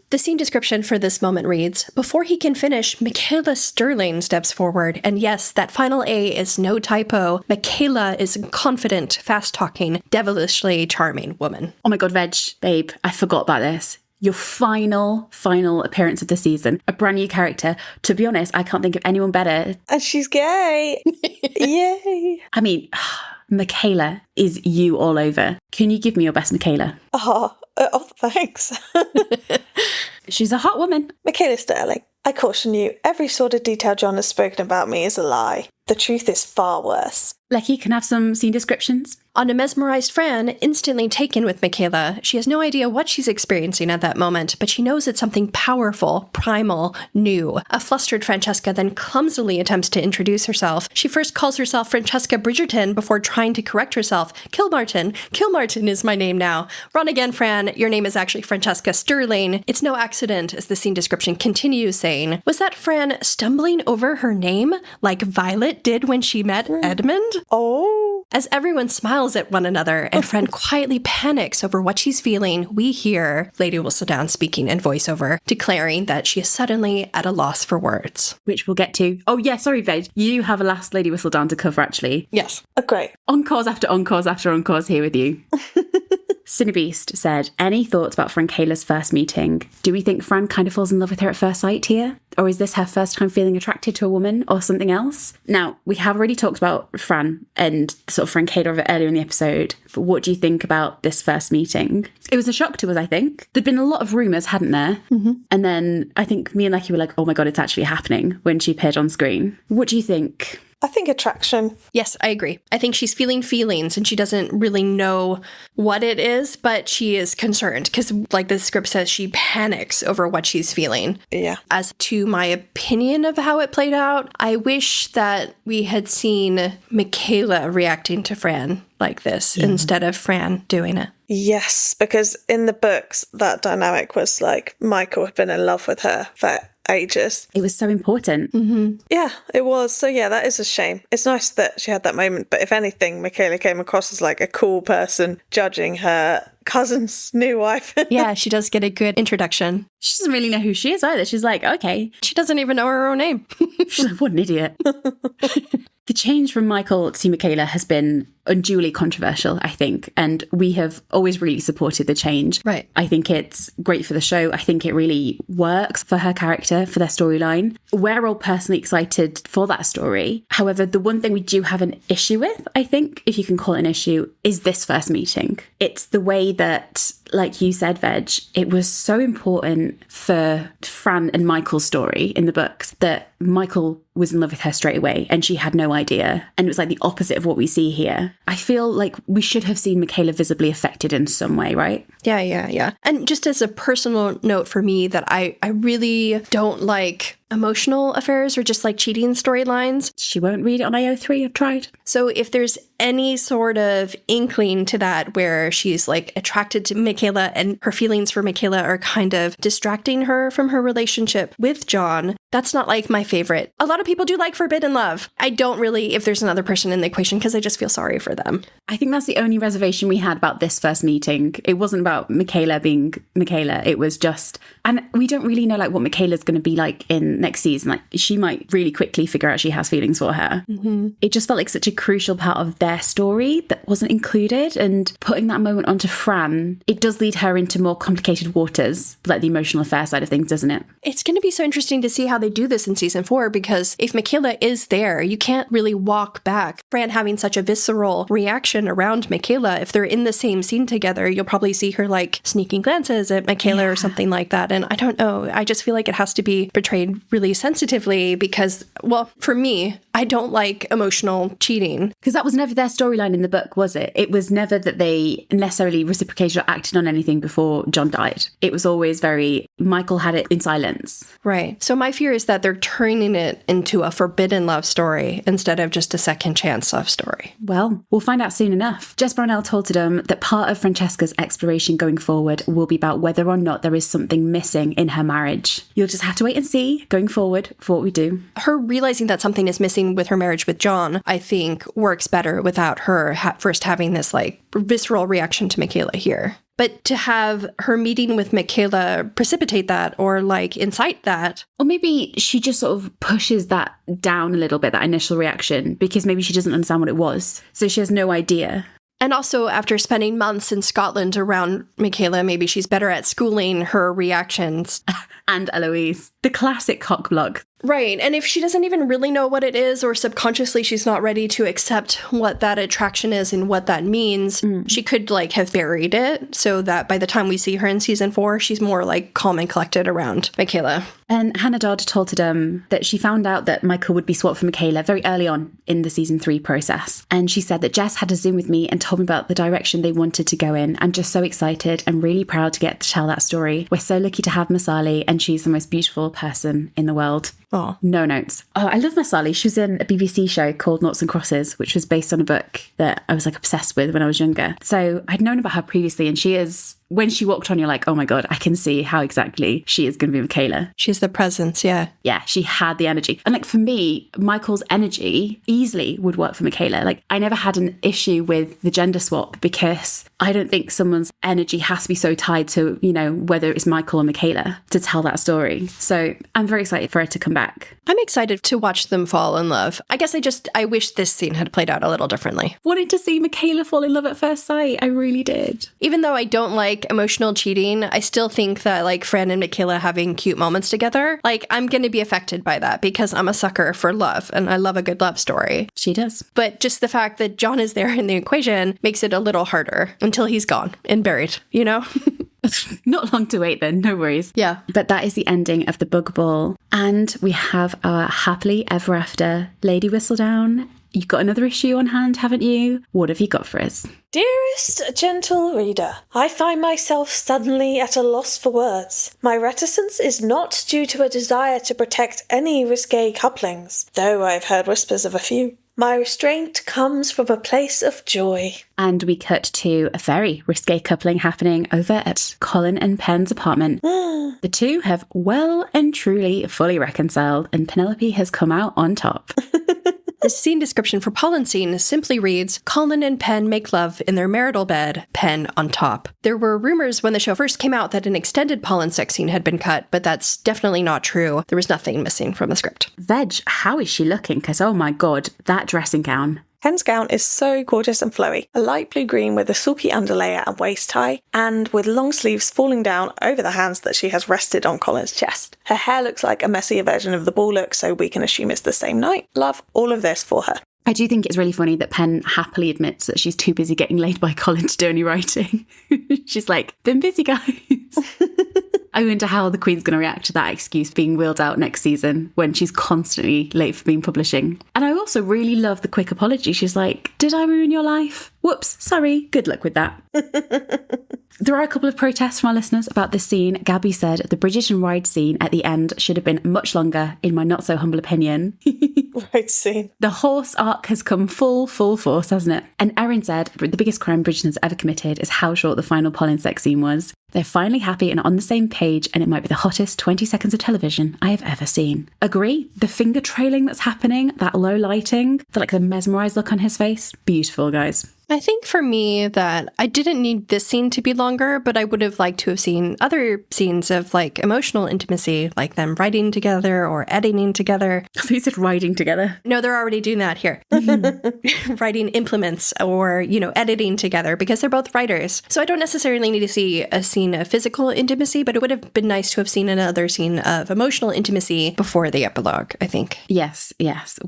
B: The scene description for this moment reads, before he can finish, Michaela Stirling steps forward. And yes, that final A is no typo. Michaela is a confident, fast-talking, devilishly charming woman.
A: Oh my God, Veg, babe, I forgot about this. Your final appearance of the season. A brand new character. To be honest, I can't think of anyone better.
D: And she's gay. Yay.
A: I mean, Michaela is you all over. Can you give me your best Michaela?
D: Oh, thanks.
A: She's a hot woman.
D: Michaela Stirling, I caution you, every sort of detail John has spoken about me is a lie. The truth is far worse.
A: Lecky can have some scene descriptions.
B: On a mesmerized Fran, instantly taken with Michaela, she has no idea what she's experiencing at that moment, but she knows it's something powerful, primal, new. A flustered Francesca then clumsily attempts to introduce herself. She first calls herself Francesca Bridgerton before trying to correct herself. Kilmartin is my name now. Run again, Fran. Your name is actually Francesca Stirling. It's no accident, as the scene description continues saying. Was that Fran stumbling over her name, like Violet did when she met Edmund?
D: Oh.
B: As everyone smiles at one another and Fran quietly panics over what she's feeling, we hear Lady Whistledown speaking in voiceover, declaring that she is suddenly at a loss for words.
A: Which we'll get to. Oh yeah, sorry, Veg. You have a last Lady Whistledown to cover, actually.
B: Yes.
D: Oh, great.
A: Encores after encores after encores here with you. Cinebeast said, any thoughts about Francaila's first meeting? Do we think Fran kind of falls in love with her at first sight here? Or is this her first time feeling attracted to a woman or something else? Now, we have already talked about Fran and sort of Francaila of it earlier in the episode, but what do you think about this first meeting? It was a shock to us, I think. There'd been a lot of rumours, hadn't there? Mm-hmm. And then I think me and Lecky were like, oh my God, it's actually happening when she appeared on screen. What do you think?
D: I think attraction.
B: Yes, I agree. I think she's feeling feelings and she doesn't really know what it is, but she is concerned because, like the script says, she panics over what she's feeling.
D: Yeah.
B: As two my opinion of how it played out. I wish that we had seen Michaela reacting to Fran like this instead of Fran doing it.
D: Yes, because in the books, that dynamic was like Michael had been in love with her for ages.
A: It was so important.
D: Yeah, it was. So yeah, that is a shame. It's nice that she had that moment, but if anything, Michaela came across as like a cool person judging her cousin's new wife.
B: Yeah, she does get a good introduction.
A: She doesn't really know who she is either. She's like, okay.
B: She doesn't even know her own name.
A: She's like, what an idiot. The change from Michael to Michaela has been unduly controversial, I think, and we have always really supported the change.
B: Right.
A: I think it's great for the show. I think it really works for her character, for their storyline. We're all personally excited for that story. However, the one thing we do have an issue with, I think, if you can call it an issue, is this first meeting. It's the way that, like you said, Veg, it was so important for Fran and Michael's story in the books that Michael was in love with her straight away and she had no idea. And it was like the opposite of what we see here. I feel like we should have seen Michaela visibly affected in some way, right?
B: Yeah. And just as a personal note for me, that I really don't like emotional affairs or just like cheating storylines.
A: She won't read it on AO3, I've tried.
B: So if there's any sort of inkling to that where she's like attracted to Michaela and her feelings for Michaela are kind of distracting her from her relationship with John, that's not like my favorite. A lot of people do like forbidden love. I don't really, if there's another person in the equation, because I just feel sorry for them.
A: I think that's the only reservation we had about this first meeting. It wasn't about Michaela being Michaela. It was just, and we don't really know like what Michaela's going to be like in next season. Like she might really quickly figure out she has feelings for her. It just felt like such a crucial part of their story that wasn't included, and putting that moment onto Fran, it does lead her into more complicated waters, like the emotional affair side of things, doesn't it?
B: It's going to be so interesting to see how they do this in season 4, because if Michaela is there, you can't really walk back. Fran having such a visceral reaction around Michaela, if they're in the same scene together, you'll probably see her like sneaking glances at Michaela or something like that. And I don't know, I just feel like it has to be portrayed really sensitively because, well, for me, I don't like emotional cheating.
A: Because that was never their storyline in the book, was it? It was never that they necessarily reciprocated or acted on anything before John died. It was always very, Michael had it in silence.
B: Right. So my fear is that they're turning it into a forbidden love story instead of just a second chance love story.
A: Well, we'll find out soon enough. Jess Brownell told them that part of Francesca's exploration going forward will be about whether or not there is something missing in her marriage. You'll just have to wait and see going forward for what we do.
B: Her realizing that something is missing with her marriage with John, I think, works better without her first having this like visceral reaction to Michaela here. But to have her meeting with Michaela precipitate that or like incite that.
A: Or maybe she just sort of pushes that down a little bit, that initial reaction, because maybe she doesn't understand what it was. So she has no idea.
B: And also, after spending months in Scotland around Michaela, maybe she's better at schooling her reactions.
A: And Eloise, the classic cock block.
B: Right. And if she doesn't even really know what it is, or subconsciously she's not ready to accept what that attraction is and what that means, she could like have buried it so that by the time we see her in season 4, she's more like calm and collected around Michaela.
A: And Hannah Dodd told them that she found out that Michael would be swapped for Michaela very early on in the season 3 process. And she said that Jess had a Zoom with me and told me about the direction they wanted to go in. I'm just so excited and really proud to get to tell that story. We're so lucky to have Masali, and she's the most beautiful person in the world.
B: Oh,
A: no notes. Oh, I love Masali. She was in a BBC show called Noughts and Crosses, which was based on a book that I was like obsessed with when I was younger. So I'd known about her previously, and she is, when she walked on, you're like, oh my God, I can see how exactly she is going to be Michaela.
B: She's the presence, yeah.
A: Yeah, she had the energy. And like for me, Michael's energy easily would work for Michaela. Like I never had an issue with the gender swap because I don't think someone's energy has to be so tied to, you know, whether it's Michael or Michaela to tell that story. So I'm very excited for her to come back.
B: I'm excited to watch them fall in love. I guess I wish this scene had played out a little differently.
A: Wanted to see Michaela fall in love at first sight. I really did.
B: Even though I don't like emotional cheating, I still think that like Fran and Michaela having cute moments together, like I'm going to be affected by that because I'm a sucker for love and I love a good love story.
A: She does.
B: But just the fact that John is there in the equation makes it a little harder until he's gone and buried, you know?
A: Not long to wait then, no worries.
B: Yeah.
A: But that is the ending of the Bug Ball. And we have our happily ever after Lady Whistledown you've got another issue on hand, haven't you? What have you got for us?
E: Dearest gentle reader, I find myself suddenly at a loss for words. My reticence is not due to a desire to protect any risque couplings, though I've heard whispers of a few. My restraint comes from a place of joy.
A: And we cut to a very risque coupling happening over at Colin and Pen's apartment. The two have well and truly fully reconciled, and Penelope has come out on top.
B: The scene description for Pollen's scene simply reads, Colin and Pen make love in their marital bed, Pen on top. There were rumors when the show first came out that an extended Pollen sex scene had been cut, but that's definitely not true. There was nothing missing from the script.
A: Veg, how is she looking? Because, oh my god, that dressing gown.
D: Pen's gown is so gorgeous and flowy. A light blue green with a silky underlayer and waist tie, and with long sleeves falling down over the hands that she has rested on Colin's chest. Her hair looks like a messier version of the ball look, so we can assume it's the same night. Love all of this for her.
A: I do think it's really funny that Pen happily admits that she's too busy getting laid by Colin to do any writing. She's like, been busy, guys. I wonder how the Queen's going to react to that excuse being wheeled out next season when she's constantly late for being publishing. And I also really love the quick apology. She's like, did I ruin your life? Whoops, sorry. Good luck with that. There are a couple of protests from our listeners about this scene. Gabby said the Bridgerton ride scene at the end should have been much longer, in my not so humble opinion.
E: Ride scene.
A: The horse arc has come full force, hasn't it? And Erin said the biggest crime Bridgerton's ever committed is how short the final Pollen sex scene was. They're finally happy and on the same page, and it might be the hottest 20 seconds of television I have ever seen. Agree? The finger trailing that's happening, that low lighting, the mesmerised look on his face, beautiful, guys.
B: I think for me that I didn't need this scene to be longer, but I would have liked to have seen other scenes of emotional intimacy, like them writing together or editing together.
A: I thought you said riding together.
B: No, they're already doing that here. Writing implements or, editing together because they're both writers. So I don't necessarily need to see a scene of physical intimacy, but it would have been nice to have seen another scene of emotional intimacy before the epilogue, I think.
A: Yes.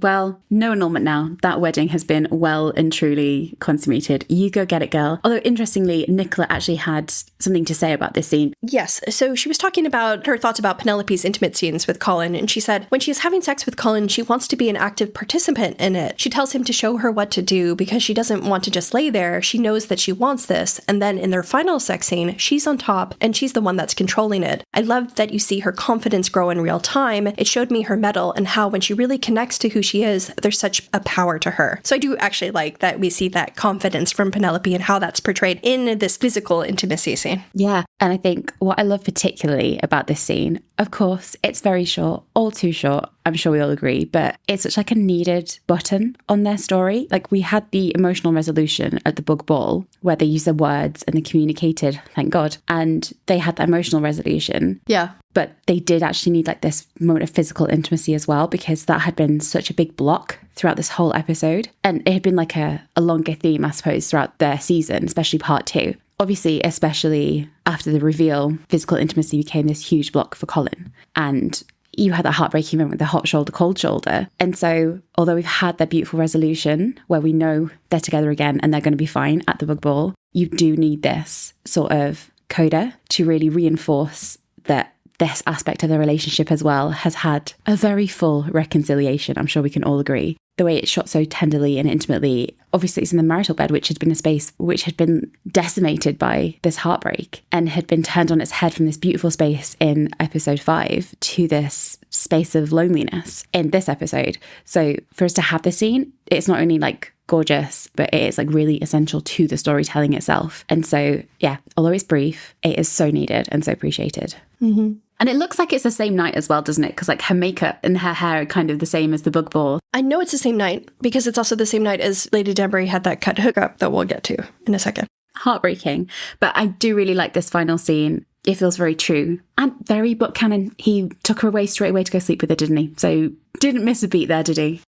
A: Well, no annulment now. That wedding has been well and truly consummated. You go get it, girl. Although, interestingly, Nicola actually had something to say about this scene.
B: Yes, so she was talking about her thoughts about Penelope's intimate scenes with Colin, and she said, when she is having sex with Colin, she wants to be an active participant in it. She tells him to show her what to do because she doesn't want to just lay there. She knows that she wants this, and then in their final sex scene, she's on top, and she's the one that's controlling it. I loved that you see her confidence grow in real time. It showed me her mettle and how when she really connects to who she is, there's such a power to her. So I do actually like that we see that confidence from Penelope and how that's portrayed in this physical intimacy scene.
A: Yeah, and I think what I love particularly about this scene, of course, it's very short, all too short, I'm sure we all agree, but it's such a needed button on their story. We had the emotional resolution at the book ball where they used their words and they communicated, thank God, and they had that emotional resolution.
B: Yeah.
A: But they did actually need this moment of physical intimacy as well, because that had been such a big block throughout this whole episode. And it had been a longer theme, I suppose, throughout their season, especially part 2. Obviously, especially after the reveal, physical intimacy became this huge block for Colin. And you had that heartbreaking moment with the hot shoulder, cold shoulder. And so, although we've had that beautiful resolution where we know they're together again and they're going to be fine at the book ball, you do need this sort of coda to really reinforce that this aspect of the relationship as well has had a very full reconciliation. I'm sure we can all agree. The way it's shot so tenderly and intimately, obviously it's in the marital bed, which had been a space which had been decimated by this heartbreak and had been turned on its head from this beautiful space in episode 5 to this space of loneliness in this episode. So for us to have this scene, it's not only gorgeous, but it is really essential to the storytelling itself. And so, yeah, although it's brief, it is so needed and so appreciated.
B: Mm-hmm.
A: And it looks like it's the same night as well, doesn't it? Because her makeup and her hair are kind of the same as the book ball.
B: I know it's the same night because it's also the same night as Lady Danbury had that cut hookup that we'll get to in a second.
A: Heartbreaking. But I do really like this final scene. It feels very true and very book canon. He took her away straight away to go sleep with her, didn't he? So didn't miss a beat there, did he?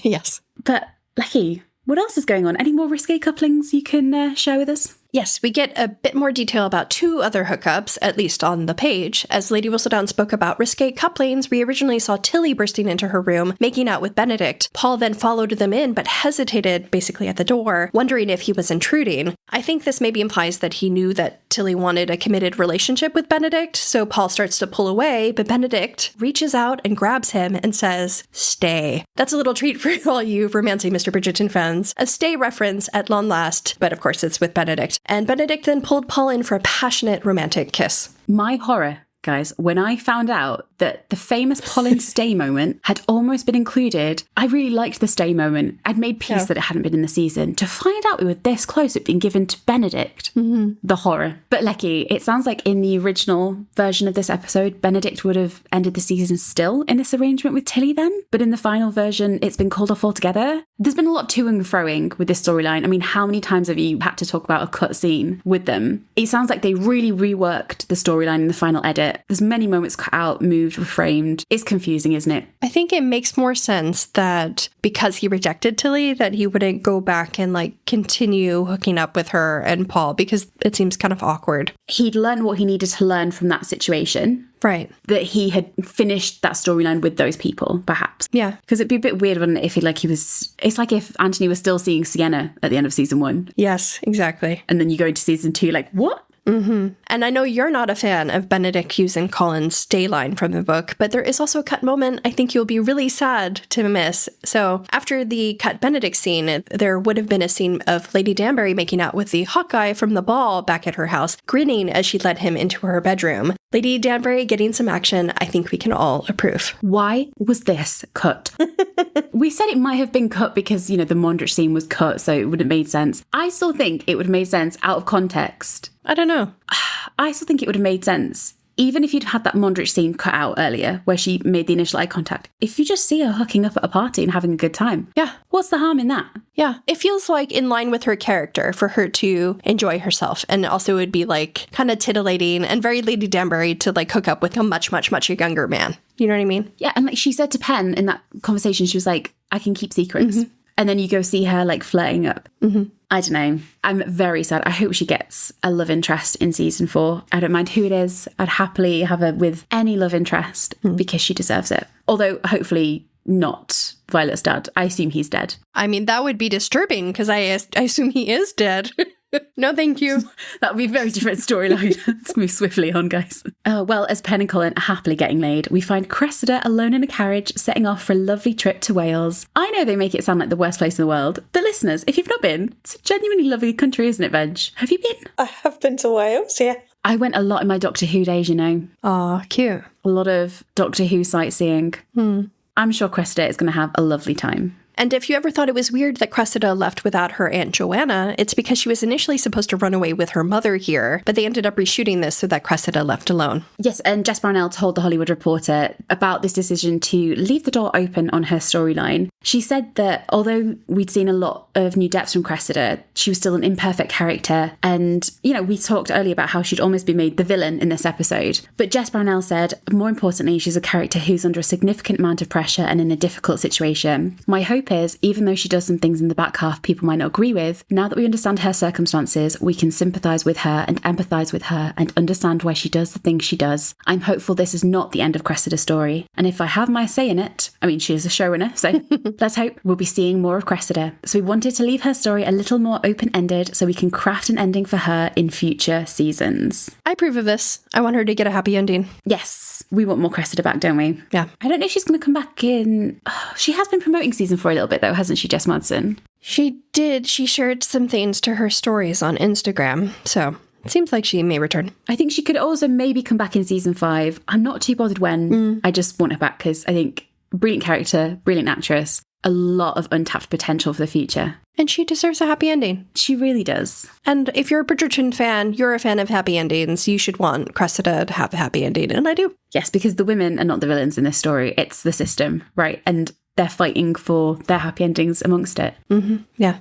B: Yes.
A: But Lecky, what else is going on? Any more risque couplings you can share with us?
B: Yes, we get a bit more detail about 2 other hookups, at least on the page. As Lady Whistledown spoke about risque couplings, we originally saw Tilly bursting into her room, making out with Benedict. Paul then followed them in, but hesitated basically at the door, wondering if he was intruding. I I think this maybe implies that he knew that Tilly wanted a committed relationship with Benedict, so Paul starts to pull away, but Benedict reaches out and grabs him and says, stay. That's a little treat for all you romancing Mr. Bridgerton fans. A stay reference at long last, but of course it's with Benedict. And Benedict then pulled Paul in for a passionate romantic kiss.
A: My horror, guys, when I found out that the famous Polin stay moment had almost been included, I really liked the stay moment. I'd made peace that it hadn't been in the season. To find out we were this close, it'd been given to Benedict. The horror. But Lecky, it sounds like in the original version of this episode, Benedict would have ended the season still in this arrangement with Tilly then. But in the final version, it's been called off altogether. There's been a lot of to and froing with this storyline. I mean, how many times have you had to talk about a cut scene with them? It sounds like they really reworked the storyline in the final edit. There's many moments cut out, moved, reframed. It's confusing, isn't it?
B: I think it makes more sense that because he rejected Tilly, that he wouldn't go back and continue hooking up with her and Paul, because it seems kind of awkward.
A: He'd learned what he needed to learn from that situation.
B: Right.
A: That he had finished that storyline with those people, perhaps.
B: Yeah.
A: Because it'd be a bit weird, wouldn't it, if he was... It's like if Anthony was still seeing Sienna at the end of season 1.
B: Yes, exactly.
A: And then you go into season 2 what?
B: And I know you're not a fan of Benedict using Colin's stay line from the book, but there is also a cut moment I think you'll be really sad to miss. So after the cut Benedict scene, there would have been a scene of Lady Danbury making out with the hot guy from the ball back at her house, grinning as she led him into her bedroom. Lady Danbury getting some action, I think we can all approve.
A: Why was this cut? We said it might have been cut because, the Mondrian scene was cut, so it would have made sense. I still think it would have made sense out of context.
B: I don't know.
A: I still think it would have made sense. Even if you'd had that Mondrian scene cut out earlier, where she made the initial eye contact, if you just see her hooking up at a party and having a good time,
B: yeah,
A: what's the harm in that?
B: Yeah, it feels like in line with her character for her to enjoy herself. And also it would be kind of titillating and very Lady Danbury to hook up with a much, much, much younger man. You know what I mean?
A: Yeah, and she said to Pen in that conversation, she was like, I can keep secrets. And then you go see her flirting up. I don't know. I'm very sad. I hope she gets a love interest in season 4. I don't mind who it is. I'd happily have her with any love interest because she deserves it. Although hopefully not Violet's dad. I assume he's dead.
B: I mean, that would be disturbing because I assume he is dead. No, thank you.
A: That would be a very different storyline. Let's move swiftly on, guys. Well, as Pen and Colin are happily getting laid, we find Cressida alone in a carriage, setting off for a lovely trip to Wales. I know they make it sound like the worst place in the world, but listeners, if you've not been, it's a genuinely lovely country, isn't it, Veg? Have you been?
D: I have been to Wales, yeah.
A: I went a lot in my Doctor Who days,
B: Aw, cute.
A: A lot of Doctor Who sightseeing. I'm sure Cressida is going to have a lovely time.
B: And if you ever thought it was weird that Cressida left without her Aunt Joanna, it's because she was initially supposed to run away with her mother here, but they ended up reshooting this so that Cressida left alone.
A: Yes, and Jess Brownell told The Hollywood Reporter about this decision to leave the door open on her storyline. She said that although we'd seen a lot of new depths from Cressida, she was still an imperfect character. And, we talked earlier about how she'd almost be made the villain in this episode. But Jess Brownell said, more importantly, she's a character who's under a significant amount of pressure and in a difficult situation. My hope is, even though she does some things in the back half people might not agree with, now that we understand her circumstances, we can sympathise with her and empathise with her and understand why she does the things she does. I'm hopeful this is not the end of Cressida's story. And if I have my say in it, I mean, she is a showrunner, so let's hope we'll be seeing more of Cressida. So we wanted to leave her story a little more open-ended so we can craft an ending for her in future seasons.
B: I approve of this. I want her to get a happy ending.
A: Yes, we want more Cressida back, don't we?
B: Yeah.
A: I don't know if she's going to come back in... she has been promoting season 4 a little bit, though, hasn't she, Jess Madsen?
B: She did. She shared some things to her stories on Instagram, so it seems like she may return.
A: I think she could also maybe come back in season 5. I'm not too bothered when. I just want her back because I think brilliant character, brilliant actress, a lot of untapped potential for the future.
B: And she deserves a happy ending.
A: She really does.
B: And if you're a Bridgerton fan, you're a fan of happy endings, you should want Cressida to have a happy ending, and I do.
A: Yes, because the women are not the villains in this story. It's the system, right? And they're fighting for their happy endings amongst it.
B: Yeah.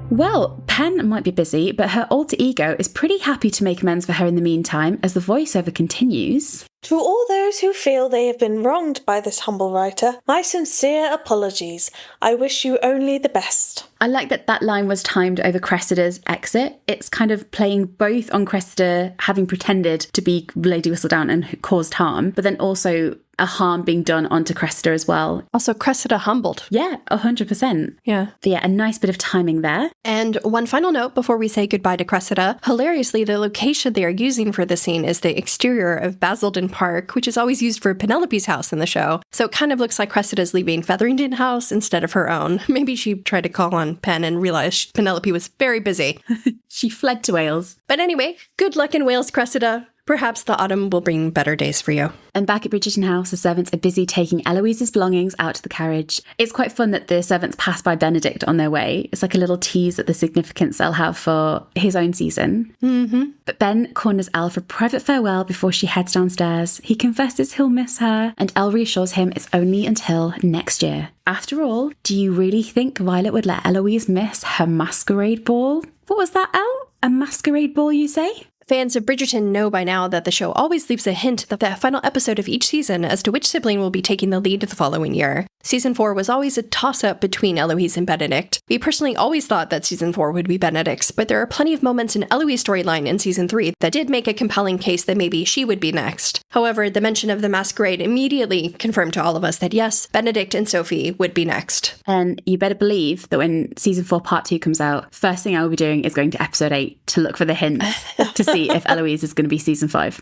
A: Well, Pen might be busy, but her alter ego is pretty happy to make amends for her in the meantime as the voiceover continues.
D: To all those who feel they have been wronged by this humble writer, my sincere apologies. I wish you only the best.
A: I like that line was timed over Cressida's exit. It's kind of playing both on Cressida having pretended to be Lady Whistledown and caused harm, but then also a harm being done onto Cressida as well.
B: Also, Cressida humbled.
A: Yeah, 100%.
B: Yeah.
A: But yeah, a nice bit of timing there.
B: And one final note before we say goodbye to Cressida. Hilariously, the location they are using for the scene is the exterior of Basildon Park, which is always used for Penelope's house in the show. So it kind of looks like Cressida's leaving Featherington House instead of her own. Maybe she tried to call on Pen and realized Penelope was very busy.
A: She fled to Wales.
B: But anyway, good luck in Wales, Cressida. Perhaps the autumn will bring better days for you.
A: And back at Bridgerton House, the servants are busy taking Eloise's belongings out to the carriage. It's quite fun that the servants pass by Benedict on their way. It's like a little tease at the significance they'll have for his own season.
B: Mm-hmm.
A: But Ben corners Elle for a private farewell before she heads downstairs. He confesses he'll miss her, and Elle reassures him it's only until next year. After all, do you really think Violet would let Eloise miss her masquerade ball? What was that, Elle? A masquerade ball, you say?
B: Fans of Bridgerton know by now that the show always leaves a hint that the final episode of each season as to which sibling will be taking the lead the following year. Season 4 was always a toss-up between Eloise and Benedict. We personally always thought that Season 4 would be Benedict's, but there are plenty of moments in Eloise's storyline in Season 3 that did make a compelling case that maybe she would be next. However, the mention of the masquerade immediately confirmed to all of us that yes, Benedict and Sophie would be next.
A: And you better believe that when Season 4 Part 2 comes out, first thing I will be doing is going to Episode 8 to look for the hints to see if Eloise is going to be Season 5.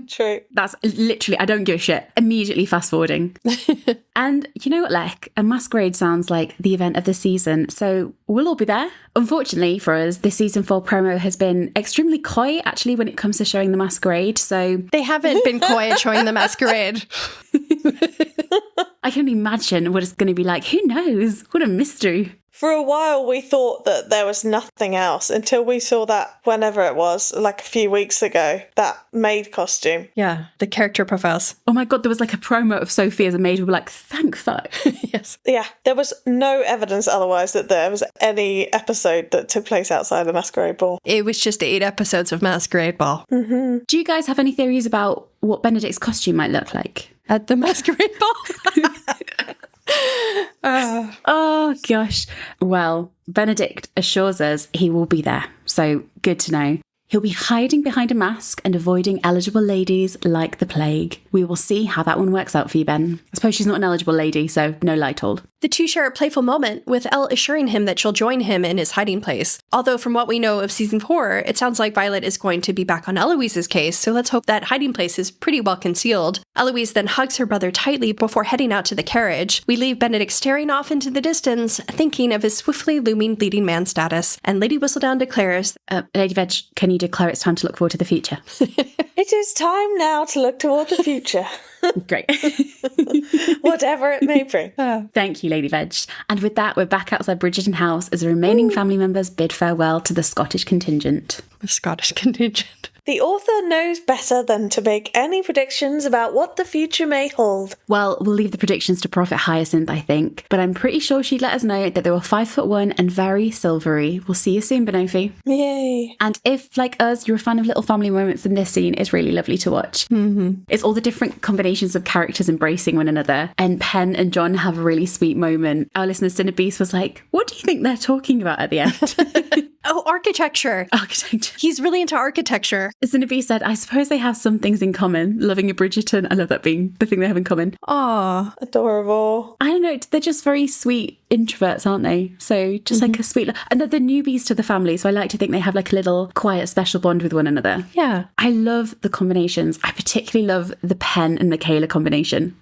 D: True.
A: That's literally, I don't give a shit. Immediately fast forwarding. And you know what, Lek? A masquerade sounds like the event of the season, so we'll all be there. Unfortunately for us, the Season 4 promo has been extremely coy, actually, when it comes to showing the masquerade, so...
B: They haven't been coy at showing the masquerade.
A: I can imagine what it's going to be like. Who knows? What a mystery.
D: For a while, we thought that there was nothing else until we saw that, whenever it was, like a few weeks ago, that maid costume.
B: Yeah, the character profiles.
A: Oh my God, there was like a promo of Sophie as a maid. We were like, thank fuck.
B: Yes.
D: Yeah, there was no evidence otherwise that there was any episode that took place outside the Masquerade Ball.
B: It was just 8 episodes of Masquerade Ball.
D: Mm-hmm.
A: Do you guys have any theories about what Benedict's costume might look like?
B: At the Masquerade Ball?
A: Oh gosh. Well, Benedict assures us he will be there, so good to know. He'll be hiding behind a mask and avoiding eligible ladies like the plague. We will see how that one works out for you, Ben. I suppose she's not an eligible lady, so no lie told.
B: The two share a playful moment, with Elle assuring him that she'll join him in his hiding place. Although from what we know of Season 4, it sounds like Violet is going to be back on Eloise's case, so let's hope that hiding place is pretty well concealed. Eloise then hugs her brother tightly before heading out to the carriage. We leave Benedict staring off into the distance, thinking of his swiftly looming leading man status, and Lady Whistledown declares,
A: Lady Veg, can you declare it's time to look forward to the future?
D: It is time now to look toward the future.
A: Great.
D: Whatever it may bring.
A: Thank you, Lady Veg. And with that, we're back outside Bridgerton House as the remaining family members bid farewell to the Scottish contingent.
B: The Scottish contingent.
D: The author knows better than to make any predictions about what the future may hold.
A: Well, we'll leave the predictions to Prophet Hyacinth, I think. But I'm pretty sure she'd let us know that they were 5'1" and very silvery. We'll see you soon, Benofi.
D: Yay.
A: And if, like us, you're a fan of little family moments, then this scene is really lovely to watch.
B: Mm-hmm.
A: It's all the different combinations of characters embracing one another. And Pen and John have a really sweet moment. Our listener, Sinner Beast, was like, what do you think they're talking about at the end?
B: Oh, architecture.
A: Architecture.
B: He's really into architecture.
A: Sinnaby said, I suppose they have some things in common. Loving a Bridgerton. I love that being the thing they have in common.
B: Aw.
D: Adorable.
A: I don't know. They're just very sweet introverts, aren't they? So just like a sweet... And they're the newbies to the family. So I like to think they have like a little quiet special bond with one another.
B: Yeah.
A: I love the combinations. I particularly love the Pen and Michaela combination.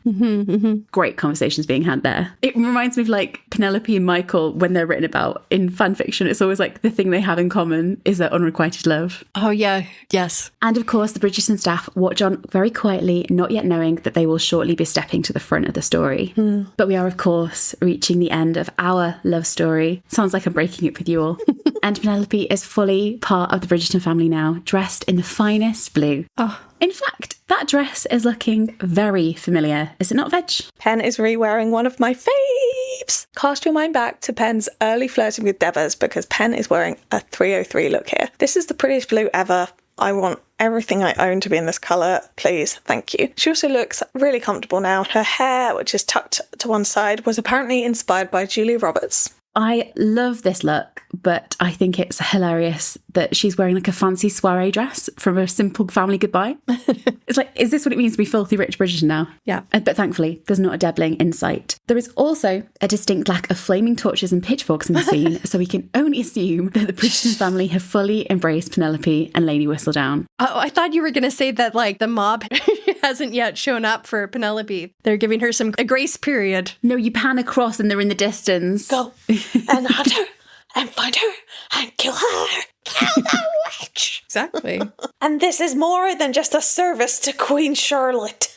A: Great conversations being had there. It reminds me of like Penelope and Michael when they're written about in fan fiction. It's always like the thing they have in common is their unrequited love.
B: Oh, yeah. Yes.
A: And of course, the Bridgerton staff watch on very quietly, not yet knowing that they will shortly be stepping to the front of the story. But we are, of course, reaching the end of our love story. Sounds like I'm breaking it with you all. And Penelope is fully part of the Bridgerton family now, dressed in the finest blue.
B: Oh.
A: In fact, that dress is looking very familiar. Is it not, Veg?
D: Pen is re-wearing one of my leaves. Cast your mind back to Pen's early flirting with Devers because Pen is wearing a 303 look here. This is the prettiest blue ever. I want everything I own to be in this colour, please, thank you. She also looks really comfortable now. Her hair, which is tucked to one side, was apparently inspired by Julia Roberts.
A: I love this look, but I think it's hilarious that she's wearing like a fancy soiree dress from a simple family goodbye. It's like, is this what it means to be filthy rich Bridgerton now?
B: Yeah.
A: But thankfully, there's not a Debbling in sight. There is also a distinct lack of flaming torches and pitchforks in the scene, so we can only assume that the Bridgerton family have fully embraced Penelope and Lady Whistledown.
B: Oh, I thought you were going to say that, like, the mob hasn't yet shown up for Penelope. They're giving her a grace period.
A: No, you pan across and they're in the distance.
D: Go and hunt her and find her and kill her. Kill the witch!
B: Exactly.
D: And this is more than just a service to Queen Charlotte.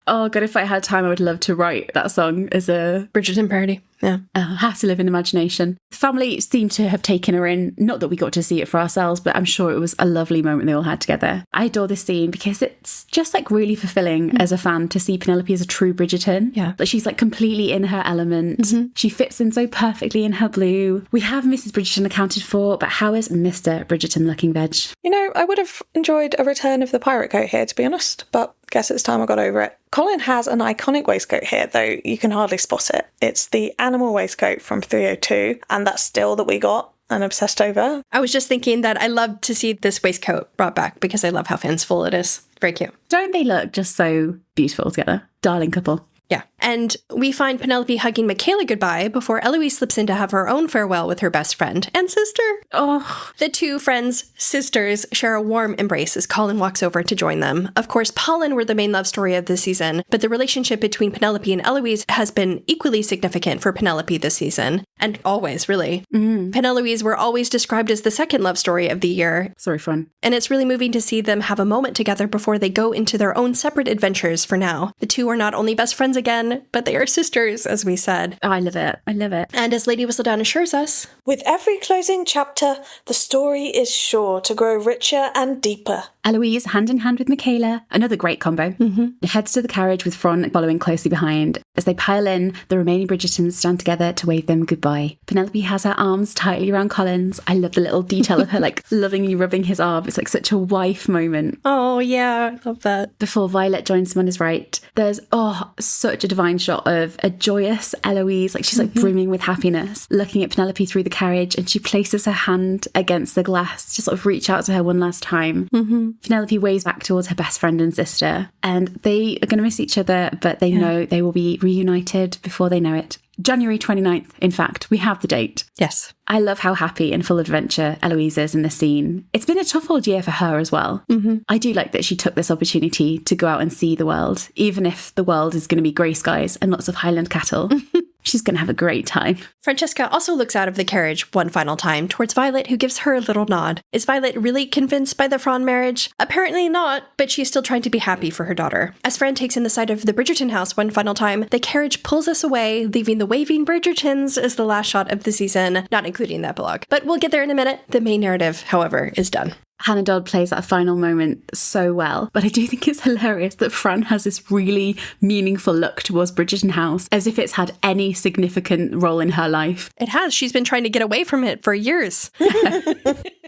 A: Oh God, if I had time, I would love to write that song as a
B: Bridgerton parody. Yeah.
A: Have to live in imagination. The family seemed to have taken her in. Not that we got to see it for ourselves, but I'm sure it was a lovely moment they all had together. I adore this scene because it's just like really fulfilling as a fan to see Penelope as a true Bridgerton.
B: Yeah.
A: Like she's like completely in her element. Mm-hmm. She fits in so perfectly in her blue. We have Mrs. Bridgerton accounted for, but how is Mr. Bridgerton looking, veg?
D: You know, I would have enjoyed a return of the pirate coat here, to be honest, but guess it's time I got over it. Colin has an iconic waistcoat here, though you can hardly spot it. It's the animal waistcoat from 302, and that's still that we got and obsessed over.
B: I was just thinking that I love to see this waistcoat brought back because I love how fanciful it is. Very cute.
A: Don't they look just so beautiful together? Darling couple.
B: Yeah. And we find Penelope hugging Michaela goodbye before Eloise slips in to have her own farewell with her best friend and sister.
A: Oh.
B: The two friends, sisters, share a warm embrace as Colin walks over to join them. Of course, Pollen were the main love story of this season, but the relationship between Penelope and Eloise has been equally significant for Penelope this season. And always, really. Penelope's were always described as the second love story of the year.
A: Sorry, Fran.
B: And it's really moving to see them have a moment together before they go into their own separate adventures for now. The two are not only best friends again, but they are sisters, as we said.
A: Oh, I love it. I love it.
B: And as Lady Whistledown assures us,
D: with every closing chapter, the story is sure to grow richer and deeper.
A: Eloise, hand in hand with Michaela, another great combo, heads to the carriage with Fran following closely behind. As they pile in, the remaining Bridgertons stand together to wave them goodbye. Penelope has her arms tightly around Colin's. I love the little detail of her like lovingly rubbing his arm. It's like such a wife moment.
B: oh yeah, I love that.
A: Before Violet joins them on his right, there's such a divine shot of a joyous Eloise, like she's like brimming with happiness, looking at Penelope through the carriage, and she places her hand against the glass to sort of reach out to her one last time. Penelope waves back towards her best friend and sister, and they are going to miss each other, but they know they will be reunited before they know it. January 29th, in fact, we have the date.
B: Yes.
A: I love how happy and full of adventure Eloise is in this scene. It's been a tough old year for her as well. I do like that she took this opportunity to go out and see the world, even if the world is going to be grey skies and lots of Highland cattle. She's going to have a great time.
B: Francesca also looks out of the carriage one final time towards Violet, who gives her a little nod. Is Violet really convinced by the Fran marriage? Apparently not, but she's still trying to be happy for her daughter. As Fran takes in the sight of the Bridgerton house one final time, the carriage pulls us away, leaving the waving Bridgertons as the last shot of the season, not including the epilogue. But we'll get there in a minute. The main narrative, however, is done.
A: Hannah Dodd plays that final moment so well, but I do think it's hilarious that Fran has this really meaningful look towards Bridgerton House, as if it's had any significant role in her life.
B: It has. She's been trying to get away from it for years.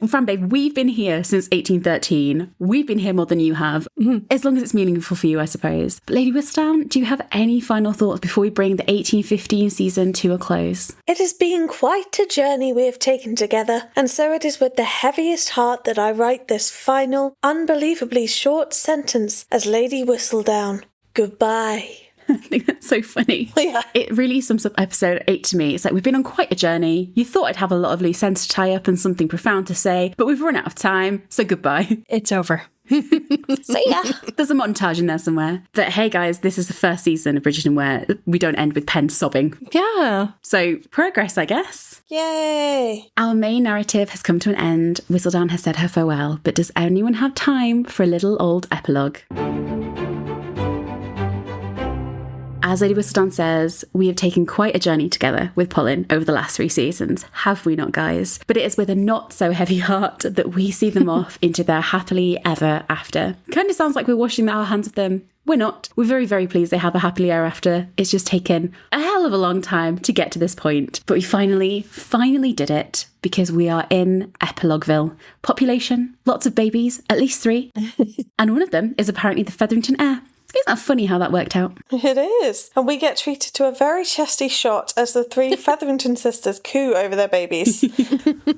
A: Fran, babe, we've been here since 1813. We've been here more than you have. As long as it's meaningful for you, I suppose. But Lady Whistledown, do you have any final thoughts before we bring the 1815 season to a close?
D: It has been quite a journey we have taken together, and so it is with the heaviest heart that I write this final, unbelievably short sentence as Lady Whistledown. Goodbye.
A: I think that's so funny.
D: Yeah.
A: It really sums up episode 8 to me. It's like we've been on quite a journey. You thought I'd have a lot of loose ends to tie up and something profound to say, but we've run out of time, so goodbye.
B: It's over.
D: See ya.
A: There's a montage in there somewhere. But hey guys, this is the first season of Bridgerton where we don't end with Pen sobbing.
B: Yeah.
A: So progress, I guess.
D: Yay.
A: Our main narrative has come to an end. Whistledown has said her farewell, but does anyone have time for a little old epilogue? as Lady Whistledown says, we have taken quite a journey together with Pollen over the last 3 seasons, have we not, guys? But it is with a not so heavy heart that we see them off into their happily ever after. Kind of sounds like we're washing our hands of them. We're not. We're very, very pleased they have a happily ever after. It's just taken a hell of a long time to get to this point. But we finally did it, because we are in Epilogueville. Population, lots of babies, at least 3. And one of them is apparently the Featherington heir. Isn't that funny how that worked out?
D: It is. And we get treated to a very chesty shot as the 3 Featherington sisters coo over their babies.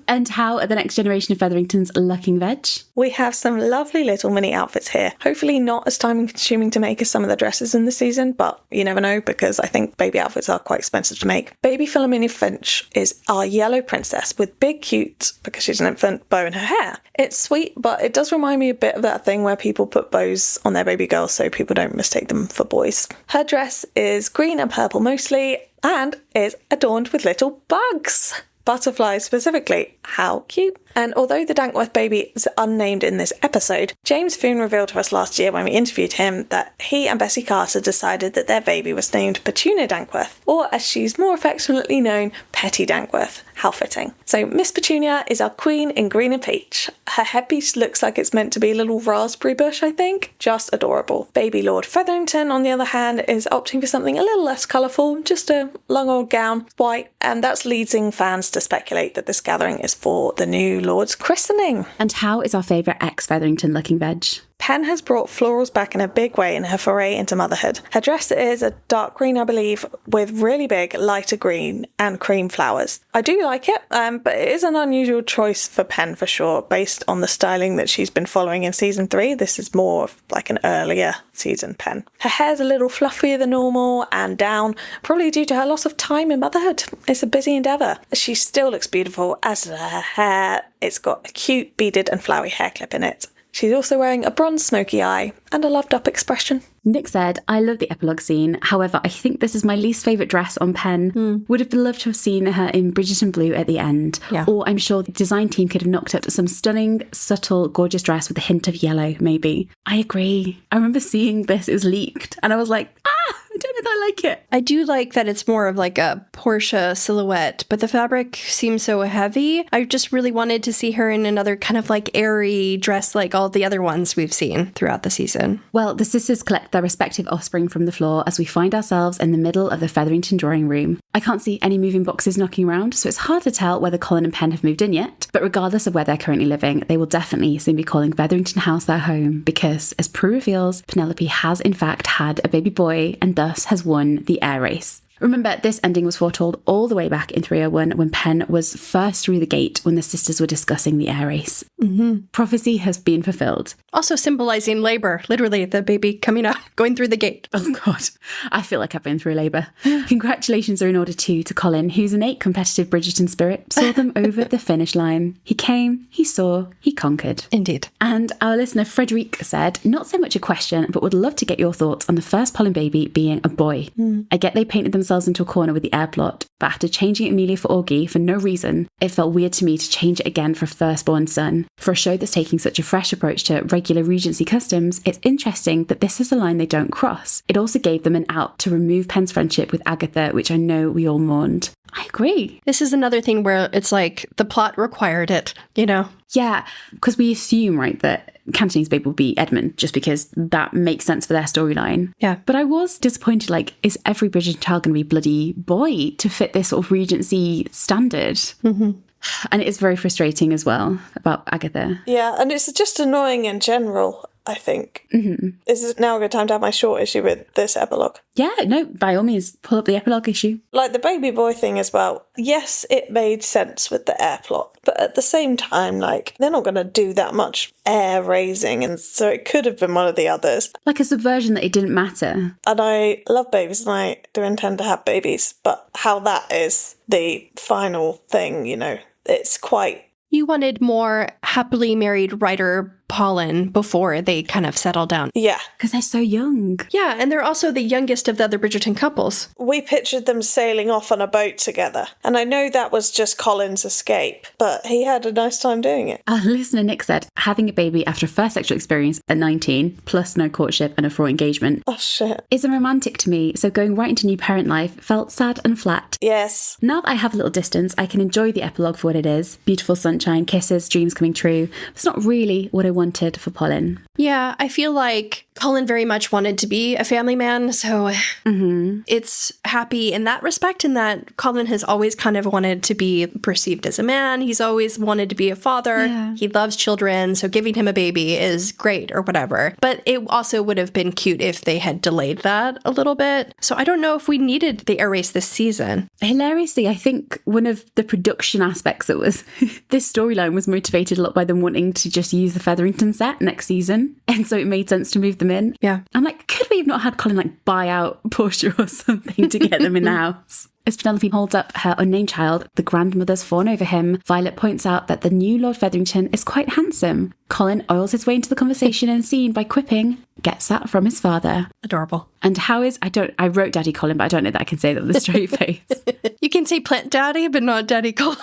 A: And how are the next generation of Featheringtons looking veg?
D: We have some lovely little mini outfits here. Hopefully not as time consuming to make as some of the dresses in the season, but you never know, because I think baby outfits are quite expensive to make. Baby Philomena Finch is our yellow princess with big cute, because she's an infant, bow in her hair. It's sweet, but it does remind me a bit of that thing where people put bows on their baby girls so people don't mistake them for boys. Her dress is green and purple mostly, and is adorned with little bugs. Butterflies specifically. How cute. And although the Dankworth baby is unnamed in this episode, James Foon revealed to us last year when we interviewed him that he and Bessie Carter decided that their baby was named Petunia Dankworth, or as she's more affectionately known, Petty Dankworth. How fitting. So Miss Petunia is our queen in green and peach. Her headpiece looks like it's meant to be a little raspberry bush, I think. Just adorable. Baby Lord Featherington, on the other hand, is opting for something a little less colourful, just a long old gown, white, and that's leading fans to speculate that this gathering is for the new Lord's christening.
A: And how is our favourite ex-Featherington looking veg?
D: Pen has brought florals back in a big way in her foray into motherhood. Her dress is a dark green, I believe, with really big lighter green and cream flowers. I do like it, but it is an unusual choice for Pen for sure, based on the styling that she's been following in season 3. This is more of like an earlier season Pen. Her hair's a little fluffier than normal and down, probably due to her loss of time in motherhood. It's a busy endeavour. She still looks beautiful, as does her hair. It's got a cute beaded and flowery hair clip in it. She's also wearing a bronze smoky eye and a loved up expression.
A: Nick said, I love the epilogue scene. However, I think this is my least favourite dress on Pen. Would have loved to have seen her in Bridgerton blue at the end. Yeah. Or I'm sure the design team could have knocked up some stunning, subtle, gorgeous dress with a hint of yellow, maybe. I agree. I remember seeing this, it was leaked, and I was like, I don't know that I like it.
B: I do like that it's more of like a Porsche silhouette, but the fabric seems so heavy. I just really wanted to see her in another kind of like airy dress like all the other ones we've seen throughout the season.
A: Well, the sisters collect their respective offspring from the floor as we find ourselves in the middle of the Featherington drawing room. I can't see any moving boxes knocking around, so it's hard to tell whether Colin and Pen have moved in yet, but regardless of where they're currently living, they will definitely soon be calling Featherington House their home, because, as Prue reveals, Penelope has in fact had a baby boy and thus has won the air race. Remember, this ending was foretold all the way back in 301 when Pen was first through the gate when the sisters were discussing the air race. Prophecy has been fulfilled.
B: Also symbolizing labour, literally the baby coming out, going through the gate.
A: Oh God, I feel like I've been through labour. Congratulations are in order to Colin, whose innate competitive Bridgerton spirit saw them over the finish line. He came, he saw, he conquered.
B: Indeed.
A: And our listener Frederic said, not so much a question, but would love to get your thoughts on the first Pollen baby being a boy. I get they painted themselves into a corner with the air plot, but after changing Amelia for Augie for no reason, it felt weird to me to change it again for a firstborn son. For a show that's taking such a fresh approach to regular Regency customs, it's interesting that this is a line they don't cross. It also gave them an out to remove Pen's friendship with Agatha, which I know we all mourned. I agree.
B: This is another thing where it's like the plot required it, you know?
A: Yeah, because we assume, right, that Cantonese baby will be Edmund, just because that makes sense for their storyline.
B: Yeah.
A: But I was disappointed, like, is every Bridgerton child going to be bloody boy to fit this sort of Regency standard? And it is very frustrating as well about Agatha.
D: Yeah, and it's just annoying in general, I think. Is it now a good time to have my short issue with this epilogue?
A: Yeah, no, by all means, pull up the epilogue issue.
D: Like the baby boy thing as well. Yes, it made sense with the air plot, but at the same time, like, they're not going to do that much air raising, and so it could have been one of the others.
A: Like a subversion that it didn't matter.
D: And I love babies, and I do intend to have babies, but how that is the final thing, you know, it's quite...
B: You wanted more happily married writer Pollen before they kind of settle down.
D: Yeah.
A: Because they're so young.
B: Yeah, and they're also the youngest of the other Bridgerton couples.
D: We pictured them sailing off on a boat together. And I know that was just Colin's escape, but he had a nice time doing it.
A: Our listener Nick said, having a baby after a first sexual experience at 19, plus no courtship and a fraught engagement,
D: Oh, shit.
A: isn't romantic to me, so going right into new parent life felt sad and flat.
D: Yes.
A: Now that I have a little distance, I can enjoy the epilogue for what it is. Beautiful sunshine, kisses, dreams coming true. It's not really what I wanted for Pollen.
B: Yeah, I feel like Colin very much wanted to be a family man, so it's happy in that respect, in that Colin has always kind of wanted to be perceived as a man. He's always wanted to be a father.
A: Yeah.
B: He loves children, so giving him a baby is great or whatever. But it also would have been cute if they had delayed that a little bit. So I don't know if we needed the erase this season.
A: Hilariously, I think one of the production aspects that was this storyline was motivated a lot by them wanting to just use the Featherington set next season. And so it made sense to move them in.
B: Yeah.
A: I'm like, could we have not had Colin buy out Porsche or something to get them in the house? As Penelope holds up her unnamed child, the grandmother's fawn over him, Violet points out that the new Lord Featherington is quite handsome. Colin oils his way into the conversation and scene by quipping, gets that from his father.
B: Adorable.
A: And how is, I wrote Daddy Colin, but I don't know that I can say that with a straight face.
B: You can say Plant Daddy, but not Daddy Colin.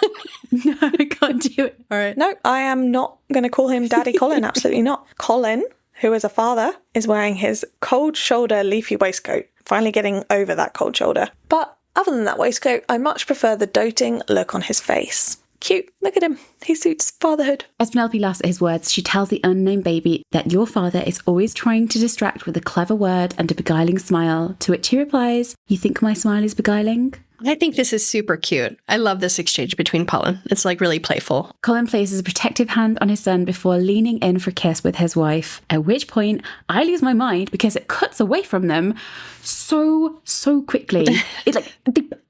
A: No, I can't do it.
B: All right.
D: No, I am not going to call him Daddy Colin. Absolutely not. Colin, who is a father, is wearing his cold shoulder leafy waistcoat. Finally getting over that cold shoulder. But other than that waistcoat, I much prefer the doting look on his face. Cute. Look at him. He suits fatherhood.
A: As Penelope laughs at his words, she tells the unnamed baby that your father is always trying to distract with a clever word and a beguiling smile, to which he replies, "You think my smile is beguiling?"
B: I think this is super cute. I love this exchange between Pollen. It's really playful.
A: Colin places a protective hand on his son before leaning in for a kiss with his wife, at which point I lose my mind because it cuts away from them so quickly. It's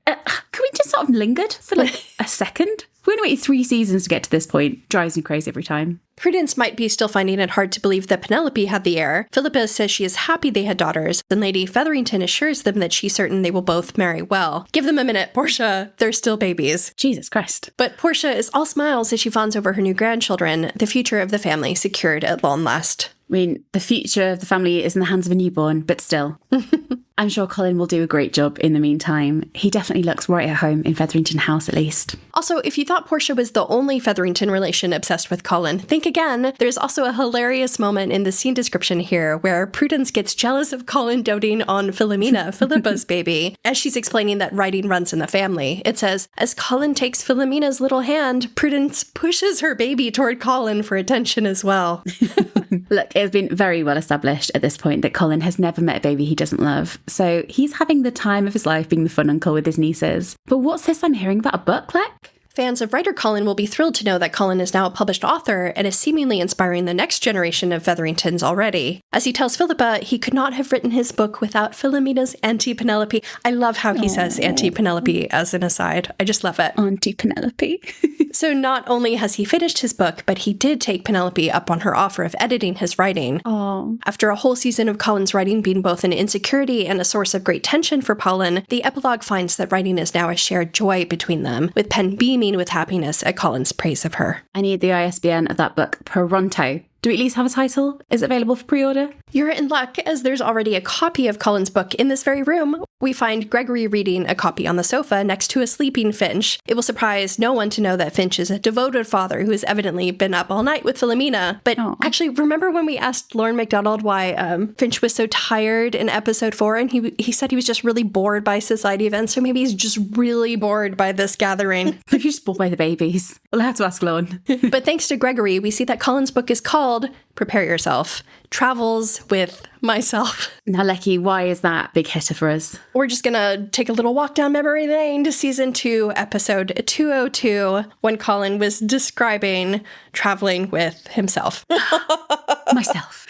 A: can we just sort of lingered for a second? We only waited 3 seasons to get to this point. Drives me crazy every time.
B: Prudence might be still finding it hard to believe that Penelope had the heir. Philippa says she is happy they had daughters. Then Lady Featherington assures them that she's certain they will both marry well. Give them a minute, Portia. They're still babies.
A: Jesus Christ.
B: But Portia is all smiles as she fawns over her new grandchildren, the future of the family secured at long last.
A: I mean, the future of the family is in the hands of a newborn, but still. I'm sure Colin will do a great job in the meantime. He definitely looks right at home in Featherington House, at least.
B: Also, if you thought Portia was the only Featherington relation obsessed with Colin, think again. There's also a hilarious moment in the scene description here where Prudence gets jealous of Colin doting on Philomena, Philippa's baby. As she's explaining that writing runs in the family, it says, as Colin takes Philomena's little hand, Prudence pushes her baby toward Colin for attention as well.
A: Look, it's been very well established at this point that Colin has never met a baby he doesn't love. So he's having the time of his life being the fun uncle with his nieces. But what's this I'm hearing about a book, Leck?
B: Fans of writer Colin will be thrilled to know that Colin is now a published author and is seemingly inspiring the next generation of Featheringtons already. As he tells Philippa, he could not have written his book without Philomena's Auntie Penelope. I love how he says Auntie Penelope as an aside. I just love it.
A: Auntie Penelope.
B: So not only has he finished his book, but he did take Penelope up on her offer of editing his writing.
A: Oh.
B: After a whole season of Colin's writing being both an insecurity and a source of great tension for Pollen, the epilogue finds that writing is now a shared joy between them, with Pen beaming with happiness at Colin's praise of her.
A: I need the ISBN of that book pronto. Do we at least have a title? Is it available for pre-order?
B: You're in luck, as there's already a copy of Colin's book in this very room. We find Gregory reading a copy on the sofa next to a sleeping Finch. It will surprise no one to know that Finch is a devoted father who has evidently been up all night with Philomena. But actually, remember when we asked Lauren MacDonald why Finch was so tired in episode 4, and he said he was just really bored by society events, so maybe he's just really bored by this gathering.
A: Maybe you're just bored by the babies. We'll have to ask Lauren.
B: But thanks to Gregory, we see that Colin's book is called, prepare yourself, Travels with Myself.
A: Now, Lecky, why is that big hitter for us?
B: We're just going to take a little walk down memory lane to season 2, episode 202, when Colin was describing traveling with himself.
A: Myself.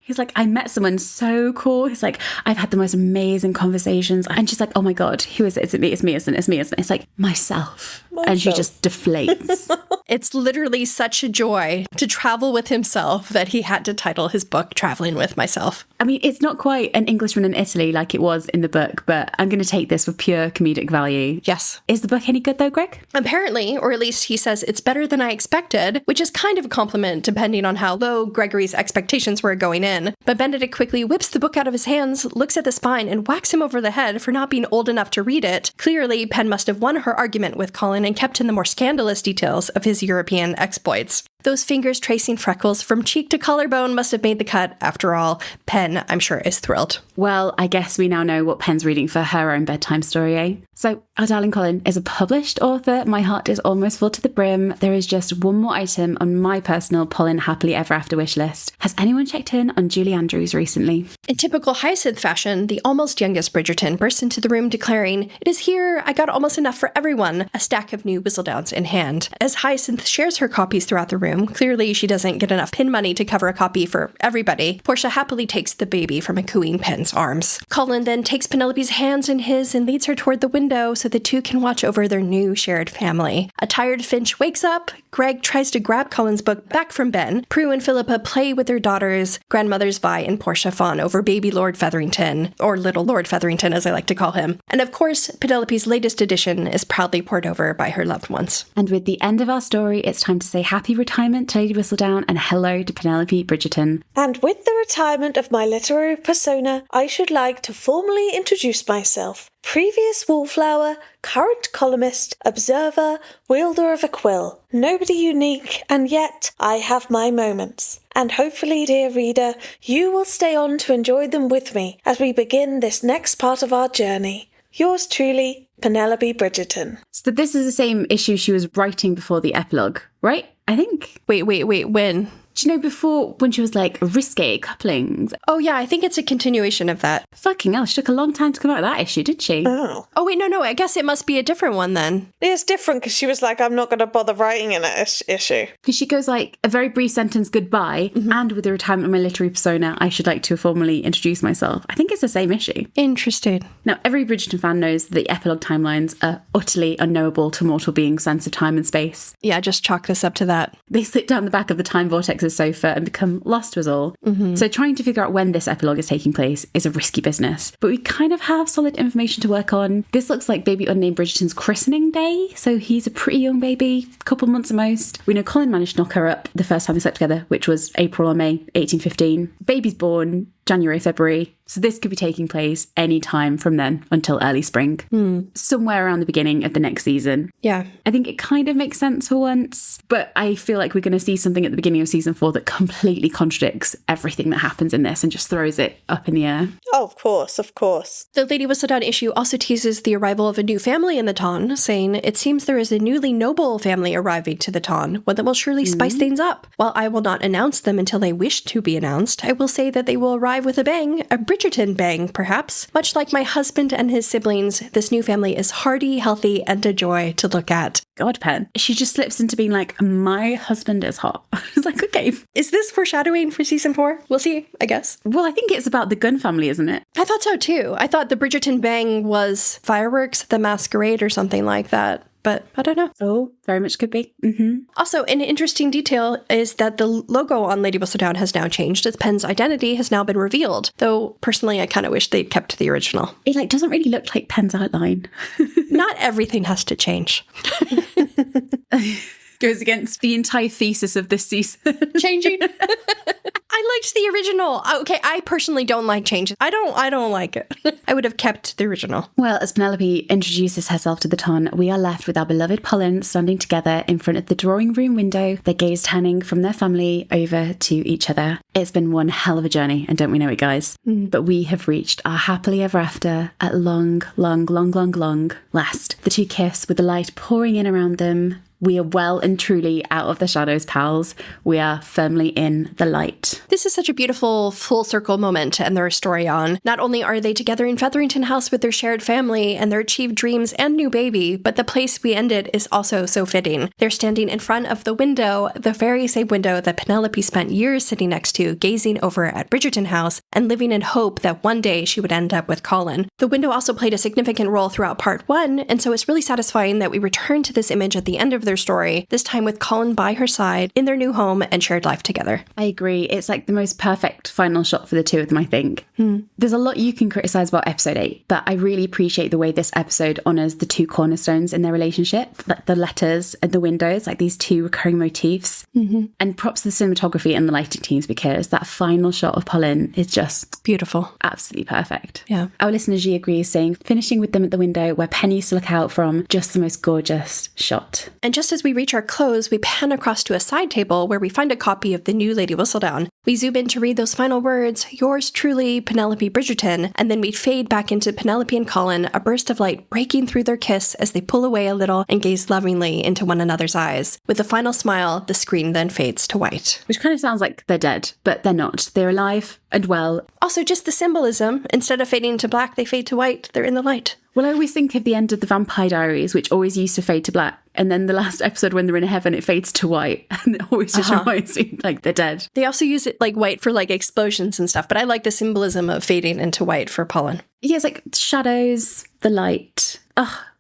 A: He's like, I met someone so cool. He's like, I've had the most amazing conversations. And she's like, oh my God, who is it? Is it me? It's me, isn't it? It's me, isn't it? It's like, myself. and she just deflates.
B: It's literally such a joy to travel with himself that he had to title his book Traveling with Myself.
A: I mean, it's not quite an Englishman in Italy like it was in the book, but I'm going to take this for pure comedic value.
B: Yes.
A: Is the book any good though, Greg?
B: Apparently, or at least he says it's better than I expected, which is kind of a compliment depending on how low Gregory's expectations were going in. But Benedict quickly whips the book out of his hands, looks at the spine, and whacks him over the head for not being old enough to read it. Clearly, Pen must have won her argument with Colin and kept in the more scandalous details of his European exploits. Those fingers tracing freckles from cheek to collarbone must have made the cut. After all, Pen, I'm sure, is thrilled.
A: Well, I guess we now know what Pen's reading for her own bedtime story, eh? So, our darling Colin is a published author. My heart is almost full to the brim. There is just one more item on my personal Pollen Happily Ever After wish list. Has anyone checked in on Julie Andrews recently?
B: In typical Hyacinth fashion, the almost youngest Bridgerton bursts into the room declaring, "It is here, I got almost enough for everyone," a stack of new Whistledowns in hand. As Hyacinth shares her copies throughout the room, clearly she doesn't get enough pin money to cover a copy for everybody. Portia happily takes the baby from a cooing Pen's arms. Colin then takes Penelope's hands in his and leads her toward the window so the two can watch over their new shared family. A tired Finch wakes up. Greg tries to grab Colin's book back from Ben. Prue and Philippa play with their daughters. Grandmothers Vi and Portia fawn over baby Lord Featherington, or little Lord Featherington as I like to call him. And of course, Penelope's latest edition is proudly poured over by her loved ones.
A: And with the end of our story, it's time to say happy retirement to Lady Whistledown and hello to Penelope Bridgerton.
E: And with the retirement of my literary persona, I should like to formally introduce myself. Previous wallflower, current columnist, observer, wielder of a quill. Nobody unique, and yet I have my moments. And hopefully, dear reader, you will stay on to enjoy them with me as we begin this next part of our journey. Yours truly, Penelope Bridgerton.
A: So this is the same issue she was writing before the epilogue, right? I think.
B: Wait, when?
A: Do you know before when she was like risque couplings?
B: Oh yeah, I think it's a continuation of that.
A: Fucking hell, she took a long time to come out of that issue, did she?
E: Oh.
B: Oh wait, no, I guess it must be a different one then.
E: It's different because she was like, I'm not going to bother writing in that issue.
A: Because she goes like a very brief sentence goodbye, and with the retirement of my literary persona, I should like to formally introduce myself. I think it's the same issue.
B: Interesting.
A: Now, every Bridgerton fan knows that the epilogue timelines are utterly unknowable to mortal beings' sense of time and space.
B: Yeah, just chalk this up to that.
A: They slip down the back of the time vortex's sofa and become lost to us all. So trying to figure out when this epilogue is taking place is a risky business. But we kind of have solid information to work on. This looks like baby unnamed Bridgerton's christening day, so he's a pretty young baby, a couple months at most. We know Colin managed to knock her up the first time they slept together, which was April or May 1815. Baby's born January, February. So this could be taking place any time from then until early spring. Somewhere around the beginning of the next season.
B: Yeah.
A: I think it kind of makes sense for once, but I feel like we're going to see something at the beginning of season 4 that completely contradicts everything that happens in this and just throws it up in the air.
E: Oh, of course.
B: The Lady Whistledown issue also teases the arrival of a new family in the Ton, saying, "It seems there is a newly noble family arriving to the Ton, one that will surely spice things up. While I will not announce them until they wish to be announced, I will say that they will arrive with a bang, a Bridgerton bang, perhaps. Much like my husband and his siblings, this new family is hearty, healthy, and a joy to look at."
A: God, Pen. She just slips into being like, my husband is hot. It's like, okay.
B: Is this foreshadowing for season 4? We'll see, I guess.
A: Well, I think it's about the Gunn family, isn't it?
B: I thought so too. I thought the Bridgerton bang was fireworks, the masquerade, or something like that. But I don't know.
A: Oh, very much could be.
B: Also, an interesting detail is that the logo on Lady Whistledown has now changed, as Pen's identity has now been revealed. Though, personally, I kind of wish they'd kept the original.
A: It like doesn't really look like Pen's outline.
B: Not everything has to change.
A: Goes against the entire thesis of this season.
B: Changing. I liked the original. Okay, I personally don't like changes. I don't like it. I would have kept the original.
A: Well, as Penelope introduces herself to the Ton, we are left with our beloved Pollen standing together in front of the drawing room window, their gaze turning from their family over to each other. It's been one hell of a journey, and don't we know it, guys? But we have reached our happily ever after at long last. The two kiss with the light pouring in around them. We are well and truly out of the shadows, pals. We are firmly in the light.
B: This is such a beautiful full circle moment to end their story on. Not only are they together in Featherington House with their shared family and their achieved dreams and new baby, but the place we ended is also so fitting. They're standing in front of the window, the very same window that Penelope spent years sitting next to, gazing over at Bridgerton House and living in hope that one day she would end up with Colin. The window also played a significant role throughout part 1, and so it's really satisfying that we return to this image at the end of their story, this time with Colin by her side in their new home and shared life together.
A: I agree. It's like the most perfect final shot for the two of them, I think. There's a lot you can criticize about episode 8, but I really appreciate the way this episode honors the two cornerstones in their relationship, like the letters and the windows, like these two recurring motifs. And props to the cinematography and the lighting teams, because that final shot of Pollen is just
B: beautiful.
A: Absolutely perfect.
B: Yeah.
A: Our listener G agrees, saying, finishing with them at the window where Penny used to look out from, just the most gorgeous shot.
B: And just as we reach our close, we pan across to a side table where we find a copy of the new Lady Whistledown. We zoom in to read those final words, yours truly, Penelope Bridgerton, and then we fade back into Penelope and Colin, a burst of light breaking through their kiss as they pull away a little and gaze lovingly into one another's eyes. With a final smile, the screen then fades to white.
A: Which kind of sounds like they're dead, but they're not. They're alive and well.
B: Also, just the symbolism. Instead of fading to black, they fade to white. They're in the light.
A: Well, I always think of the end of the Vampire Diaries, which always used to fade to black. And then the last episode when they're in heaven, it fades to white. And it always just reminds me like they're dead.
B: They also use it like white for like explosions and stuff. But I like the symbolism of fading into white for Pollen.
A: Yeah, it's like shadows, the light.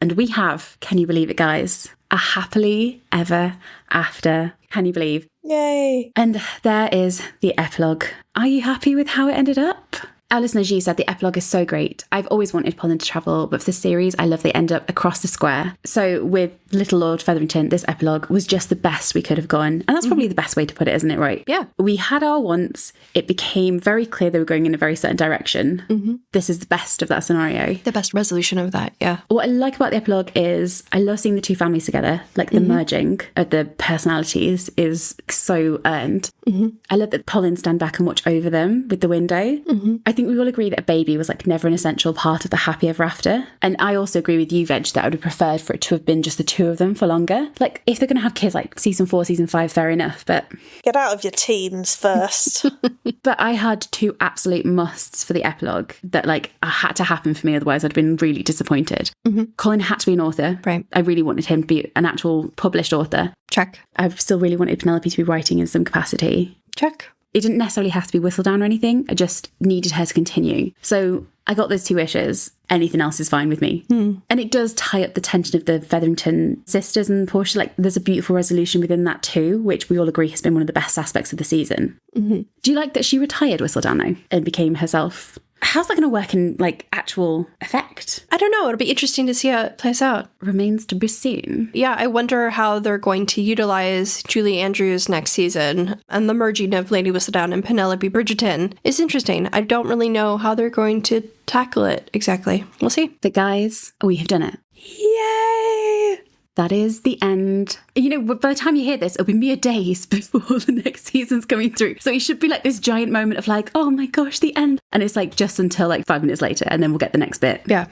A: And we have, can you believe it, guys? A happily ever after. Can you believe?
E: Yay.
A: And there is the epilogue. Are you happy with how it ended up? Our listener G said the epilogue is so great. I've always wanted Pollen to travel, but for the series, I love they end up across the square. So with Little Lord Featherington, this epilogue was just the best we could have gone. And that's probably the best way to put it, isn't it, right?
B: Yeah.
A: We had our wants. It became very clear they were going in a very certain direction. This is the best of that scenario.
B: The best resolution of that, yeah.
A: What I like about the epilogue is I love seeing the two families together. Like the merging of the personalities is so earned. I love that Pollen stand back and watch over them with the window. I think we all agree that a baby was like never an essential part of the happy ever after. And I also agree with you, Veg, that I would have preferred for it to have been just the two of them for longer. Like if they're going to have kids like season 4, season 5, fair enough. But
E: Get out of your teens first.
A: but I had two absolute musts for the epilogue that like had to happen for me. Otherwise I'd been really disappointed. Colin had to be an author.
B: Right.
A: I really wanted him to be an actual published author.
B: Check.
A: I still really wanted Penelope to be writing in some capacity.
B: Check.
A: It didn't necessarily have to be Whistledown or anything. I just needed her to continue. So I got those two wishes. Anything else is fine with me. And it does tie up the tension of the Featherington sisters and Porsche. Like there's a beautiful resolution within that too, which we all agree has been one of the best aspects of the season. Do you like that she retired Whistledown though and became herself? How's that going to work in like actual effect?
B: I don't know. It'll be interesting to see how it plays out.
A: Remains to be seen.
B: Yeah, I wonder how they're going to utilize Julie Andrews next season, and the merging of Lady Whistledown and Penelope Bridgerton is interesting. I don't really know how they're going to tackle it exactly. We'll see.
A: But guys, we have done it.
B: Yay!
A: That is the end. You know, by the time you hear this, it'll be mere days before the next season's coming through. So it should be like this giant moment of like, oh my gosh, the end. And it's like just until like 5 minutes later, and then we'll get the next bit.
B: Yeah.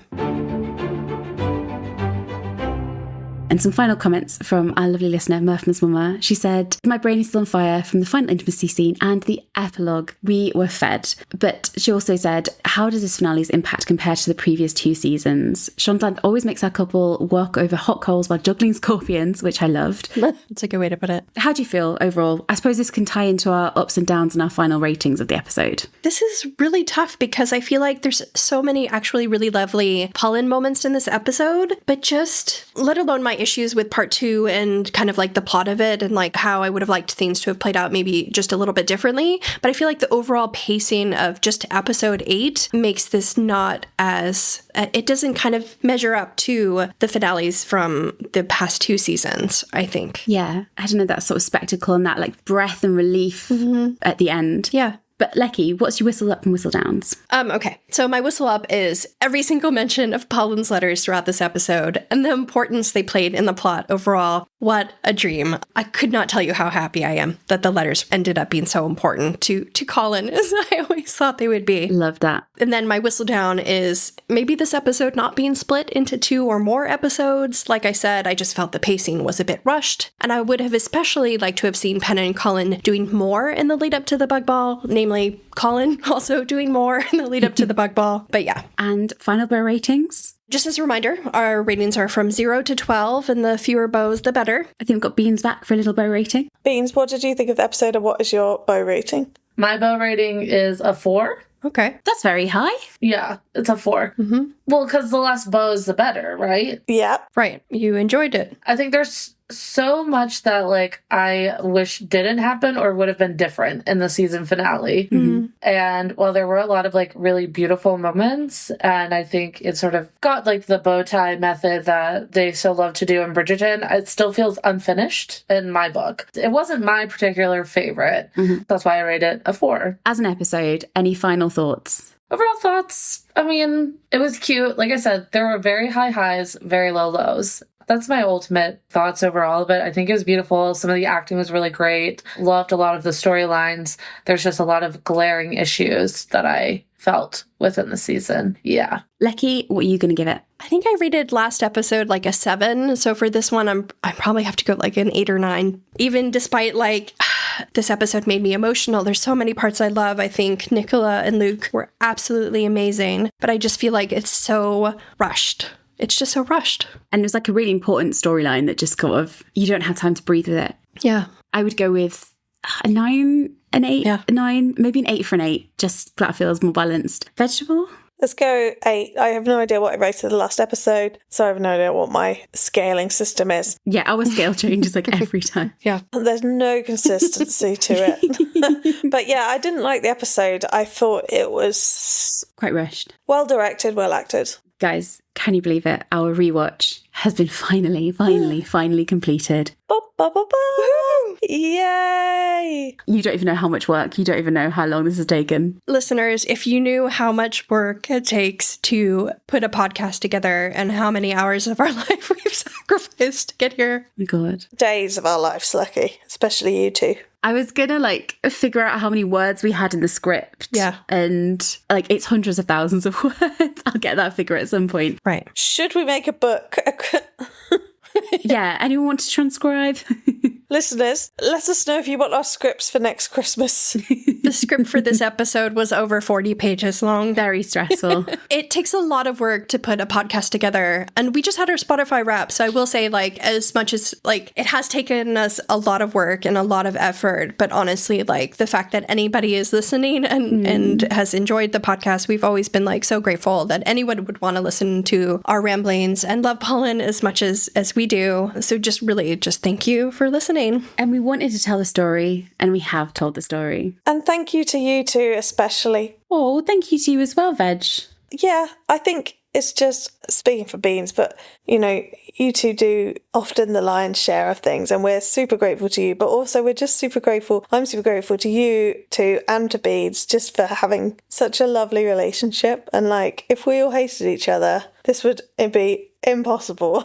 A: And some final comments from our lovely listener, Murphy's Mama. She said, my brain is still on fire from the final intimacy scene and the epilogue. We were fed. But she also said, how does this finale's impact compare to the previous 2 seasons? Shondaland always makes our couple walk over hot coals while juggling scorpions, which I loved.
B: That's a good way to put it.
A: How do you feel overall? I suppose this can tie into our ups and downs and our final ratings of the episode.
B: This is really tough because I feel like there's so many actually really lovely Pollen moments in this episode, but just let alone my issues with part 2 and kind of like the plot of it and like how I would have liked things to have played out maybe just a little bit differently. But I feel like the overall pacing of just episode 8 makes this not as, it doesn't kind of measure up to the finales from the past 2 seasons, I think.
A: Yeah, I don't know, that sort of spectacle and that like breath and relief at the end.
B: Yeah.
A: But Lecky, what's your whistle up and whistle downs?
B: Okay, so my whistle up is every single mention of Pollen's letters throughout this episode and the importance they played in the plot overall. What a dream. I could not tell you how happy I am that the letters ended up being so important to Colin as I always thought they would be.
A: Love that.
B: And then my Whistledown is maybe this episode not being split into 2 or more episodes. Like I said, I just felt the pacing was a bit rushed, and I would have especially liked to have seen Pen and Colin doing more in the lead up to the bug ball, namely Colin also doing more in the lead up to the bug ball. But yeah.
A: And final bow ratings?
B: Just as a reminder, our ratings are from 0 to 12, and the fewer bows, the better.
A: I think we've got Beans back for a little bow rating.
E: Beans, what did you think of the episode, and what is your bow rating?
C: My bow rating is a 4.
B: Okay.
A: That's very high.
C: Yeah, it's a 4. Mm-hmm. Well, because the less bows, the better, right?
E: Yeah.
B: Right. You enjoyed it.
C: I think there's so much that, like, I wish didn't happen or would have been different in the season finale.
B: Mm-hmm.
C: And while there were a lot of, like, really beautiful moments, and I think it sort of got, like, the bow tie method that they so love to do in Bridgerton, it still feels unfinished in my book. It wasn't my particular favorite. Mm-hmm. That's why I rate it a 4.
A: As an episode, any final thoughts?
C: Overall thoughts, I mean, it was cute. Like I said, there were very high highs, very low lows. That's my ultimate thoughts overall of it. I think it was beautiful. Some of the acting was really great. Loved a lot of the storylines. There's just a lot of glaring issues that I felt within the season. Yeah.
A: Lecky, what are you going to give it?
B: I think I rated last episode like a 7. So for this one, I probably have to go like an 8 or 9. Even despite like this episode made me emotional. There's so many parts I love. I think Nicola and Luke were absolutely amazing. But I just feel like it's so rushed. It's just so rushed.
A: And it was like a really important storyline that just kind of, you don't have time to breathe with it.
B: Yeah.
A: I would go with a 9, an 8, a 9, maybe an 8 for an 8. Just that feels more balanced. Vegetable?
E: Let's go 8. I have no idea what I rated the last episode, so I have no idea what my scaling system is.
A: Yeah, our scale changes like every time.
B: Yeah.
E: There's no consistency to it. But yeah, I didn't like the episode. I thought it was
A: quite rushed.
E: Well directed, well acted.
A: Guys, can you believe it? Our rewatch has been finally completed.
E: Yay!
A: You don't even know how much work. You don't even know how long this has taken.
B: Listeners, if you knew how much work it takes to put a podcast together and how many hours of our life we've sacrificed to get here.
A: Oh my God.
E: Days of our lives, Lucky. Especially you two.
A: I was gonna like figure out how many words we had in the script.
B: Yeah.
A: And like it's hundreds of thousands of words. I'll get that figure at some point.
B: Right.
E: Should we make a book?
A: Yeah. Anyone want to transcribe?
E: Listeners, let us know if you want our scripts for next Christmas.
B: The script for this episode was over 40 pages long.
A: Very stressful.
B: It takes a lot of work to put a podcast together. And we just had our Spotify wrap. So I will say, like, as much as, like, it has taken us a lot of work and a lot of effort. But honestly, like, the fact that anybody is listening and has enjoyed the podcast, we've always been, like, so grateful that anyone would want to listen to our ramblings and love Pollen as much as we do. So just really just thank you for listening.
A: And we wanted to tell the story, and we have told the story.
E: And thank you to you two especially.
A: Oh, thank you to you as well, Veg.
E: Yeah, I think it's just, speaking for Beans, but, you know, you two do often the lion's share of things, and we're super grateful to you, but also we're just super grateful. I'm super grateful to you two and to Beans just for having such a lovely relationship. And, like, if we all hated each other, this would be impossible.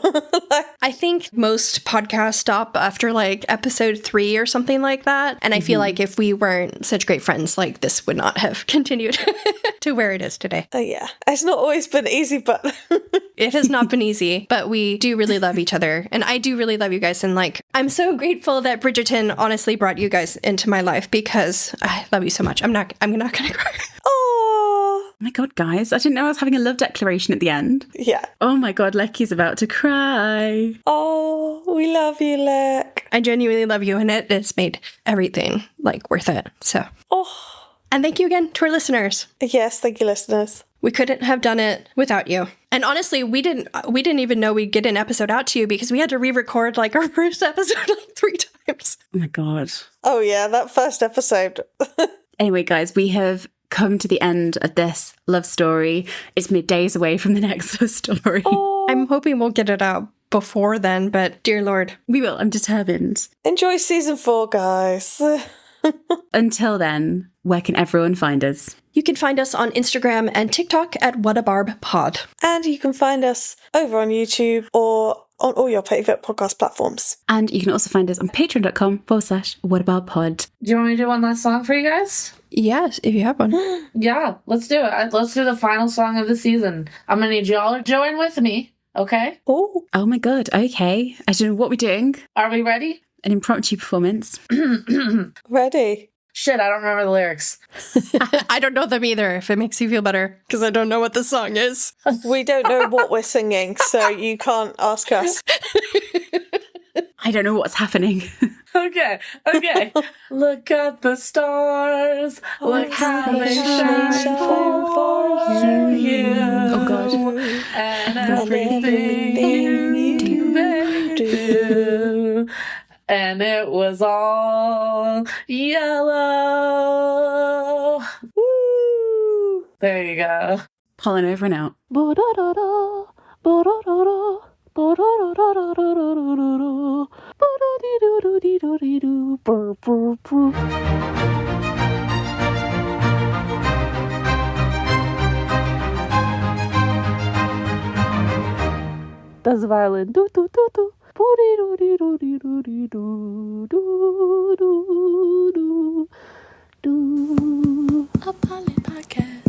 B: I think most podcasts stop after like episode 3 or something like that. And I feel like if we weren't such great friends, like this would not have continued to where it is today.
E: Yeah. It's not always been easy, but
B: it has not been easy, but we do really love each other. And I do really love you guys. And like, I'm so grateful that Bridgerton honestly brought you guys into my life because I love you so much. I'm not gonna cry.
E: Oh
A: my God, guys, I didn't know I was having a love declaration at the end.
E: Yeah.
A: Oh my God, Lecky's about to cry.
E: Oh, we love you, Lek.
B: I genuinely love you, and it's made everything like worth it. So.
E: Oh.
B: And thank you again to our listeners.
E: Yes, thank you, listeners.
B: We couldn't have done it without you. And honestly, we didn't even know we'd get an episode out to you because we had to re-record like our first episode like 3 times.
A: Oh my God.
E: Oh yeah, that first episode.
A: Anyway, guys, we have come to the end of this love story. It's mere days away from the next love story.
E: Oh.
B: I'm hoping we'll get it out before then, but dear Lord.
A: We will, I'm determined.
E: Enjoy season 4, guys.
A: Until then, where can everyone find us?
B: You can find us on Instagram and TikTok at whatabarbpod.
E: And you can find us over on YouTube or
D: on all your favourite podcast platforms.
A: And you can also find us on patreon.com/whatabouttpod.
C: Do you want me to do one last song for you guys?
B: Yes, if you have one.
C: Yeah, let's do it. Let's do the final song of the season. I'm gonna need y'all to join with me, okay?
D: Oh,
A: Oh my god, okay. I don't know what we're doing.
C: Are we ready?
A: An impromptu performance.
D: ready.
C: Shit, I don't remember the lyrics.
B: I don't know them either, if it makes you feel better, because I don't know what the song is.
D: We don't know what we're singing, so you can't ask us.
A: I don't know what's happening.
C: Okay. Look at the stars. Look how they shine for you.
A: Oh god.
C: And everything you do. And it was all yellow. Woo! There you go.
A: Pollen over and out.
F: Das violin. Do do do do.
B: A Polin podcast.